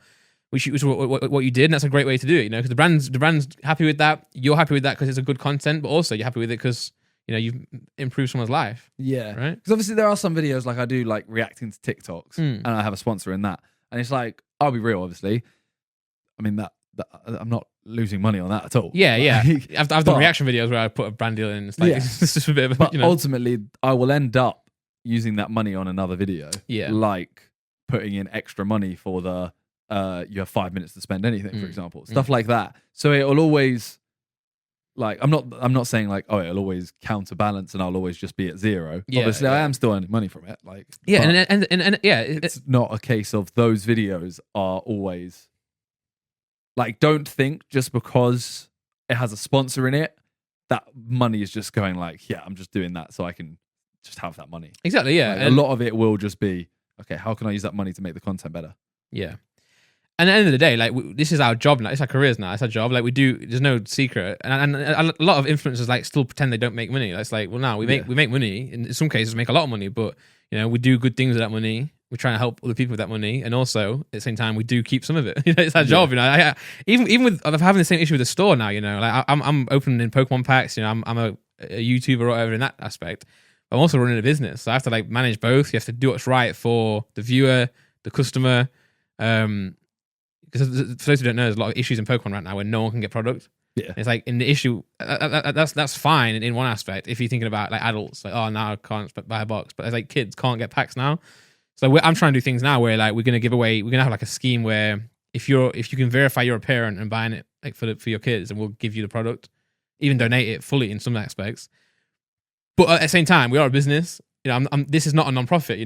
which is what you did, and that's a great way to do it. You know, because the brand's happy with that, you're happy with that because it's a good content, but also you're happy with it because, you know, you've improved someone's life. Yeah, right. Because obviously there are some videos like I do like reacting to TikToks, and I have a sponsor in that, and it's like, I'll be real, obviously. I mean that I'm not losing money on that at all. Yeah. I've done reaction videos where I put a brand deal in. It's like it's just a bit of, but you know. Ultimately, I will end up using that money on another video. Yeah, like putting in extra money for the you have 5 minutes to spend anything, for example, stuff like that. So it will always, like, I'm not saying like, oh, it'll always counterbalance and I'll always just be at zero. Obviously, I am still earning money from it. Like, and it's not a case of those videos are always. Like, don't think just because it has a sponsor in it, that money is just going like, yeah, I'm just doing that so I can just have that money. Exactly, yeah. Like, a lot of it will just be, okay, how can I use that money to make the content better? Yeah. And at the end of the day, like, this is our job now. It's our careers now. It's our job. Like, we do, there's no secret. And a lot of influencers, like, still pretend they don't make money. It's like, well, no, we make money. In some cases, make a lot of money. But, you know, we do good things with that money. We're trying to help other people with that money, and also at the same time we do keep some of it. You know, it's our job. You know, even with having the same issue with the store now. You know, like I'm opening Pokemon packs. You know, I'm a YouTuber or whatever in that aspect. But I'm also running a business, so I have to like manage both. You have to do what's right for the viewer, the customer. Because for those who don't know, there's a lot of issues in Pokemon right now where no one can get product. Yeah. It's like in the issue that's fine in one aspect if you're thinking about like adults, like, oh, now I can't buy a box, but it's like kids can't get packs now. So I'm trying to do things now where like we're gonna have like a scheme where if you can verify you're a parent and buying it like for your kids, and we'll give you the product, even donate it fully in some aspects. But at the same time, we are a business. This is not a non-profit. You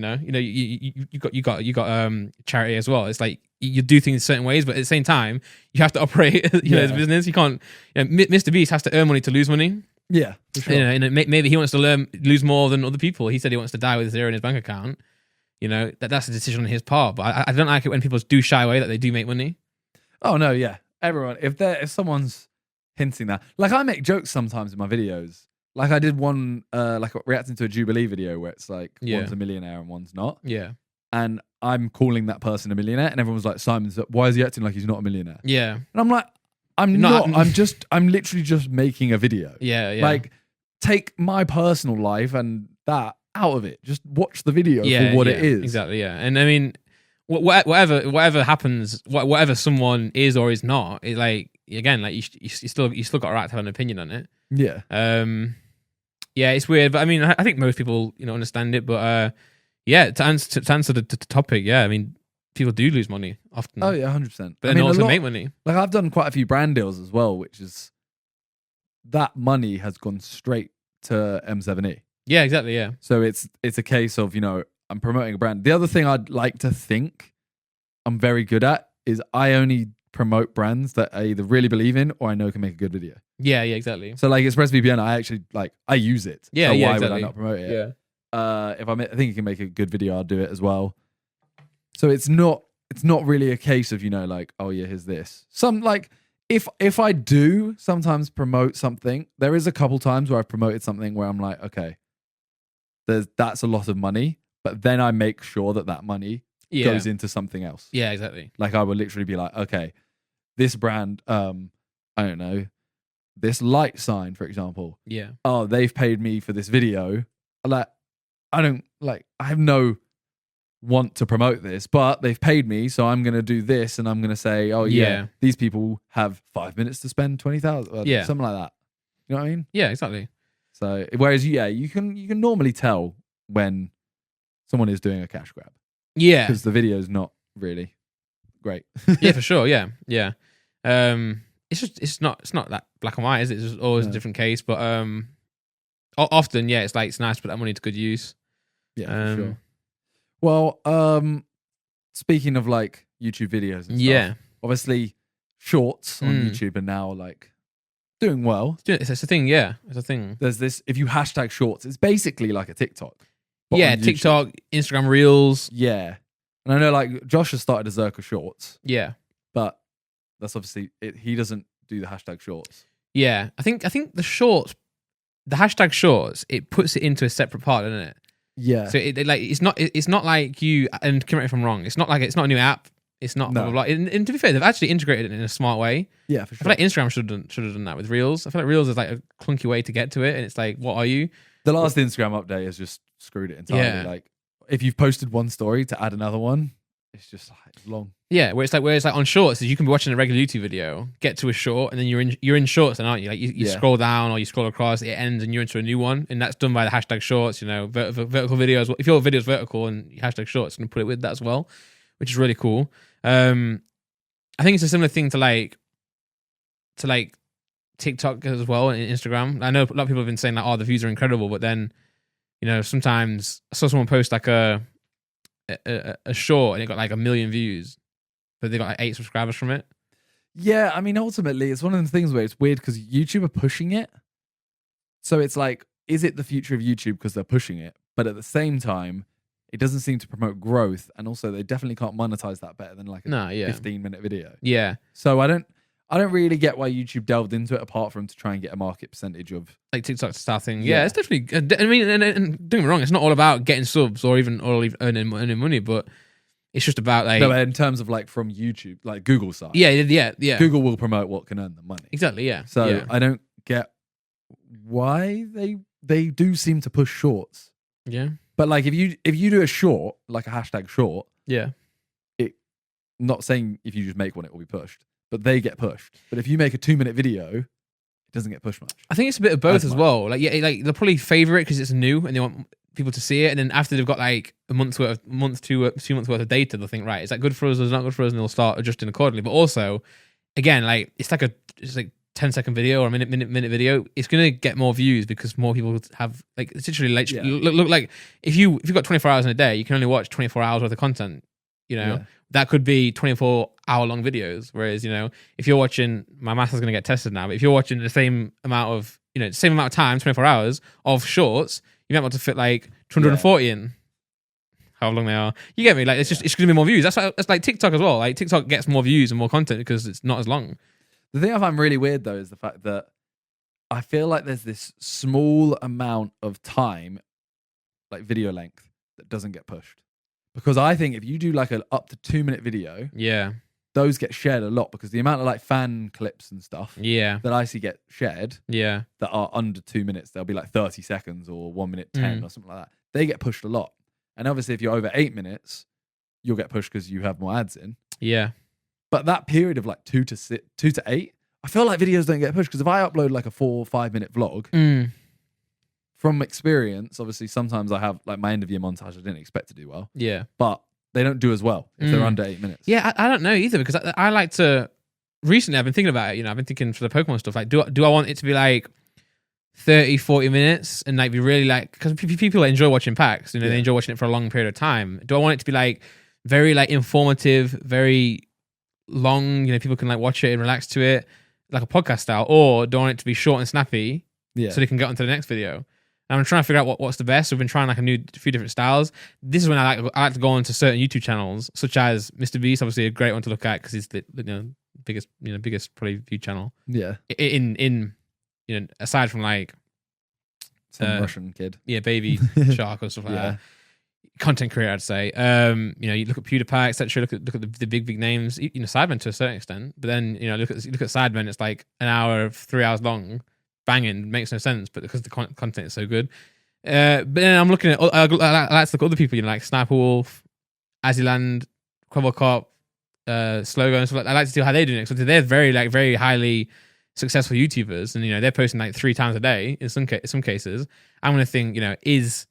got charity as well. It's like you do things certain ways, but at the same time, you have to operate as a business. You can't. Mr. Beast has to earn money to lose money. Yeah, for sure. Maybe he wants to lose more than other people. He said he wants to die with zero in his bank account. That's a decision on his part. But I don't like it when people do shy away that they do make money. Oh no, yeah. Everyone, if someone's hinting that, like I make jokes sometimes in my videos. Like I did one, like reacting to a Jubilee video where it's like one's a millionaire and one's not. Yeah. And I'm calling that person a millionaire, and everyone's like, why is he acting like he's not a millionaire? Yeah. And I'm like, I'm literally just making a video. Yeah, yeah. Like, take my personal life and that out of it. Just watch the video for what it is. Exactly, yeah. And I mean, whatever happens, whatever someone is or is not, it like again, like you still got a right to have an opinion on it. Yeah. Yeah, it's weird, but I mean, I think most people understand it. But yeah, to answer the topic, yeah, I mean, people do lose money often. Oh yeah, 100%. But then also make money. Like I've done quite a few brand deals as well, which is that money has gone straight to M7E. Yeah, exactly. Yeah. So it's a case of I'm promoting a brand. The other thing I'd like to think I'm very good at is I only promote brands that I either really believe in or I know can make a good video. Yeah, exactly. So like ExpressVPN, I actually I use it. Yeah, so why exactly. would I not promote it? Yeah. If I think you can make a good video, I'll do it as well. So it's not really a case of like, oh yeah, here's this. Some like if I do sometimes promote something, there is a couple times where I've promoted something where I'm like, okay, that's a lot of money, but then I make sure that money goes into something else. Yeah, exactly. Like I would literally be like, okay, this brand, I don't know, this light sign, for example. Yeah. Oh, they've paid me for this video. Like, I have no want to promote this, but they've paid me, so I'm going to do this, and I'm going to say, oh yeah, these people have 5 minutes to spend 20,000, something like that. You know what I mean? Yeah, exactly. So, whereas you can normally tell when someone is doing a cash grab. Yeah. Because the video is not really great. Yeah, for sure. Yeah. Yeah. It's not that black and white, is it? It's always a different case, but often, yeah, it's nice to put that money to good use. Yeah, for sure. Well, speaking of like YouTube videos and stuff, obviously shorts on YouTube are now like doing well. It's a thing, yeah. It's a thing. There's this, if you hashtag shorts, it's basically like a TikTok. Yeah, TikTok, Instagram Reels. Yeah. And I know like Josh has started a Zerka Shorts. Yeah. But that's obviously, he doesn't do the hashtag shorts. Yeah. I think the shorts, the hashtag shorts, it puts it into a separate part, doesn't it? Yeah. So it's not like you, and correct me if I'm wrong, it's not a new app. It's not blah, blah, blah. And to be fair, they've actually integrated it in a smart way. Yeah, for sure. I feel like Instagram should have done that with Reels. I feel like Reels is like a clunky way to get to it, and it's like, what are you? The last Instagram update has just screwed it entirely. Yeah. Like, if you've posted one story to add another one, it's just like long. Yeah, where it's like on shorts, you can be watching a regular YouTube video, get to a short, and then you're in shorts, and aren't you? Like you scroll down or you scroll across, it ends, and you're into a new one, and that's done by the hashtag shorts. Vertical videos. If your video's vertical and you hashtag shorts, you can put it with that as well, which is really cool. I think it's a similar thing to like TikTok as well and Instagram. I know a lot of people have been saying like, oh, the views are incredible, but then sometimes I saw someone post like a short and it got like 1 million views, but they got like 8 subscribers from it. Yeah, I mean, ultimately, it's one of the things where it's weird because YouTube are pushing it. So it's like, is it the future of YouTube because they're pushing it? But at the same time, it doesn't seem to promote growth, and also they definitely can't monetize that better than like a 15-minute video. Yeah. So I don't really get why YouTube delved into it, apart from to try and get a market percentage of like TikTok starting. Yeah, it's definitely. I mean, and don't get me wrong, it's not all about getting subs or even earning money, but it's just about like in terms of like from YouTube, like Google side. Yeah. Google will promote what can earn the money. Exactly. Yeah. So I don't get why they do seem to push shorts. Yeah. But like if you do a short, like a hashtag short, not saying if you just make one it will be pushed, but they get pushed. But if you make a 2-minute video, doesn't get pushed much. I think it's a bit of both as much. well. Like, yeah, like they'll probably favor it because it's new and they want people to see it. And then after they've got like a month's worth, two months worth of data, they'll think, right, is that good for us or is it not good for us? And they'll start adjusting accordingly. But also, again, like it's like 10-second video or a minute video. It's gonna get more views because more people have like it's literally like look like if you've got 24 hours in a day, you can only watch 24 hours worth of content. You know, that could be 24-hour long videos. Whereas, you know, if you're watching, my math is going to get tested now, but if you're watching the same amount of time, 24 hours of shorts, you might be able to fit like 240 in. How long they are. You get me? Like, it's going to be more views. That's like TikTok as well. Like, TikTok gets more views and more content because it's not as long. The thing I find really weird, though, is the fact that I feel like there's this small amount of time, like video length, that doesn't get pushed. Because I think if you do like an up to 2-minute video, those get shared a lot because the amount of like fan clips and stuff that I see get shared that are under 2 minutes, they'll be like 30 seconds or 1 minute 10 or something like that. They get pushed a lot. And obviously if you're over 8 minutes, you'll get pushed because you have more ads in. Yeah. But that period of like 2 to 8, I feel like videos don't get pushed because if I upload like a 4 or 5 minute vlog, from experience, obviously, sometimes I have like my end of year montage. I didn't expect to do well. Yeah, but they don't do as well if they're under 8 minutes. Yeah, I don't know either because I like to. Recently, I've been thinking about it. You know, I've been thinking for the Pokemon stuff. Like, do I want it to be like 30, 40 minutes and like be really like because people enjoy watching packs. You know, they enjoy watching it for a long period of time. Do I want it to be like very like informative, very long? You know, people can like watch it and relax to it like a podcast style, or do I want it to be short and snappy? Yeah, so they can get onto the next video. I'm trying to figure out what's the best. We've been trying like a few different styles. This is when I like to go on to certain YouTube channels, such as Mr. Beast, obviously a great one to look at because he's the biggest probably viewed channel. Yeah. In aside from like some Russian kid, baby shark or stuff like that. Content creator, I'd say. You look at PewDiePie, etc. Look at the big names. You know, Sidemen to a certain extent, but then look at Sidemen. It's like an hour, 3 hours long. Banging makes no sense, but because the content is so good. But then I'm looking at I like to look at other people, like Sniper Wolf, Aziland, Quabblecop, Slogo, and stuff like that. I like to see how they're doing it. So they're very highly successful YouTubers, and they're posting like 3 times a day in some cases. I'm gonna think, is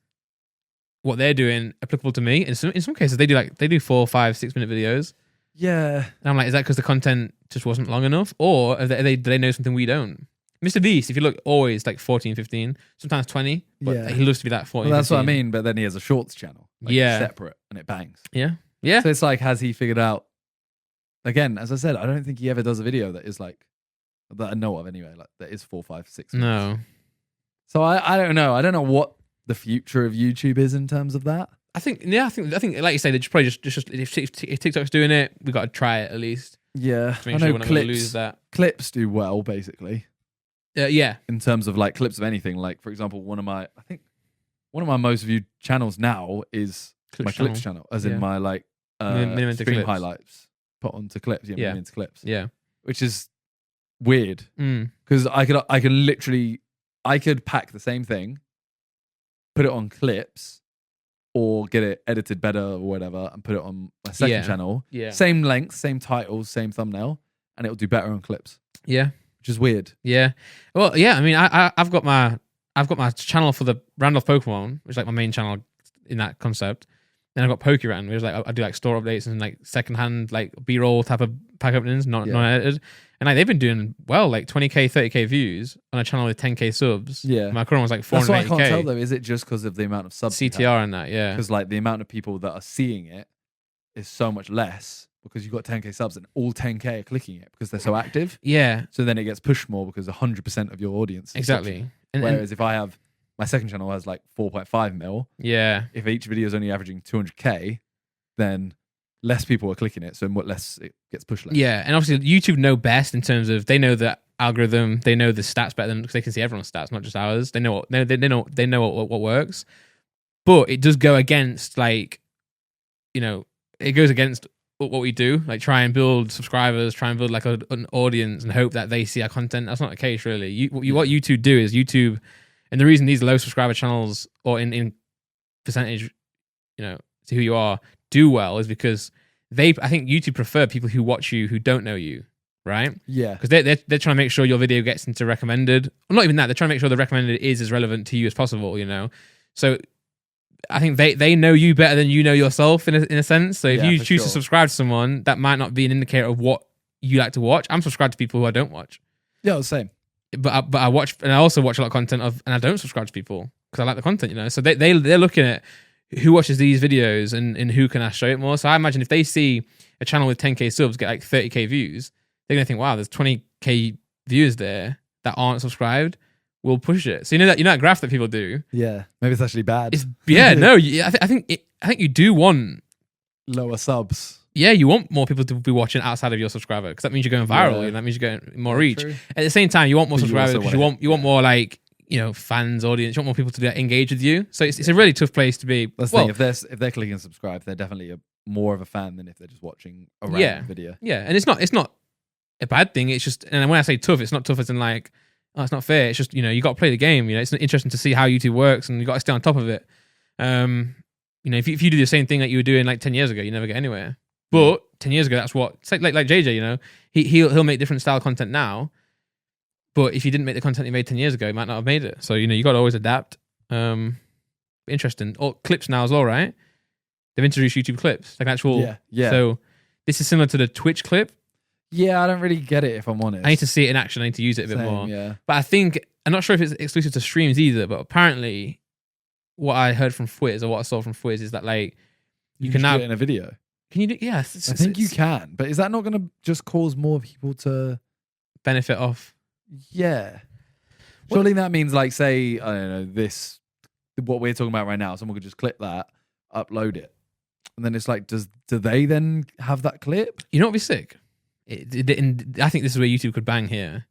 what they're doing applicable to me? In some cases, they do 4, 5, 6 minute videos. Yeah, and I'm like, is that because the content just wasn't long enough, or do they know something we don't? Mr. Beast, if you look, always like 14, 15, sometimes 20, but he loves to be that 14, well, that's 15. what I mean, but then he has a shorts channel. Like separate, and it bangs. Yeah. Yeah. So it's like, has he figured out, again, as I said, I don't think he ever does a video that is like, that I know of anyway, like that is 4, 5, 6 minutes. No. So I don't know. I don't know what the future of YouTube is in terms of that. I think like you say, they just probably just if TikTok's doing it, we got to try it at least. Yeah. To make sure we're not going to lose that. Clips do well, basically. Yeah, in terms of like clips of anything, like for example, one of my most viewed channels now is my clips channel, as in my like stream highlights put onto clips, into clips, which is weird because I could pack the same thing, put it on clips, or get it edited better or whatever, and put it on my second channel, same length, same titles, same thumbnail, and it'll do better on clips. Yeah. Which is weird. Yeah. Well, yeah. I mean, I've got my channel for the Randolph Pokemon, which is like my main channel in that concept. Then I've got PokeRan, which is like I do like store updates and like secondhand like B-roll type of pack openings, not edited. And like they've been doing well, like 20k, 30k views on a channel with 10k subs. Yeah. My current was like 480k. That's what I can't tell though. Is it just because of the amount of subs? CTR and that, yeah. Because like the amount of people that are seeing it is so much less. Because you've got 10k subs and all 10k are clicking it because they're so active. Yeah. So then it gets pushed more because 100% of your audience is exactly. Whereas if I have my second channel has like 4.5 mil. Yeah. If each video is only averaging 200k, then less people are clicking it, so less it gets pushed less. Yeah, and obviously YouTube know best in terms of they know the algorithm, they know the stats better than because they can see everyone's stats, not just ours. They know what works. But it does go against it goes against what we do, like try and build subscribers, try and build like an audience and hope that they see our content. That's not the case, really. What YouTube do is YouTube, and the reason these low subscriber channels or in percentage, to who you are, do well is because I think YouTube prefer people who watch you who don't know you. right? Yeah. Because they're trying to make sure your video gets into recommended. Well, not even that. They're trying to make sure the recommended is as relevant to you as possible, you know? So I think they know you better than you know yourself in a sense. So if you choose to subscribe to someone, that might not be an indicator of what you like to watch. I'm subscribed to people who I don't watch. Yeah, the same. But I watch, and I also watch a lot of content and I don't subscribe to people because I like the content, you know? So they're looking at who watches these videos and who can I show it more. So I imagine if they see a channel with 10k subs get like 30k views, they're going to think, wow, there's 20k viewers there that aren't subscribed. We'll push it. So you know that graph that people do. Yeah, maybe it's actually bad. I think you do want lower subs. Yeah, you want more people to be watching outside of your subscriber because that means you're going viral and that means you're getting more reach. True. At the same time, you want more subscribers because you want more like, you know, fans, audience. You want more people to engage with you. So it's a really tough place to be. That's the thing. If they're clicking subscribe, they're definitely more of a fan than if they're just watching a random video. Yeah, and it's not a bad thing. It's just, and when I say tough, it's not tough as in like, oh, it's not fair. It's just, you know, you got to play the game. You know, it's interesting to see how YouTube works, and you got to stay on top of it. You know, if you do the same thing that you were doing like 10 years ago, you never get anywhere. But 10 years ago, that's what it's like JJ. You know, he'll make different style content now. But if you didn't make the content he made 10 years ago, you might not have made it. So, you know, you got to always adapt. Interesting. Oh, clips now as well, right? They've introduced YouTube clips, like actual. Yeah. So this is similar to the Twitch clip. Yeah, I don't really get it if I'm honest. I need to see it in action. I need to use it a bit more. Yeah. But I think, I'm not sure if it's exclusive to streams either, but apparently what I heard from Fwiz or what I saw from Fwiz is that like you can now do it in a video. Can you do? Yes. I think you can, but is that not going to just cause more people to benefit off? Yeah. Surely that means like, say, I don't know, this, what we're talking about right now, someone could just clip that, upload it. And then it's like, do they then have that clip? You know what would be sick? I think this is where YouTube could bang here,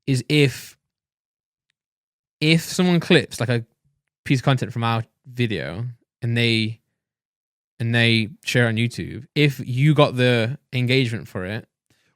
is if someone clips like a piece of content from our video and they share it on YouTube, if you got the engagement for it,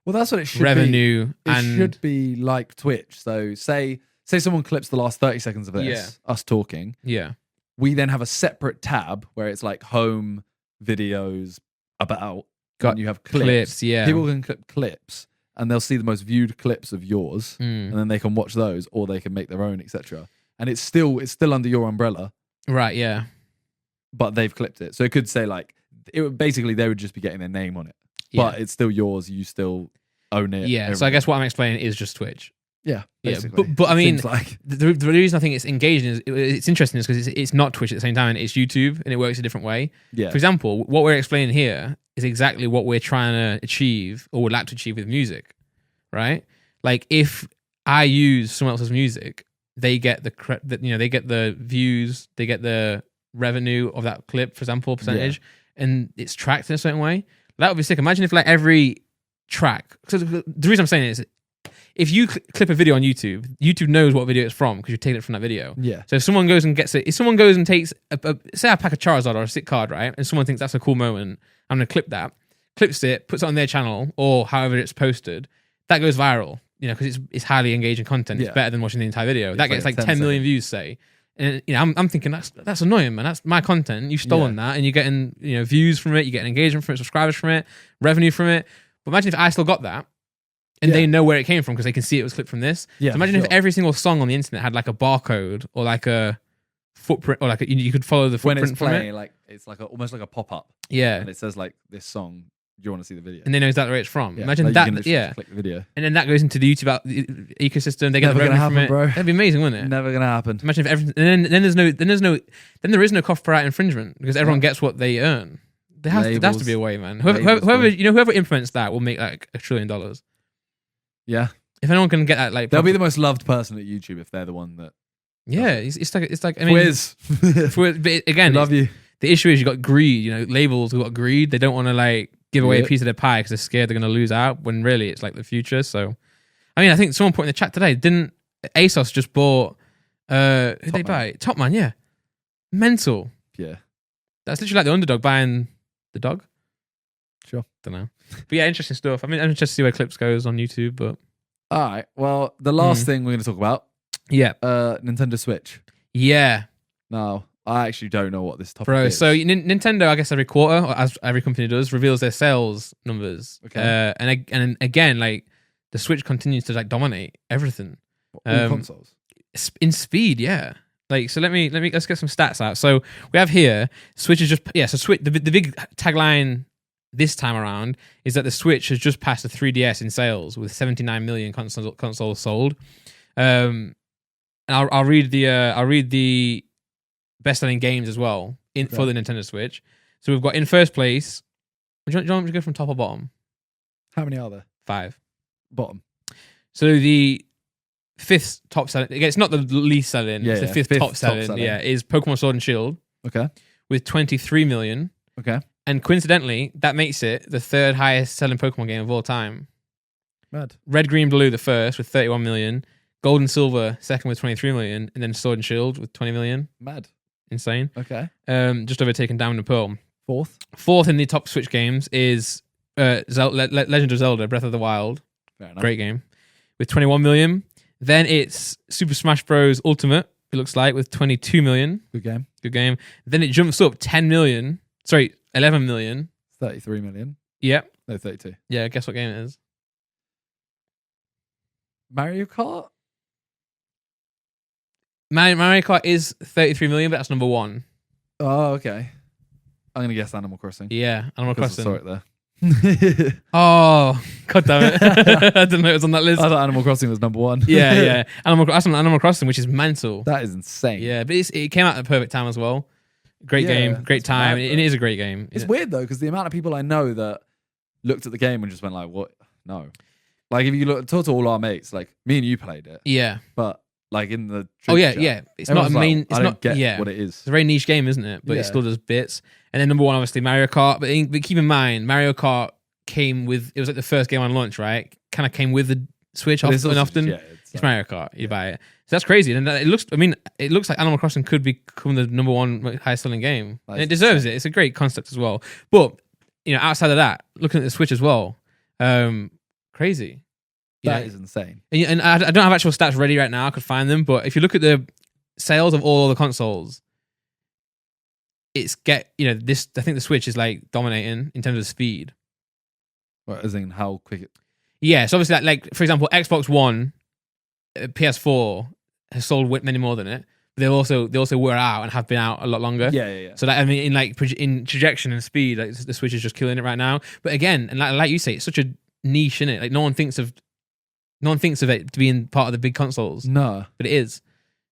well, that's what it should revenue be. It should be like Twitch. So say someone clips the last 30 seconds of this, us talking. Yeah. We then have a separate tab where it's like home videos about. And you have clips. Yeah. People can clip clips and they'll see the most viewed clips of yours, and then they can watch those, or they can make their own, etc. And it's still under your umbrella, right? Yeah, but they've clipped it, so it could say like basically they would just be getting their name on it, but it's still yours. You still own it. Yeah. So I guess what I'm explaining is just Twitch. Yeah, basically. Yeah, but I mean, like the reason I think it's engaging is it's interesting is because it's not Twitch at the same time, and it's YouTube, and it works a different way. Yeah. For example, what we're explaining here is exactly what we're trying to achieve or would like to achieve with music, right? Like if I use someone else's music, they get they get the views, they get the revenue of that clip, for example, percentage, and it's tracked in a certain way. That would be sick. Imagine if like every track. Because the reason I'm saying it is, if you clip a video on YouTube, YouTube knows what video it's from because you're taking it from that video. Yeah. So if someone goes and gets it, if someone goes and takes say a pack of Charizard or a sick card, right, and someone thinks that's a cool moment, I'm going to clip that, clips it, puts it on their channel or however it's posted, that goes viral, you know, because it's highly engaging content. It's better than watching the entire video. That gets like 10 million views, say. And you know, I'm thinking that's annoying, man. That's my content. You've stolen that, and you're getting, you know, views from it, you're getting engagement from it, subscribers from it, revenue from it. But imagine if I still got that, and they know where it came from because they can see it was clipped from this. Yeah, so imagine if every single song on the internet had like a barcode or like a footprint, or like you could follow the footprint when it's from playing, it. Like it's like almost like a pop up. Yeah, and it says like this song. Do you want to see the video? And they know exactly where it's from. Yeah, Imagine like that. Just click the video, and then that goes into the YouTube ecosystem. They get the revenue from it. Bro. That'd be amazing, wouldn't it? Never gonna happen. Imagine if everything. And then there is no copyright infringement because everyone gets what they earn. There has to be a way, man. Whoever implements that will make like $1 trillion. Yeah. If anyone can get that, like they'll be the most loved person at YouTube if they're the one that. Yeah, it's like I mean, Fwiz. But again, love you. The issue is you got greed. You know, labels who got greed. They don't want to like give away a piece of their pie because they're scared they're going to lose out. When really it's like the future. So, I mean, I think someone put in the chat today, didn't ASOS just bought? Who they buy? Top Man, yeah. Mental. Yeah, that's literally like the underdog buying the dog. Sure, don't know, but yeah, interesting stuff. I mean, I'm interested to see where clips goes on YouTube, but. All right. Well, the last thing we're going to talk about. Yeah. Nintendo Switch. Yeah. No, I actually don't know what this topic is. So Nintendo, I guess every quarter, or as every company does, reveals their sales numbers. Okay. And again, like the Switch continues to like dominate everything. All consoles. In speed, yeah. Like, so let's get some stats out. So we have here, Switch is just, so Switch, the big tagline this time around is that the Switch has just passed the 3DS in sales with 79 million consoles sold. And I'll read the best-selling games as well for the Nintendo Switch. So we've got in first place, do you want me to go from top or bottom? How many are there? 5. Bottom. So the fifth top selling, it's not the least selling, it's the fifth top selling, is Pokemon Sword and Shield. Okay. With 23 million. Okay. And coincidentally, that makes it the third highest selling Pokemon game of all time. Mad. Red, Green, Blue, the first with 31 million. Gold and Silver, second with 23 million. And then Sword and Shield with 20 million. Mad. Insane. Okay. Just overtaken Diamond and Pearl. Fourth in the top Switch games is Legend of Zelda, Breath of the Wild. Fair enough. Great game. With 21 million. Then it's Super Smash Bros. Ultimate, it looks like, with 22 million. Good game. Good game. Then it jumps up 11 million. 33 million. Yep. No, 32. Yeah, guess what game it is? Mario Kart? Mario Kart is 33 million, but that's number 1. Oh, okay. I'm going to guess Animal Crossing. Yeah, Animal Crossing. I saw it there. Oh, god damn it. I didn't know it was on that list. I thought Animal Crossing was number 1. Yeah. Animal Crossing, which is mental. That is insane. Yeah, but it came out at the perfect time as well. Great game, great time. It is a great game. It's weird though, because the amount of people I know that looked at the game and just went like, what? No. Like if you talk to all our mates, like me and you played it. Yeah. But like in the yeah. It's not a main. It's not what it is. It's a very niche game, isn't it? But it still does bits. And then number 1, obviously Mario Kart. But keep in mind, Mario Kart came with. It was like the first game on launch, right? Kind of came with the Switch often. Yeah, it's Mario Kart. You buy it. So that's crazy. And it looks like Animal Crossing could become the number 1 highest selling game. And it deserves it. It's a great concept as well. But outside of that, looking at the Switch as well, crazy. That is insane. And I don't have actual stats ready right now. I could find them, but if you look at the sales of all the consoles, I think the Switch is like dominating in terms of speed. Well, as in how quick it. Yeah, so obviously, like for example, Xbox One, PS4 has sold many more than it. But they also were out and have been out a lot longer. Yeah. So that, I mean, in trajectory and speed, like the Switch is just killing it right now. But again, and like you say, it's such a niche, innit? Like no one thinks of it to being part of the big consoles. No, but it is.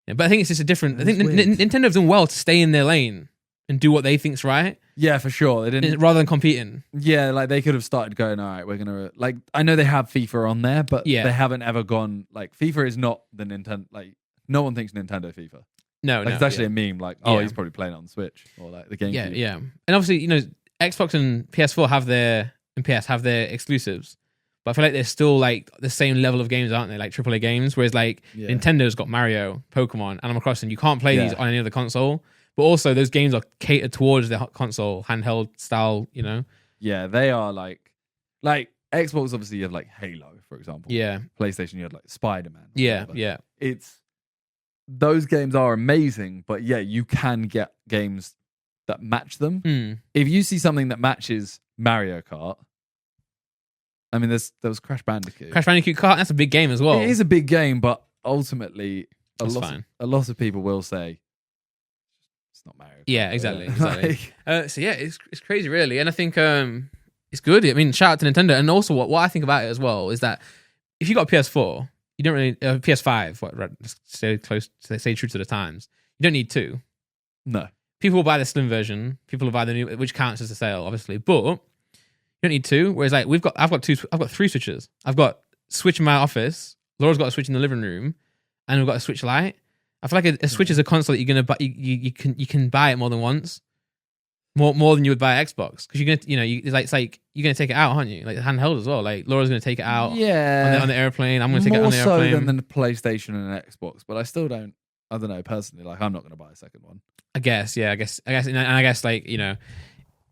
Yeah, but I think it's just a different. I think Nintendo have done well to stay in their lane and do what they think's right. Yeah, for sure. They didn't rather than competing. Yeah, like they could have started going, all right, we're gonna like. I know they have FIFA on there, but they haven't ever gone like FIFA is not the Nintendo. Like no one thinks Nintendo FIFA. No, it's actually a meme. Like, he's probably playing it on Switch or like the GameCube. Yeah. And obviously, Xbox and PS4 have their exclusives. But I feel like they're still like the same level of games, aren't they? Like AAA games. Whereas like Nintendo's got Mario, Pokemon, Animal Crossing. You can't play these on any other console. But also those games are catered towards the console, handheld style, Yeah, they are like Xbox obviously you have like Halo, for example. Yeah. PlayStation you have like Spider-Man. Yeah. Those games are amazing, but you can get games that match them. If you see something that matches Mario Kart, I mean, there was Crash Bandicoot. Crash Bandicoot Kart, that's a big game as well. It is a big game, but ultimately, a lot of people will say it's not Mario Kart. Yeah, exactly. So yeah, it's crazy, really, and I think it's good. I mean, shout out to Nintendo, and also what I think about it as well is that if you got a PS4, you don't really PS5. Just stay true to the times. You don't need 2. No, people will buy the slim version. People will buy the new, which counts as a sale, obviously, but. You don't need 2. Whereas like I've got 3 Switches. I've got Switch in my office. Laura's got a Switch in the living room, and we've got a Switch Lite. I feel like a Switch is a console that you're gonna buy. You can buy it more than once, more than you would buy Xbox, because you're gonna it's like you're gonna take it out, aren't you? Like handheld as well. Like Laura's gonna take it out. Yeah. On the airplane. I'm gonna take it on the airplane. More so than the PlayStation and an Xbox, but I still don't. I don't know personally. Like I'm not gonna buy a second one. I guess. Yeah. I guess. And I guess like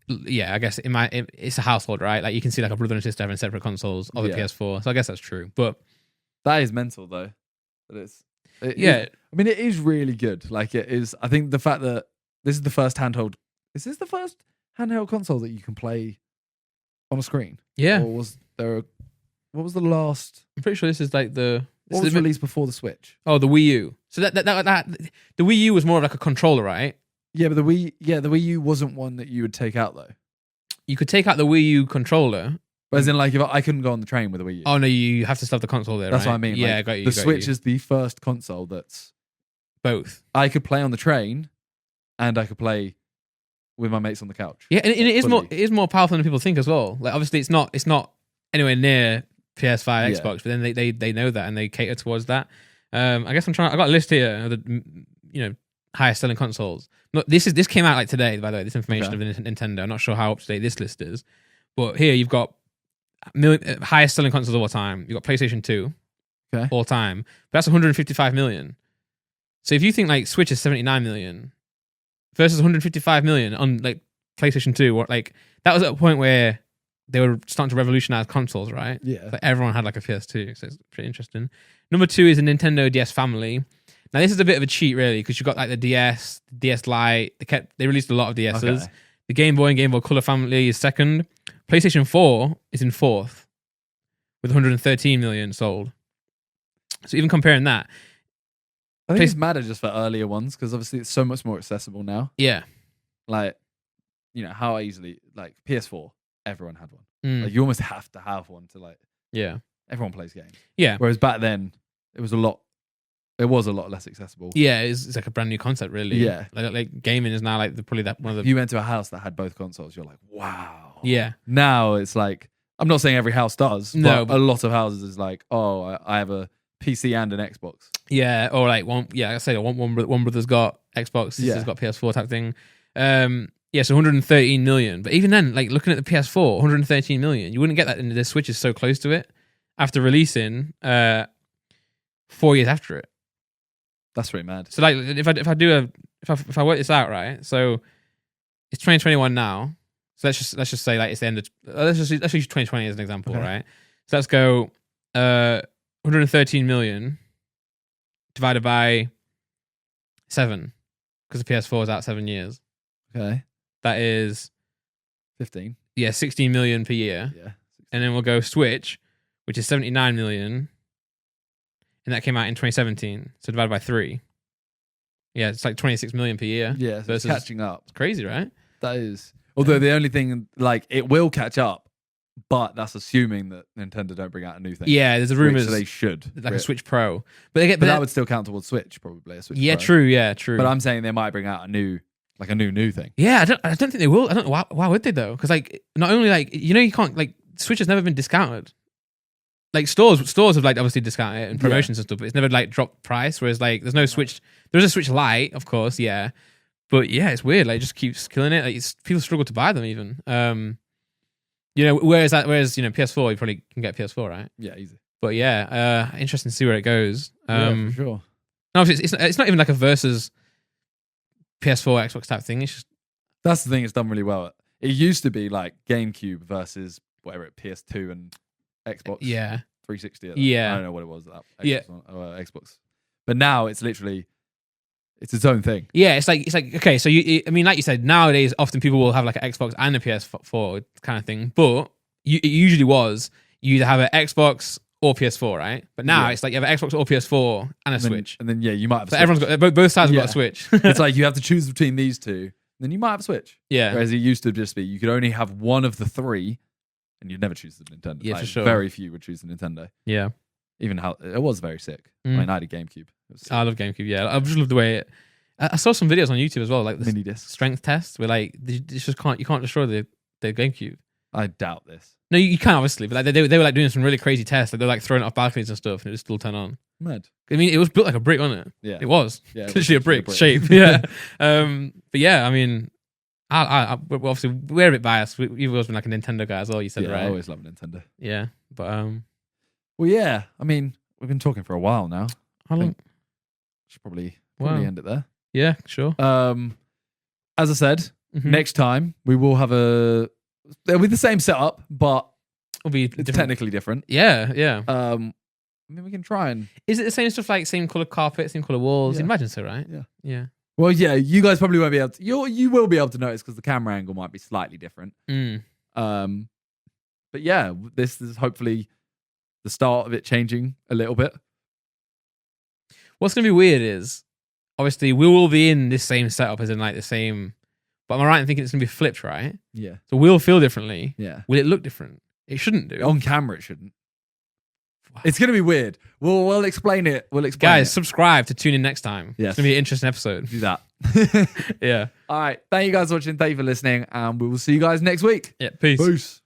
yeah, I guess it's a household, right? Like you can see like a brother and sister having separate consoles of a PS4, so I guess that's true. But that is mental, though. I mean, it is really good. Like it is. I think the fact that this is the first handheld. Is this the first handheld console that you can play on a screen? Yeah. Or was there? What was the last? I'm pretty sure this is like What was released before the Switch? Oh, the Wii U. So that the Wii U was more of like a controller, right? Yeah, but the Wii U wasn't one that you would take out though. You could take out the Wii U controller. But as in, like, if I couldn't go on the train with a Wii U. Oh no, you have to stuff the console there. That's right? what I mean. Yeah, like, got you. The Switch is the first console that's both. I could play on the train, and I could play with my mates on the couch. Yeah, and it is fully. more more powerful than people think as well. Like obviously, it's not anywhere near PS5, Yeah. Xbox, but then they know that and they cater towards that. I guess I got a list here of the highest selling consoles. No, this came out like today, by the way. This information of Nintendo. I'm not sure how up to date this list is, but here you've got highest selling consoles of all time. You've got PlayStation 2 all time, but that's 155 million. So if you think like Switch is 79 million versus 155 million on like PlayStation 2, or like that was at a point where they were starting to revolutionize consoles, right? Yeah. Like everyone had like a PS2, so it's pretty interesting. Number 2 is the Nintendo DS family. Now this is a bit of a cheat, really, because you've got like the DS, DS Lite. They released a lot of DSs. Okay. The Game Boy and Game Boy Color family is second. PlayStation 4 is in fourth with 113 million sold. So even comparing that, I think it's madder just for earlier ones because obviously it's so much more accessible now. yeah, Like, how easily, like PS4, everyone had one. Like, you almost have to have one to like. Yeah, everyone plays games. Yeah. Whereas back then, it was a lot less accessible. Yeah, it's like a brand new concept, really. Yeah. Like gaming is now like probably that one of If the. you went to a house that had both consoles, you're like, wow. Yeah. Now it's like, I'm not saying every house does, No, but a lot of houses is like, oh, I have a PC and an Xbox. Yeah, or like one. Yeah, I say one brother's got Xbox, sister's got PS4 type thing. Yeah, so 113 million. But even then, like looking at the PS4, 113 million, you wouldn't get that. And the Switch is so close to it after releasing 4 years after it. That's pretty mad. So like, if I work this out right, so it's 2021 now. So let's just say like it's the end of let's use 2020 as an example, right? So let's go 113 million divided by 7 because the PS4 is out 7 years. Okay, that is 15. Yeah, 16 million per year. Yeah, 16. And then we'll go Switch, which is 79 million. And that came out in 2017. So divided by 3. Yeah, it's like 26 million per year. Yeah, so it's catching up. It's crazy, right? That is. Although the only thing, like, it will catch up, but that's assuming that Nintendo don't bring out a new thing. Yeah, there's a rumor they should. Like a Switch Pro. But that would still count towards Switch, probably. A Switch yeah, Pro. True, yeah, true. But I'm saying they might bring out a new thing. Yeah, I don't think they will. I don't know why would they though? Because like not only like you can't like Switch has never been discounted. Like stores have like obviously discounted it and promotions and stuff, but it's never like dropped price. Whereas like there's no Switch. There's a Switch Lite, of course, yeah. But yeah, it's weird. Like it just keeps killing it. Like people struggle to buy them even. Whereas PS4 you probably can get PS4, right? Yeah, easy. But yeah, interesting to see where it goes. For sure. No, it's not even like a versus PS4 Xbox type thing. It's just that's the thing. It's done really well. It used to be like GameCube versus whatever PS2 and Xbox. Yeah. 360. Yeah. I don't know what it was. Xbox. But now it's literally it's its own thing. Yeah, it's like okay. So like you said, nowadays often people will have like an Xbox and a PS4 kind of thing. But it usually was you either have an Xbox or PS4, right? But now it's like you have an Xbox or PS4 and a Switch. And then you might have. So everyone's got both sides have got a Switch. It's like you have to choose between these two. Then you might have a Switch. Yeah. Whereas it used to just be you could only have one of the three, and you'd never choose the Nintendo. Yeah, like, for sure. Very few would choose the Nintendo. Yeah. Even how it was very sick. I mean, I had a GameCube. I love GameCube. Yeah, I just love the way it. I saw some videos on YouTube as well, like the mini disc strength test, where like you just can't destroy the GameCube. I doubt this. No, you can obviously, but like they were like doing some really crazy tests. Like they're like throwing it off balconies and stuff, and it would still turn on. Mad. I mean, it was built like a brick, wasn't it? Yeah, it was. Yeah, it was literally a brick shape. Yeah. But yeah, I mean, I obviously we're a bit biased. You've always been like a Nintendo guy as well. You said right. I always love Nintendo. Yeah, but well, yeah. I mean, we've been talking for a while now. How long? Should probably end it there. Yeah, sure. As I said, next time we will have it'll be the same setup, but it'll be technically different. Yeah, yeah. I mean, we can try and. Is it the same stuff like same color carpet, same color walls? Yeah. Imagine so, right? Yeah. Yeah. Well, yeah. You guys probably won't be able to. You will be able to notice because the camera angle might be slightly different. But yeah, this is hopefully the start of it changing a little bit. What's going to be weird is, obviously, we will be in this same setup as in like the same, but am I right in thinking it's going to be flipped, right? Yeah. So we'll feel differently. Yeah. Will it look different? It shouldn't do. On camera, it shouldn't. Wow. It's going to be weird. We'll explain it. Guys, subscribe to tune in next time. Yes. It's going to be an interesting episode. Do that. Yeah. All right. Thank you guys for watching. Thank you for listening. And we will see you guys next week. Yeah. Peace. Peace.